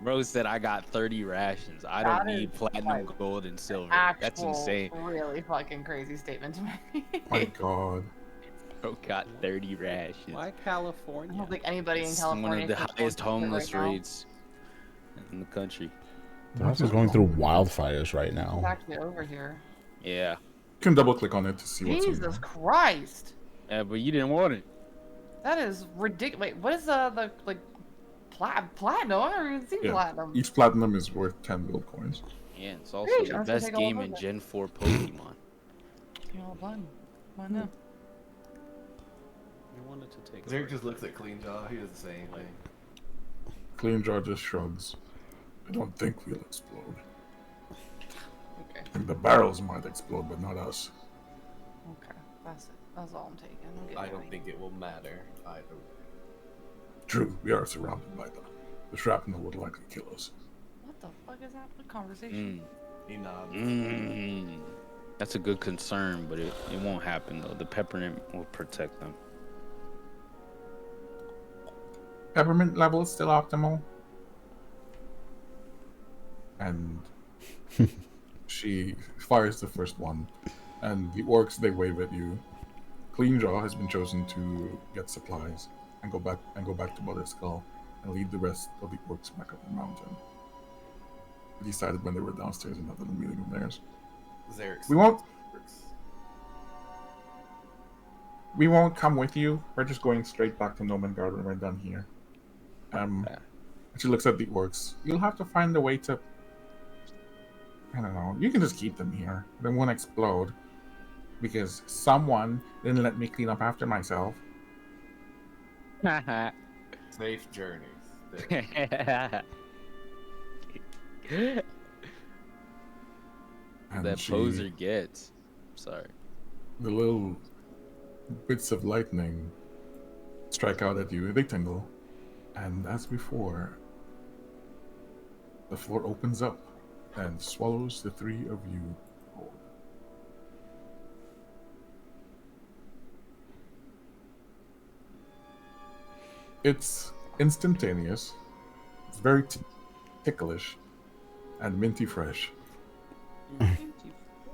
Bro said I got 30 rations. I That don't need is, platinum, like, gold, and silver. That's Actual insane. really fucking crazy statement to make. My God. Bro got 30 rations. Why I California? don't think anybody in It's California one of the can afford highest to do it homeless right now. rates in the country. They're also going through wildfires right It's now. actually over here. Yeah. You can double click on it to see what's in Jesus there. Christ. Yeah, but you didn't want it. That is ridiculous. Wait, what is the like platinum? I've never even seen Yeah. platinum. Each platinum is worth 10 gold coins. Yeah, it's also Great, the I'm gonna best take all game of in it. Gen 4 Pokemon. You know, fun. Why not? I wanted to take. Derek just looks at Clean Jaw. He does the same thing. Clean Jaw just shrugs. I don't think we'll explode. Okay. I think the barrels might explode, but not us. Okay. That's it. That's all I'm taking. I'm getting I don't ready. think it will matter either way. True, we are surrounded by them. The shrapnel would likely kill us. What the fuck is that? What conversation? He nods. That's a good concern, but it won't happen though. The peppermint will protect them. Peppermint level is still optimal. And she fires the first one. And the orcs, they wave at you. Clean Jaw has been chosen to get supplies and go back to Mother Skull and lead the rest of the orcs back up the mountain. They decided when they were downstairs in that little meeting of theirs. Zarek We won't- works. We won't come with you. We're just going straight back to Nomengard when we're done here. She looks at the orcs. You'll have to find a way to... I don't know. You can just keep them here. They won't explode. Because someone didn't let me clean up after myself. Safe journeys. And That she- poser gets. Sorry. The little bits of lightning strike out at you. They tingle. And as before, the floor opens up and swallows the three of you whole. It's instantaneous. It's very ticklish and minty fresh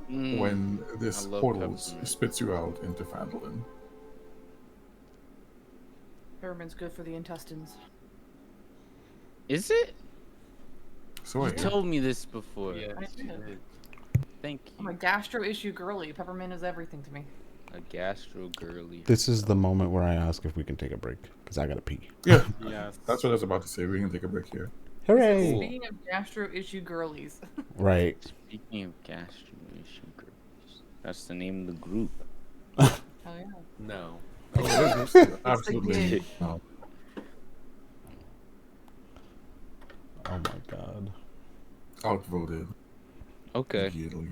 when this I love portal peppermint. spits you out into Phandalin. Peppermint's good for the intestines. Is it? So I You told me this before. Yeah, I she did. did. Thank I'm you. a gastro issue girly. Peppermint is everything to me. A gastro girly. This is the moment where I ask if we can take a break because I gotta pee. Yeah, Yes. that's what I was about to say. We can take a break here. Hooray! Cool. Speaking of gastro issue girlies, Right. Speaking of gastro issue girls, that's the name of the group. hell yeah. No. Absolutely. gig. No. Oh my god. Outvoted. Okay. Immediately.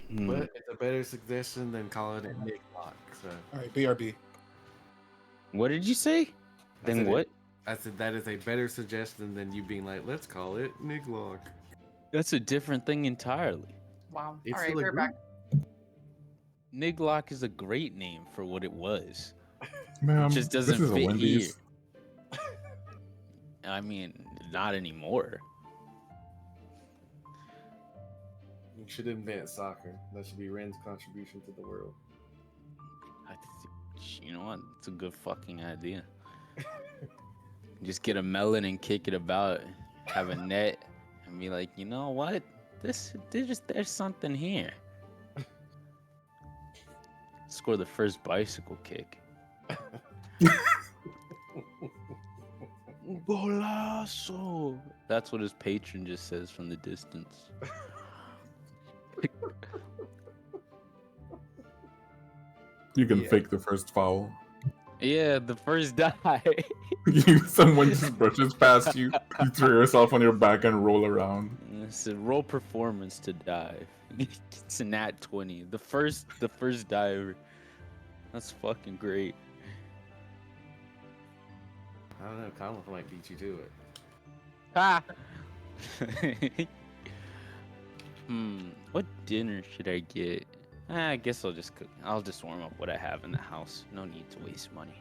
But it's a better suggestion than calling it Nick Lock. So All right, BRB. What did you say? Then said it. what? I said that is a better suggestion than you being like, let's call it Nick Lock. That's a different thing entirely. Wow. It's All right, still a we're back. Niglock is a great name for what it was. Ma'am, It just this doesn't is a fit Wendy's. here. I mean, not anymore. You should invent soccer. That should be Ren's contribution to the world. You know what? It's a good fucking idea. Just get a melon and kick it about, have a net, and be like, you know what? There's something here. Score the first bicycle kick. Golazo! That's what his patron just says from the distance. You can Yeah. fake the first foul. Yeah, the first die. Someone just brushes past you. You throw yourself on your back and roll around. It's a roll performance to dive. It's a nat20. The first diver. That's fucking great. I don't know. Colin might beat you to it. Ah. What dinner should I get? I guess I'll just cook. I'll just warm up what I have in the house. No need to waste money.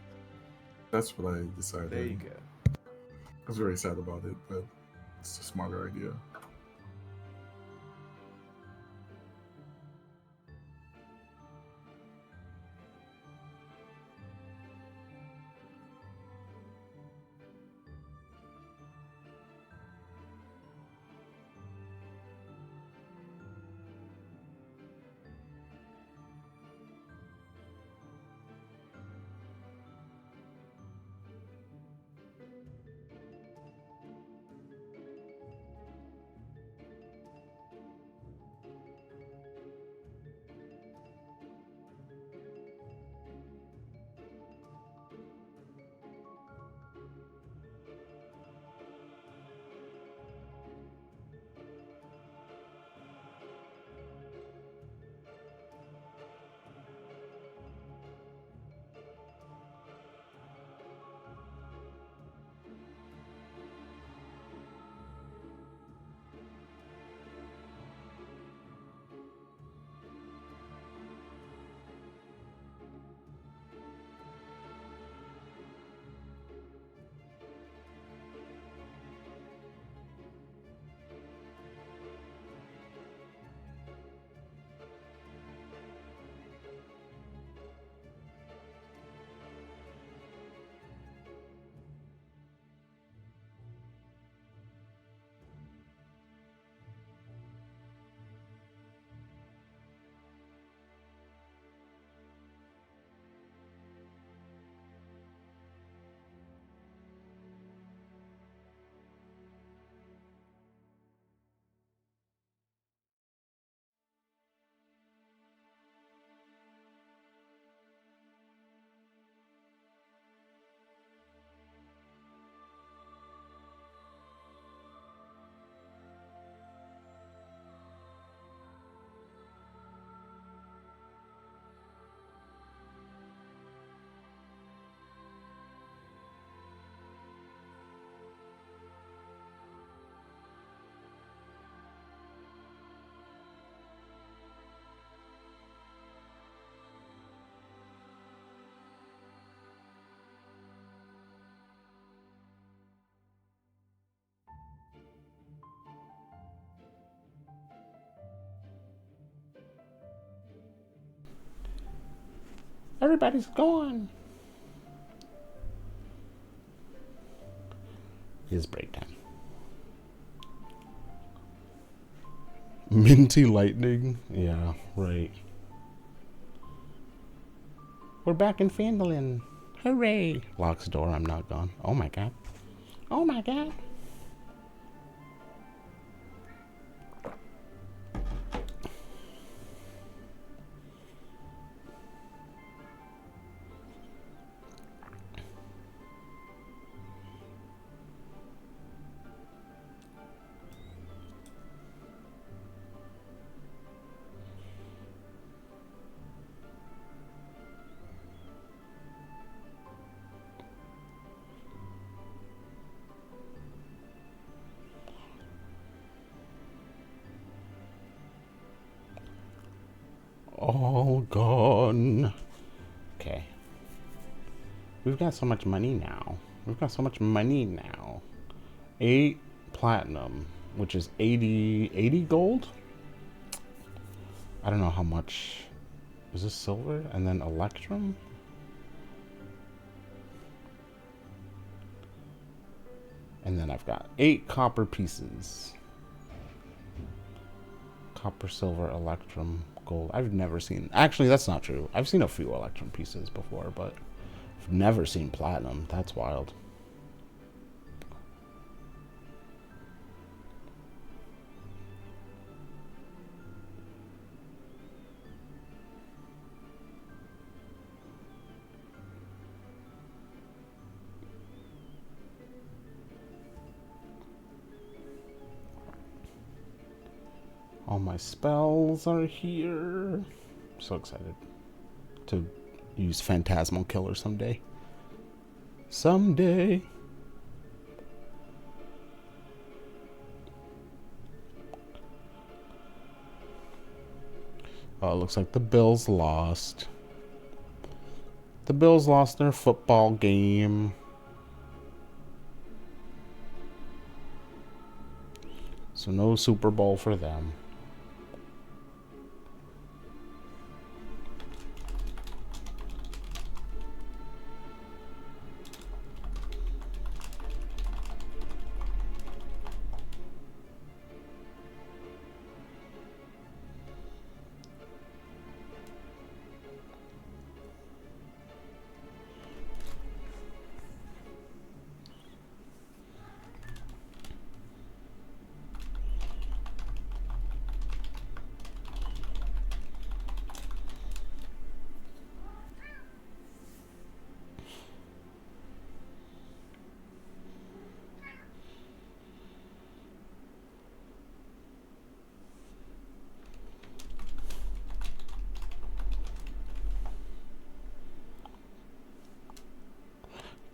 That's what I decided. There you go. I was very sad about it, but it's a smarter idea. Everybody's gone. It's break time. Minty lightning? Yeah, right. We're back in Phandalin. Hooray! Locks door, I'm not gone. Oh my god. Oh my god. All gone. Okay. We've got so much money now. We've got so much money now. 8 platinum, which is 80 gold? I don't know how much. Is this silver? And then electrum? And then I've got 8 copper pieces. Copper, silver, electrum, gold. I've never seen... Actually, that's not true. I've seen a few electrum pieces before, but I've never seen platinum. That's wild. All my spells are here. I'm so excited to use Phantasmal Killer someday. Someday. Oh, it looks like the Bills lost. The Bills lost their football game. So no Super Bowl for them.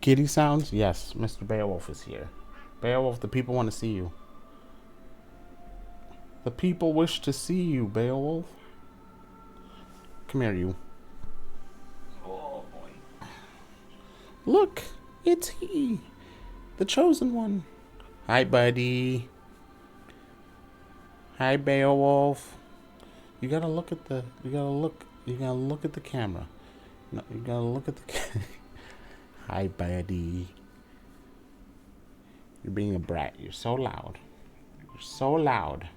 Kitty sounds? Yes, Mr. Beowulf is here. Beowulf, the people want to see you. The people wish to see you, Beowulf. Come here, you. Oh boy. Look, it's he, the chosen one. Hi, buddy. Hi, Beowulf. You gotta look at the. You gotta look at the camera. No, you gotta look at the. Hi, buddy. You're being a brat. You're so loud. You're so loud.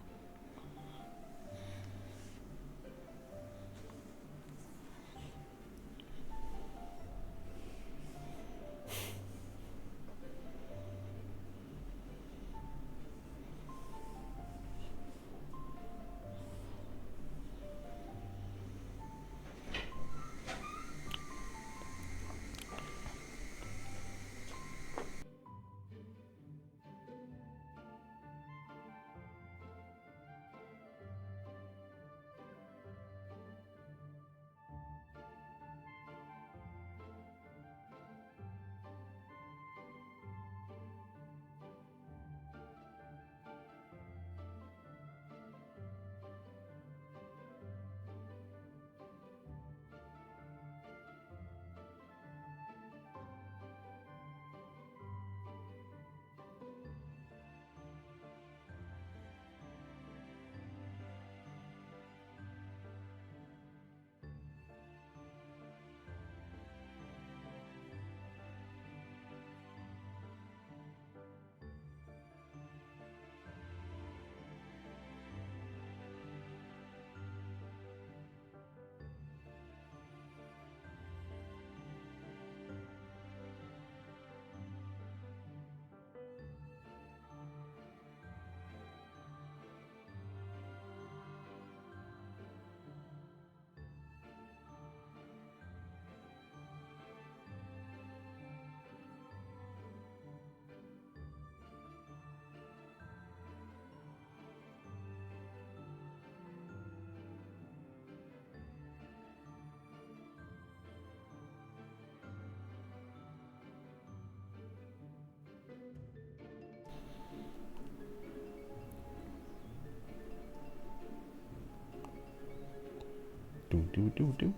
Do do do do.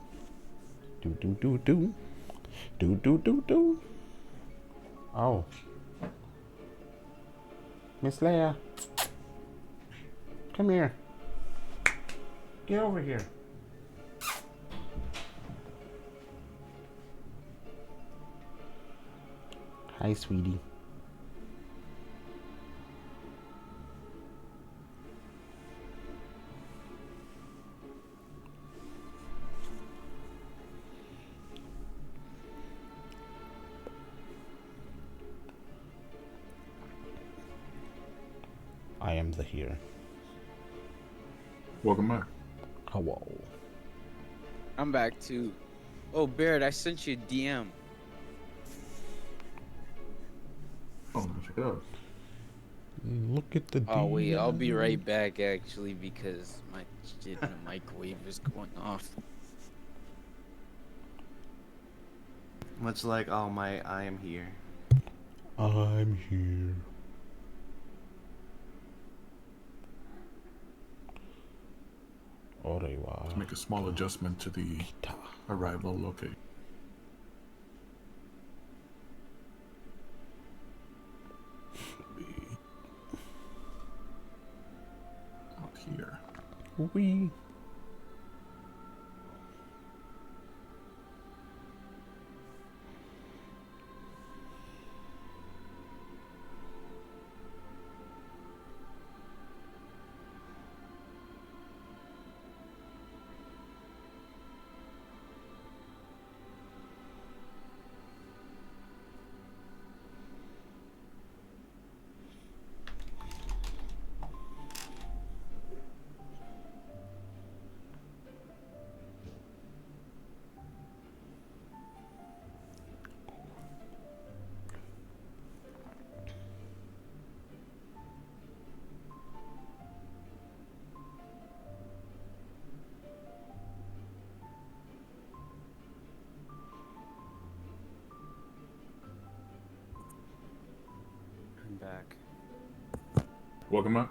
Do do do do. Do do do do. Oh. Miss Leia. Come here. Get over here. Hi, sweetie. I am the here. Welcome back. Hello. I'm back too. Oh, Barrett, I sent you a DM. Oh, let me check it out. Look at the Oh wait, I'll be DM. right back actually because my shit in the microwave is going off. Much like All Might, I am here. I'm here. Orewa. Make a small adjustment to the arrival location. here. We. I'm back. Welcome back.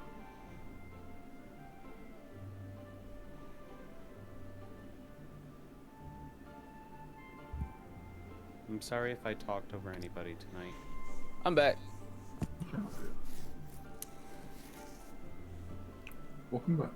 I'm sorry if I talked over anybody tonight. I'm back. Welcome back.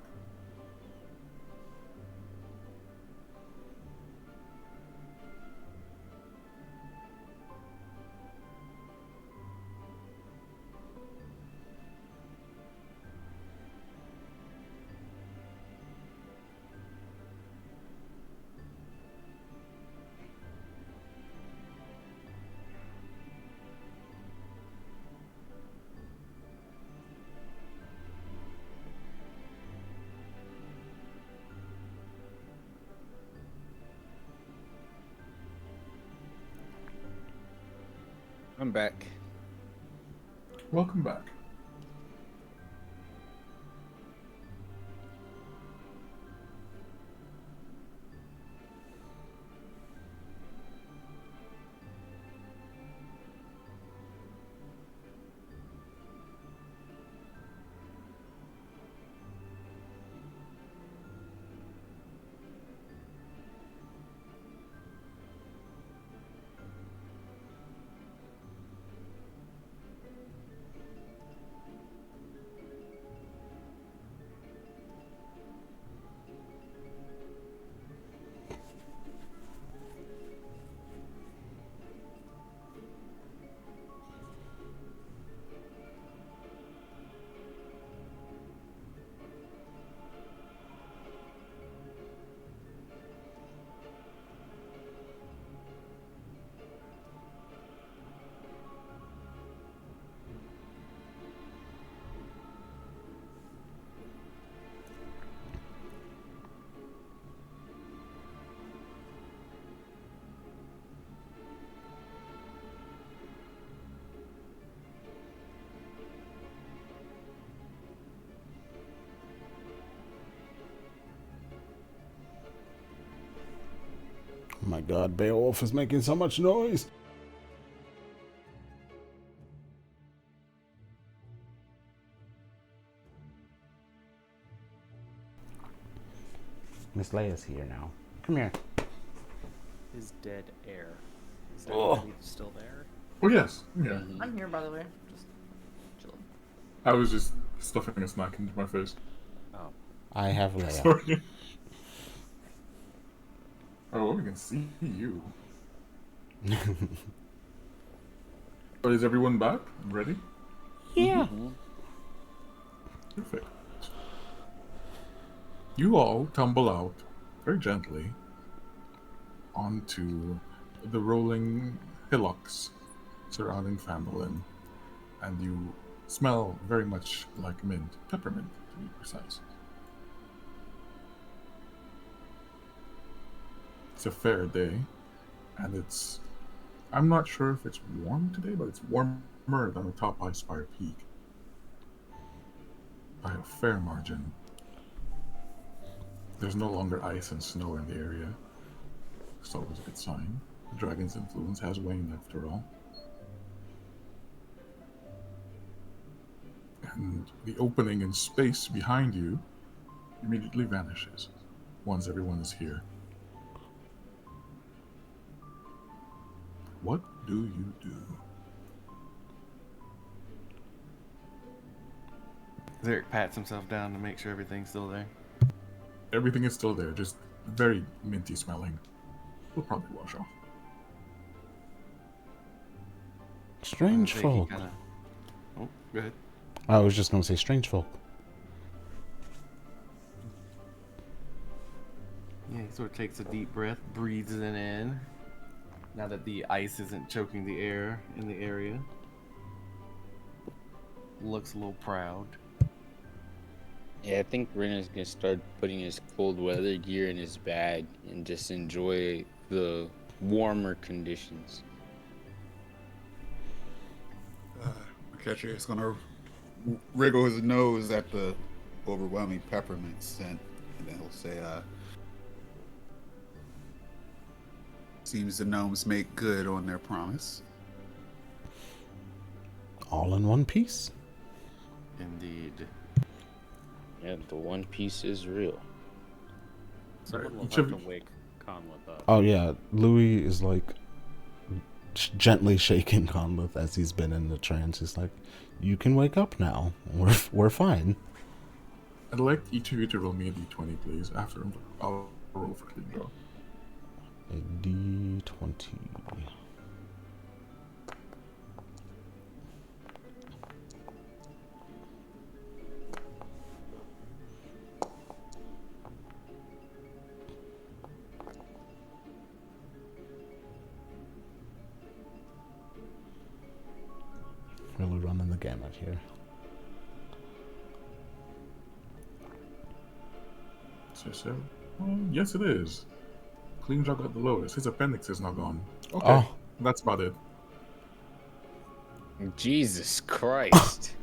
I'm back. Welcome back. Oh my god, Beowulf is making so much noise. Miss Leia's here now. Come here. Is dead air. Is Oh. anybody still there? Oh yes, yeah. I'm here, by the way. Just chilling. I was just stuffing a snack into my face. Oh. I have Leia. Sorry. Oh, we can see you. But is everyone back? Ready? Yeah. Perfect. You all tumble out very gently onto the rolling hillocks surrounding Fandolin, and you smell very much like mint, peppermint to be precise. It's a fair day, and I'm not sure if it's warm today, but it's warmer than the top Ice Spire Peak by a fair margin. There's no longer ice and snow in the area. It's always a good sign. The dragon's influence has waned after all. And the opening in space behind you immediately vanishes once everyone is here. What do you do? Zarek pats himself down to make sure everything's still there. Everything is still there, just very minty smelling. We'll probably wash off. Strange He folk. kinda... Oh, go ahead. I was just gonna say strange folk. Yeah, he sort of takes a deep breath, breathes it in. Now that the ice isn't choking the air in the area. Looks a little proud. Yeah, I think Renner's gonna start putting his cold weather gear in his bag and just enjoy the warmer conditions. Catcher is gonna wriggle his nose at the overwhelming peppermint scent, and then he'll say, "Seems the gnomes make good on their promise." All in one piece. Indeed. Yeah, the One Piece is real. Someone will Each have of to wake Conleth up. Oh yeah, Louis is like gently shaking Conleth as he's been in the trance. He's like, "You can wake up now. We're fine." I'd like each of you to roll me a d20, please. After I'll roll for clean draw. A D20. Really running the gamut here. So, yes, it is. Clean draw got the lowest. His appendix is now gone. Okay, Oh. that's about it. Jesus Christ.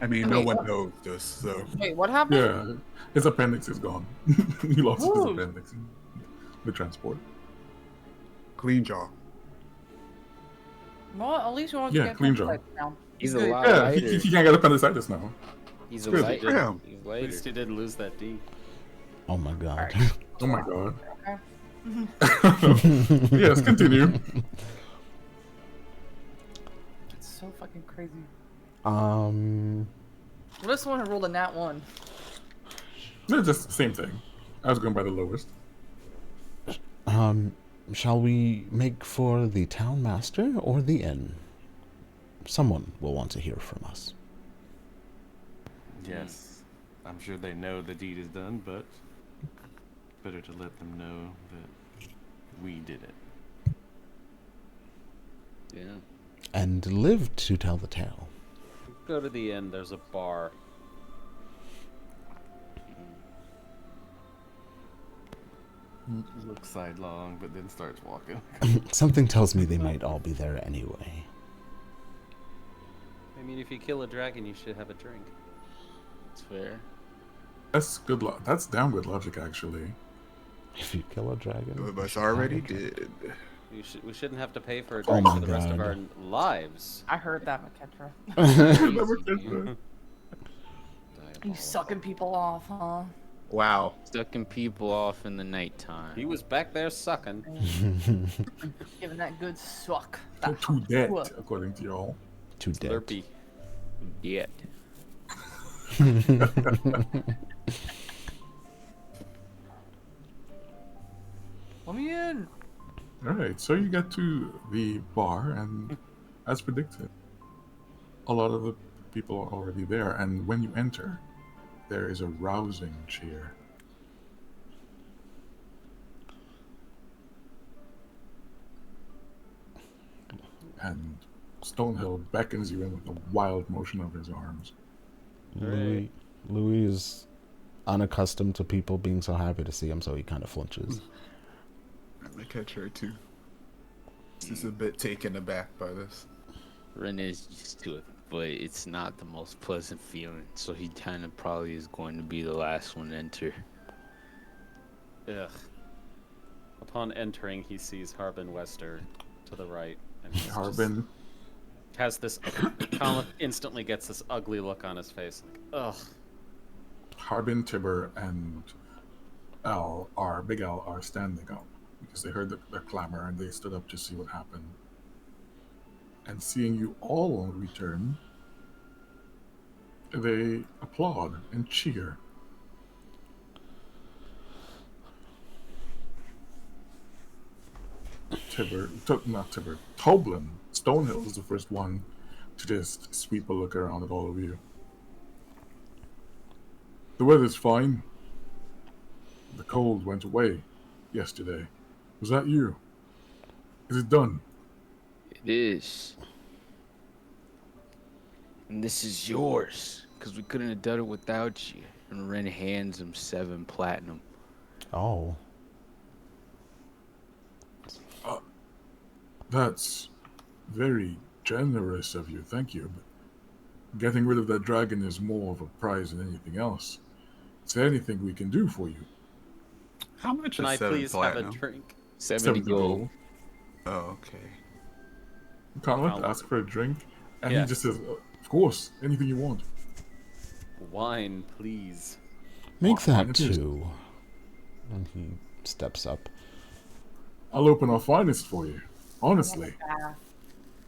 I mean, no one knows this, so Wait, what happened? Yeah, his appendix is gone. He lost his Ooh. appendix in the transport. clean jaw. Well, at least you want Yeah, to get clean jaw. appendicitis now. He's a Good. lot Yeah, lighter. he can't get appendicitis now. He's a Good. lighter. Damn. He's At lighter. least he didn't lose that D. Oh my god. Oh my god. Okay. Yes, continue. It's so fucking crazy. Um, What if someone had rolled a nat 1? It's just the same thing. I was going by the lowest. shall we make for the town master or the inn? Someone will want to hear from us. Yes. I'm sure they know the deed is done, but better to let them know that we did it. Yeah. And live to tell the tale. Go to the inn, there's a bar. Looks sidelong, but then starts walking. Something tells me they might all be there anyway. I mean, if you kill a dragon, you should have a drink. It's fair. That's good. That's damn good logic, actually. If you kill a dragon. Two of us already did. We shouldn't have to pay for a Oh drink my for the rest of God. our lives. I heard that, McKetra. You sucking people off, huh? Wow. Sucking people off in the nighttime. He was back there sucking. Giving that good suck. To dead, according to y'all. Too dead. Slurpee. Yet. Let me in. Alright, so you get to the bar, and as predicted, a lot of the people are already there, and when you enter, there is a rousing cheer. And Stonehill beckons you in with a wild motion of his arms. Louis is unaccustomed to people being so happy to see him, so he kind of flinches. I catch her too. She's a bit taken aback by this. Ren is used to it, but it's not the most pleasant feeling, so he kind of probably is going to be the last one to enter. Ugh. Upon entering, he sees Harbin Wester to the right. And he's just- Harbin, has this. Conleth instantly gets this ugly look on his face. Like, ugh. Harbin, Tibber, and Big Al are standing up because they heard the clamor and they stood up to see what happened. And seeing you all return, they applaud and cheer. Not Tibber, Toblin, Stonehill is the first one to just sweep a look around at all of you. The weather's fine. The cold went away yesterday. Was that you? Is it done? It is. And this is yours, because we couldn't have done it without you. And Ren hands him 7 platinum. Oh. That's very generous of you, thank you. But getting rid of that dragon is more of a prize than anything else. Is there anything we can do for you? How much Can is I 7 please platinum? have a drink? 70 gold. Oh, okay. Conleth asks for a drink, and Yeah. he just says, "Of course, anything you want." Wine, please. Make Fine, that it is. 2. And he steps up. I'll open our finest for you. Honestly, Bath.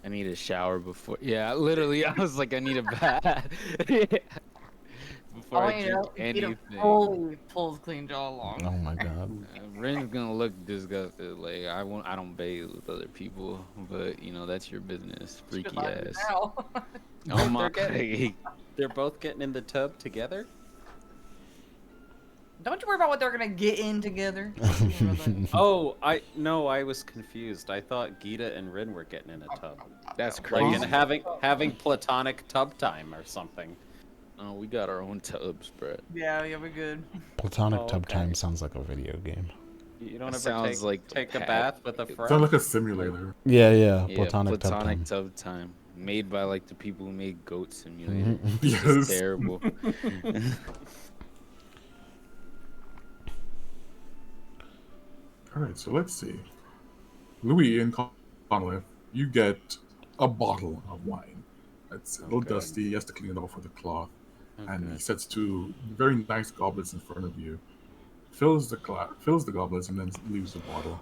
I need a shower before. Yeah, literally, I was like, I need a bath. Before Oh, I you drink know, anything. fully pulls clean jaw along. Oh my god. Ren's gonna look disgusted. Like I don't bathe with other people, but you know that's your business, freaky ass. Oh my! They're both getting in the tub together? Don't you worry about what they're gonna get in together. Oh, I was confused. I thought Gita and Rin were getting in a tub. That's Like crazy. and having platonic tub time or something. Oh, we got our own tubs, bro. Yeah, we're good. Platonic tub okay. time sounds like a video game. You don't That ever sounds like take the a pack. bath with a sounds friend? like a simulator. Yeah, yeah. Yeah, Platonic tub time. tub time, made by like the people who made Goat Simulator. Mhm. It's Yes. just terrible. All right, so let's see. Louis and Conleth, you get a bottle of wine. It's a little Okay. dusty. He has to clean it off with a cloth. And he Okay. sets 2 very nice goblets in front of you. Fills the goblets and then leaves the bottle.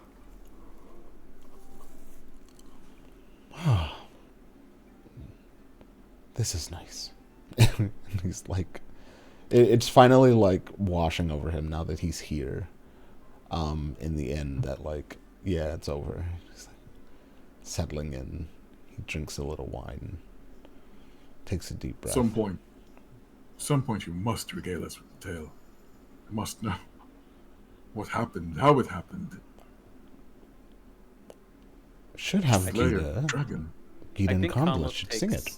This is nice. He's like, it's finally like washing over him now that he's here. In the end, that like, yeah, it's over. He's like settling in. He drinks a little wine. Takes a deep breath. Some point you must regale us with the tale. I must know what happened, how it happened. Should have Slayer Gita. dragon. Gita and Conleth Conleth should sing it.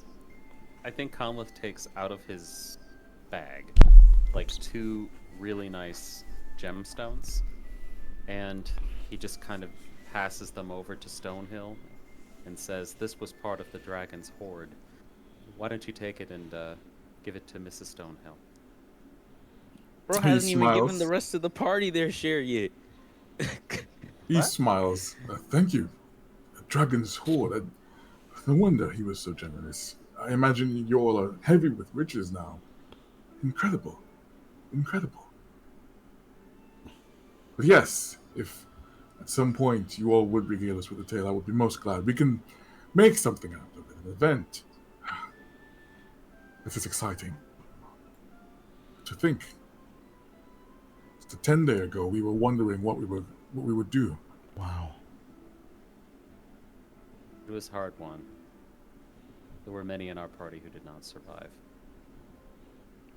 I think Conleth takes out of his bag like 2 really nice gemstones, and he just kind of passes them over to Stonehill and says, "This was part of the dragon's hoard. Why don't you take it and give it to Mrs. Stonehill?" Bro He hasn't even given smiles. the rest of the party their share yet. He smiles. Thank you. A dragon's hoard. No wonder he was so generous. I imagine you all are heavy with riches now. Incredible. Incredible. But yes, if at some point you all would regale us with a tale, I would be most glad. We can make something out of it, an event. This is exciting. To think, just a 10 day ago, we were wondering what we would do. Wow. It was hard won. There were many in our party who did not survive.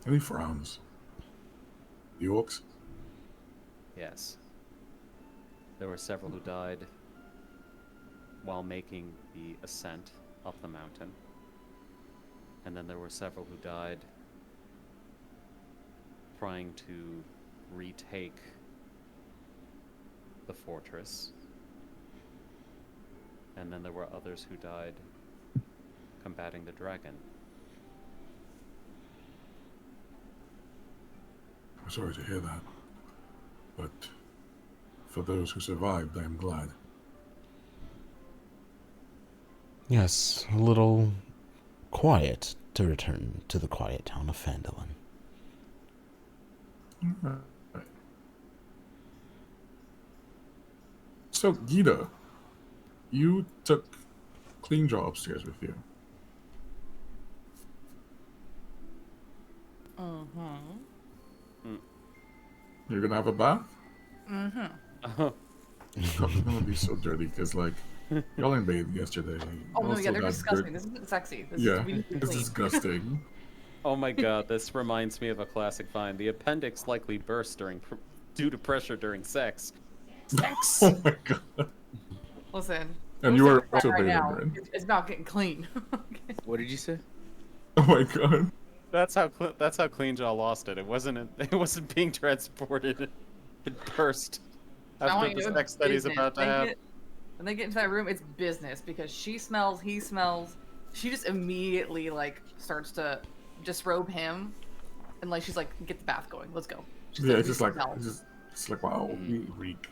And he frowns. The orcs? Yes. There were several who died while making the ascent up the mountain. And then there were several who died trying to retake the fortress. And then there were others who died combating the dragon. I'm sorry to hear that. But for those who survived, I am glad. Yes, a little quiet to return to the quiet town of Phandalin. Alright. So, Gita, you took Clean Jaw upstairs with you. Mm-hmm. You're gonna have a bath? Mm-hmm. It's gonna be so dirty because like y'all ain't bathed yesterday. Oh Y'all no, yeah, still they're got disgusting. dirt. This isn't sexy. This Yeah, is we need to be it's clean. disgusting. Oh my god, this reminds me of a classic vine. The appendix likely burst due to pressure during sex. Sex! Oh my god. Listen, And go you take were a bath also right bathing, now. right? It's about getting clean. What did you say? Oh my god. That's how Clean Jaw lost it. It wasn't being transported. It burst I want after you the to know sex that he's about to have. When they get into that room, it's business because she smells, he smells. She just immediately like starts to disrobe him, and like she's like, "Get the bath going, let's go." She's Yeah, like, it's "We just like can tell." it's like wow, we reek.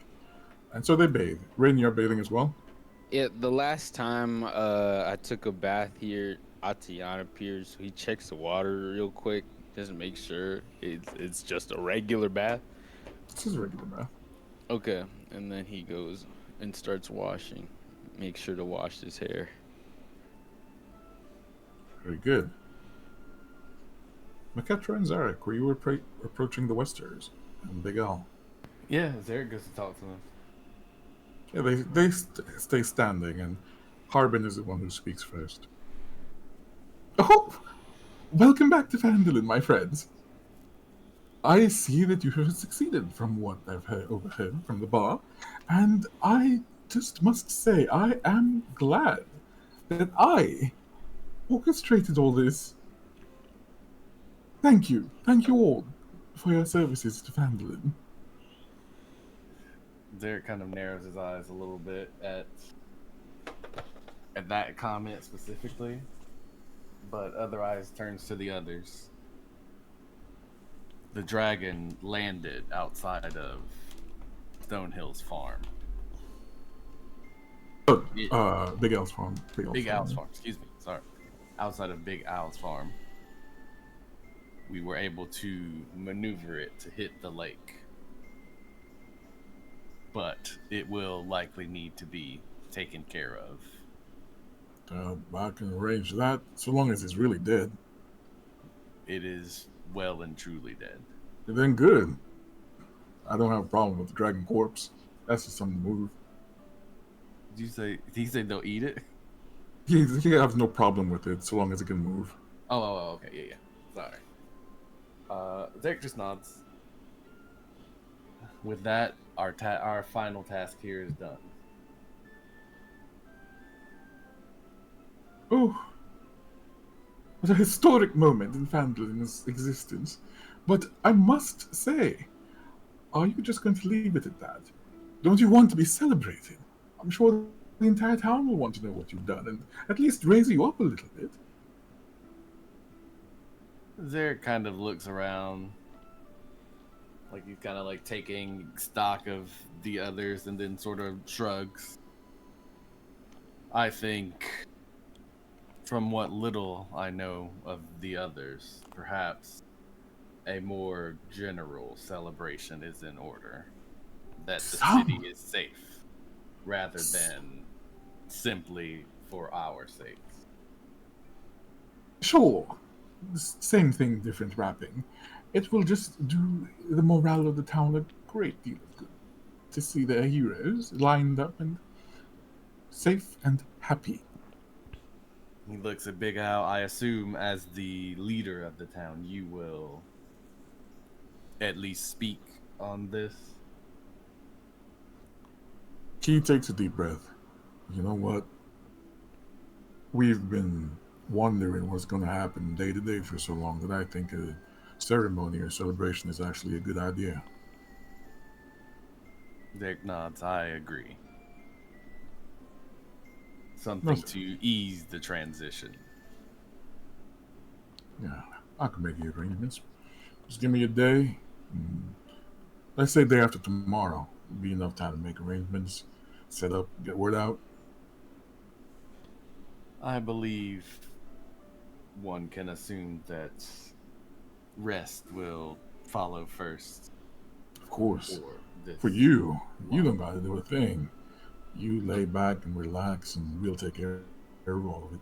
And so they bathe. Rain, you're bathing as well? Yeah, the last time I took a bath here, Atiana appears. So he checks the water real quick, just to make sure it's just a regular bath. This is a regular bath. Okay, and then he goes and starts washing. Make sure to wash his hair. Very good. Maketra and Zarek, were you approaching the Westers and Big Al? Yeah, Zarek goes to talk to them. Yeah, they stay standing, and Harbin is the one who speaks first. Oh, welcome back to Vandalin, my friends. I see that you have succeeded from what I've overheard from the bar, and I just must say I am glad that I orchestrated all this. Thank you all for your services to Vandalin. Zarek kind of narrows his eyes a little bit at that comment specifically, but other eyes turns to the others. The dragon landed outside of Stonehill's farm. Big Al's farm. Big Al's farm, excuse me, sorry. Outside of Big Al's farm. We were able to maneuver it to hit the lake. But it will likely need to be taken care of. I can arrange that, so long as it's really dead. It is well and truly dead. Then good. I don't have a problem with the dragon corpse. That's just something to move. Did he say they'll eat it? He has no problem with it, so long as it can move. Oh, okay, yeah. Sorry. Derek just nods. With that, our final task here is done. Oh, what a historic moment in Fandalin's existence. But I must say, are you just going to leave it at that? Don't you want to be celebrated? I'm sure the entire town will want to know what you've done and at least raise you up a little bit. Zarek kind of looks around, like he's kind of like taking stock of the others, and then sort of shrugs. I think, from what little I know of the others, perhaps a more general celebration is in order. That the city is safe, rather than simply for our sakes. Sure. Same thing, different wrapping. It will just do the morale of the town a great deal of good to see their heroes lined up and safe and happy. He looks at Big Al. I assume, as the leader of the town, you will at least speak on this. He takes a deep breath. You know what? We've been wondering what's going to happen day to day for so long that I think a ceremony or celebration is actually a good idea. Derek nods. I agree. Something to ease the transition. Yeah, I can make the arrangements. Just give me a day. Let's say day after tomorrow. It'll be enough time to make arrangements, set up, get word out. I believe one can assume that rest will follow first. Of course. For you don't gotta do a thing. You lay back and relax, and we'll take care of all of it.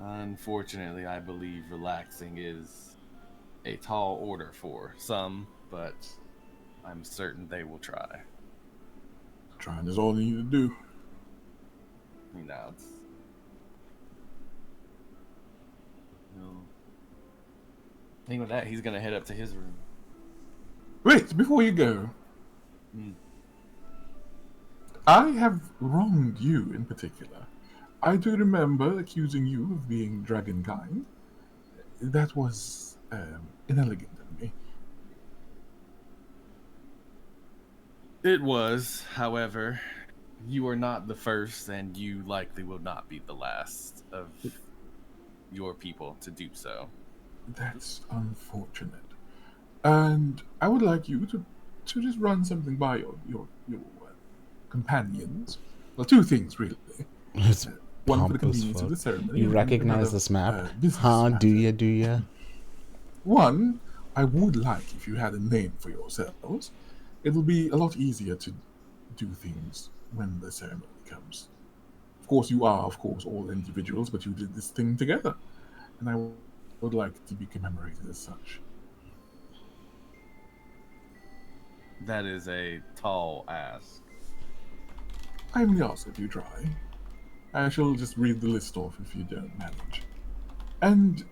Unfortunately, I believe relaxing is a tall order for some, but I'm certain they will try. Trying is all you need to do. He nods. No. Thing with that, he's gonna head up to his room. Wait, before you go, Mm. I have wronged you in particular. I do remember accusing you of being dragonkind. That was inelegant of me. It was, however, you are not the first, and you likely will not be the last of your people to do so. That's unfortunate. And I would like you to just run something by your companions. Well, two things really. It's One for the pompous convenience of fuck. the ceremony. You and recognize another, this map? business Huh? matter. Do ya? One, I would like if you had a name for yourselves. It'll be a lot easier to do things when the ceremony comes. Of course, you are, all individuals, but you did this thing together. And I would like to be commemorated as such. That is a tall ask. I will ask if you try. I shall just read the list off if you don't manage. And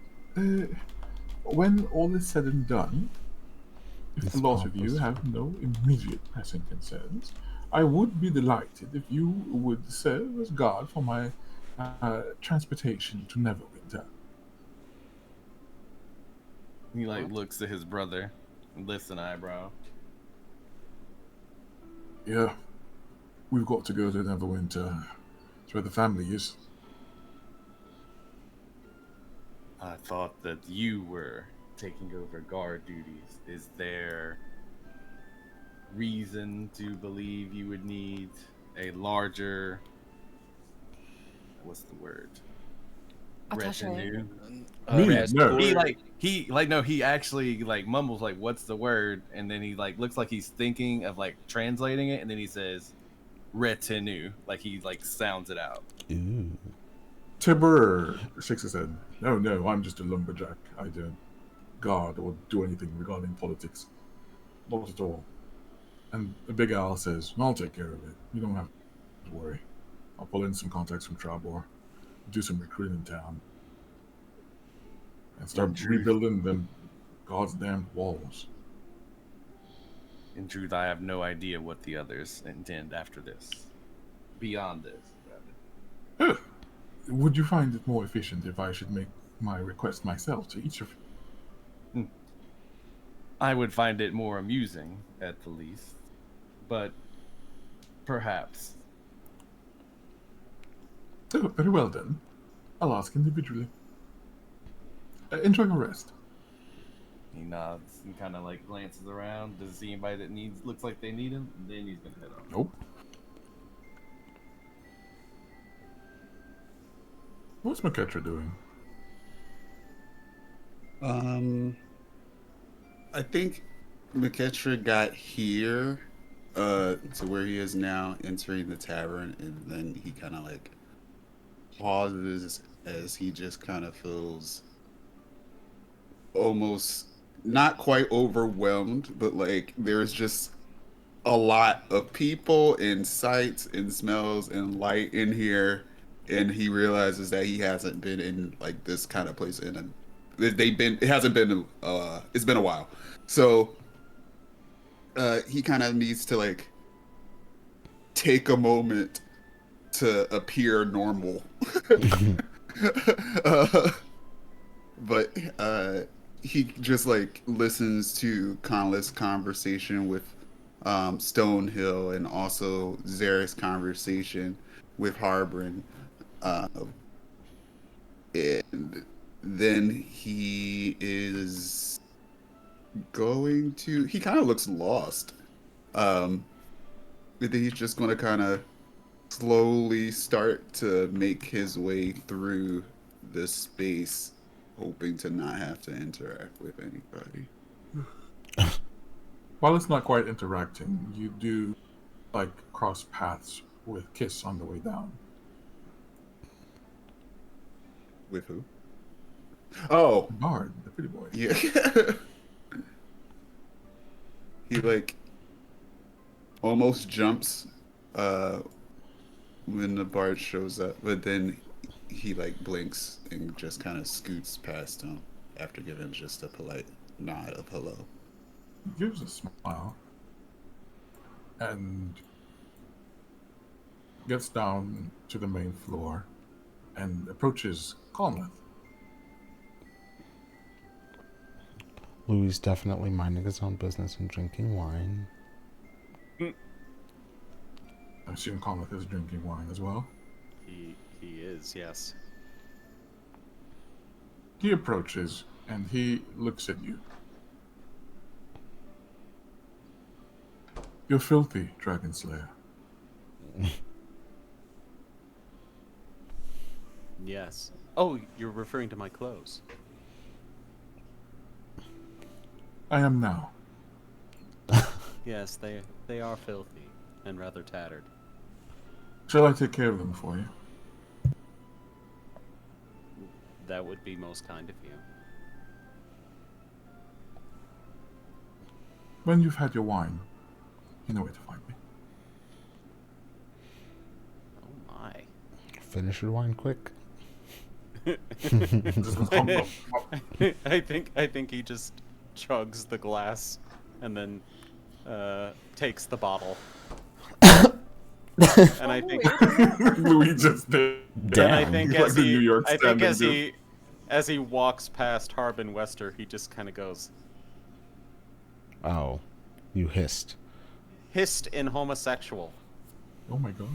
when all is said and done, if It's the lot of you pompous. have no immediate pressing concerns, I would be delighted if you would serve as guard for my transportation to Neverwinter. He looks at his brother and lifts an eyebrow. Yeah, we've got to go to Neverwinter. It's where the family is. I thought that you were taking over guard duties. Is there reason to believe you would need a larger, what's the word? Attaché. Retinue? No. He actually mumbles what's the word, and then he looks like he's thinking of translating it, and then he says retinue, he sounds it out. Ooh. Tibber shakes his head. No, I'm just a lumberjack. I don't guard or do anything regarding politics. Not at all. And the Big Al says, I'll take care of it. You don't have to worry. I'll pull in some contacts from Trabor, do some recruiting in town, and start rebuilding them goddamn walls. In truth, I have no idea what the others intend after this. Beyond this, rather. Would you find it more efficient if I should make my request myself to each of you? I would find it more amusing, at the least. But perhaps. Oh, very well then. I'll ask individually. Enjoy your rest. He nods and kind of glances around. Does he see anybody that looks like they need him? Then he's gonna head off. Nope. What's McKetra doing? I think McKetra got here to where he is now, entering the tavern, and then he kind of pauses as he just kind of feels almost not quite overwhelmed, but there's just a lot of people and sights and smells and light in here, and he realizes that he hasn't been in this kind of place it's been a while. So he kind of needs to take a moment to appear normal. But he just listens to Conleth's conversation with Stonehill, and also Zarek's conversation with Harbin, and then he is going to. He kind of looks lost. And then he's just going to kind of slowly start to make his way through this space, hoping to not have to interact with anybody. While it's not quite interacting, you do cross paths with Kiss on the way down. With who? Oh, Bard, the pretty boy. yeah. He like almost jumps when the bard shows up, but then he like blinks and just kind of scoots past him after giving just a polite nod of hello. Gives a smile and gets down to the main floor and approaches Colmeth. Louis definitely minding his own business and drinking wine. I assume Colmeth is drinking wine as well. He is, yes. He approaches and he looks at you. You're filthy, Dragon Slayer. Yes. Oh, you're referring to my clothes. I am now. Yes, they are filthy and rather tattered. Shall I take care of them for you? That would be most kind of you. When you've had your wine, you know where to find me. Oh my. Finish your wine quick. I think he just chugs the glass and then takes the bottle. And I think Louis just did. Damn. I think Like as the he New York I think standing as he walks past Harbin Wester, he just kind of goes Oh, you hissed. hissed in homosexual. Oh my god.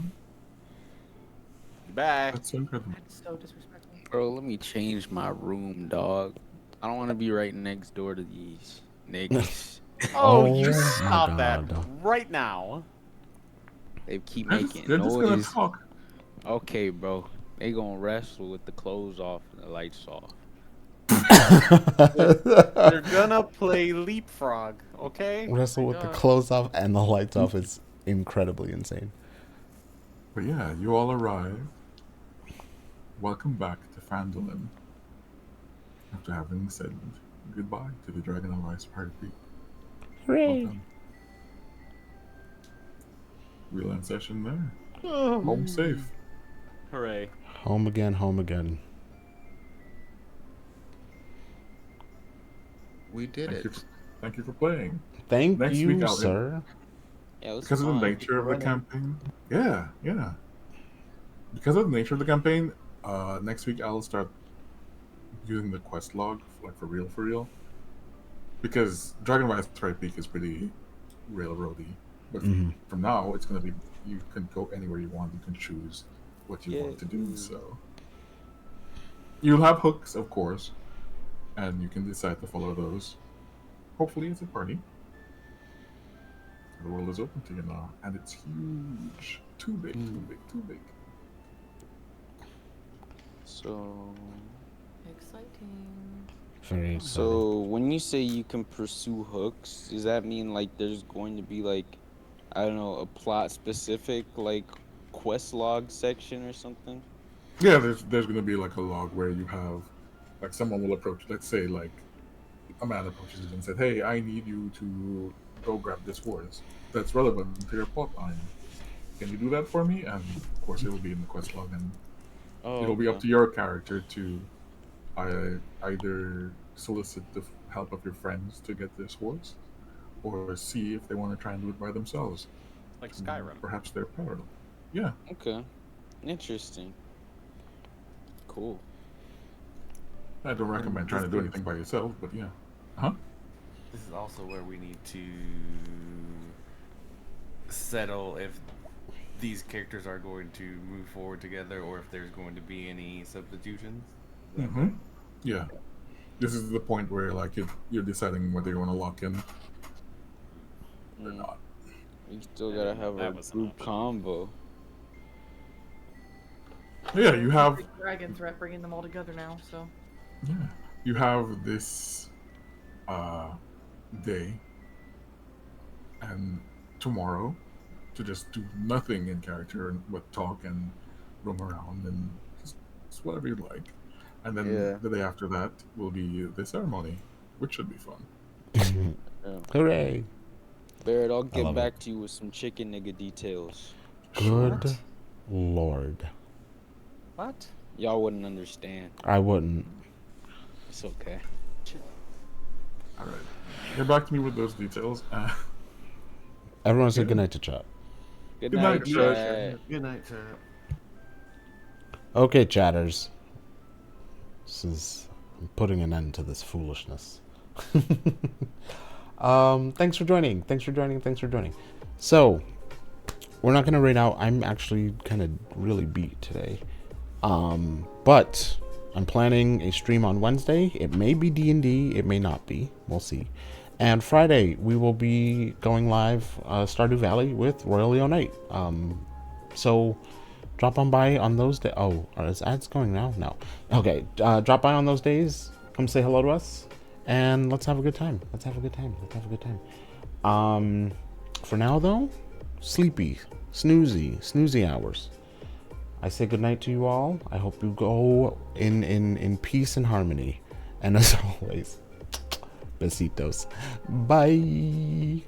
Bye. That's so incredible. That's so disrespectful. Bro, let me change my room, dog. I don't want to be right next door to these niggas. Oh, Oh you my stop that God. right now. They keep They're making just gonna noise. talk. Okay, bro. They gonna wrestle with the clothes off and the lights off. You're gonna play leapfrog, okay? Wrestle with the clothes off and the lights off is incredibly insane. But yeah, you all arrive. Welcome back to Fandolin. After having said goodbye to the Dragon of Ice party. Hooray! Welcome. We'll end session there. Home safe. Hooray. Home again, home again. We did Thank it. you, thank you for playing. Thank Next you, week I'll- sir. Yeah, it was Because of the fun. nature of the campaign. Yeah. Because of the nature of the campaign, next week I'll start using the quest log, like for real. Because Dragon Rise Strike Peak is pretty railroady. But from now, it's going to be, you can go anywhere you want. You can choose what you want to do. So you'll have hooks, of course, and you can decide to follow those. Hopefully, it's a party. The world is open to you now, and it's huge. Too big. So, Exciting. Very exciting. so when you say you can pursue hooks, does that mean like there's going to be like, I don't know, a plot specific like quest log section or something? Yeah, there's going to be like a log where you have, like, someone will approach. Let's say like a man approaches you and said, "Hey, I need you to go grab this horse that's relevant to your plot line. Can you do that for me?" And of course, it will be in the quest log, and it'll be up to your character to either solicit the help of your friends to get this horse, or see if they want to try and do it by themselves. Like Skyrim. Perhaps they're powerless. Yeah. Okay, interesting. Cool. I don't recommend trying to do anything by yourself, but yeah. Huh? This is also where we need to settle if these characters are going to move forward together or if there's going to be any substitutions. Mm-hmm. Yeah. This is the point where like you're deciding whether you want to lock in or not. We still gotta have that a was an group option. combo. Yeah, you have Dragon threat bringing them all together now. So you have this day and tomorrow to just do nothing in character and but talk and roam around and just whatever you like. And then Yeah. the day after that will be the ceremony, which should be fun. Yeah. Hooray! Barrett, I'll I get love back to you with some chicken nigga details. Good lord. What? Y'all wouldn't understand. I wouldn't. It's okay. All right. Get back to me with those details. Everyone say Yeah. good night to chat. Good Good night, night, Chad. Good night, chat. Okay, chatters. I'm putting an end to this foolishness. Thanks for joining. So, we're not gonna raid out. I'm actually kind of really beat today. But I'm planning a stream on Wednesday. It may be D&D. It may not be. We'll see. And Friday, we will be going live Stardew Valley with Royal Leo Knight. So drop on by on those days. Oh, are his ads going now? No. Okay, drop by on those days. Come say hello to us. And let's have a good time. For now, though, sleepy, snoozy hours. I say goodnight to you all. I hope you go in peace and harmony. And as always, besitos. Bye.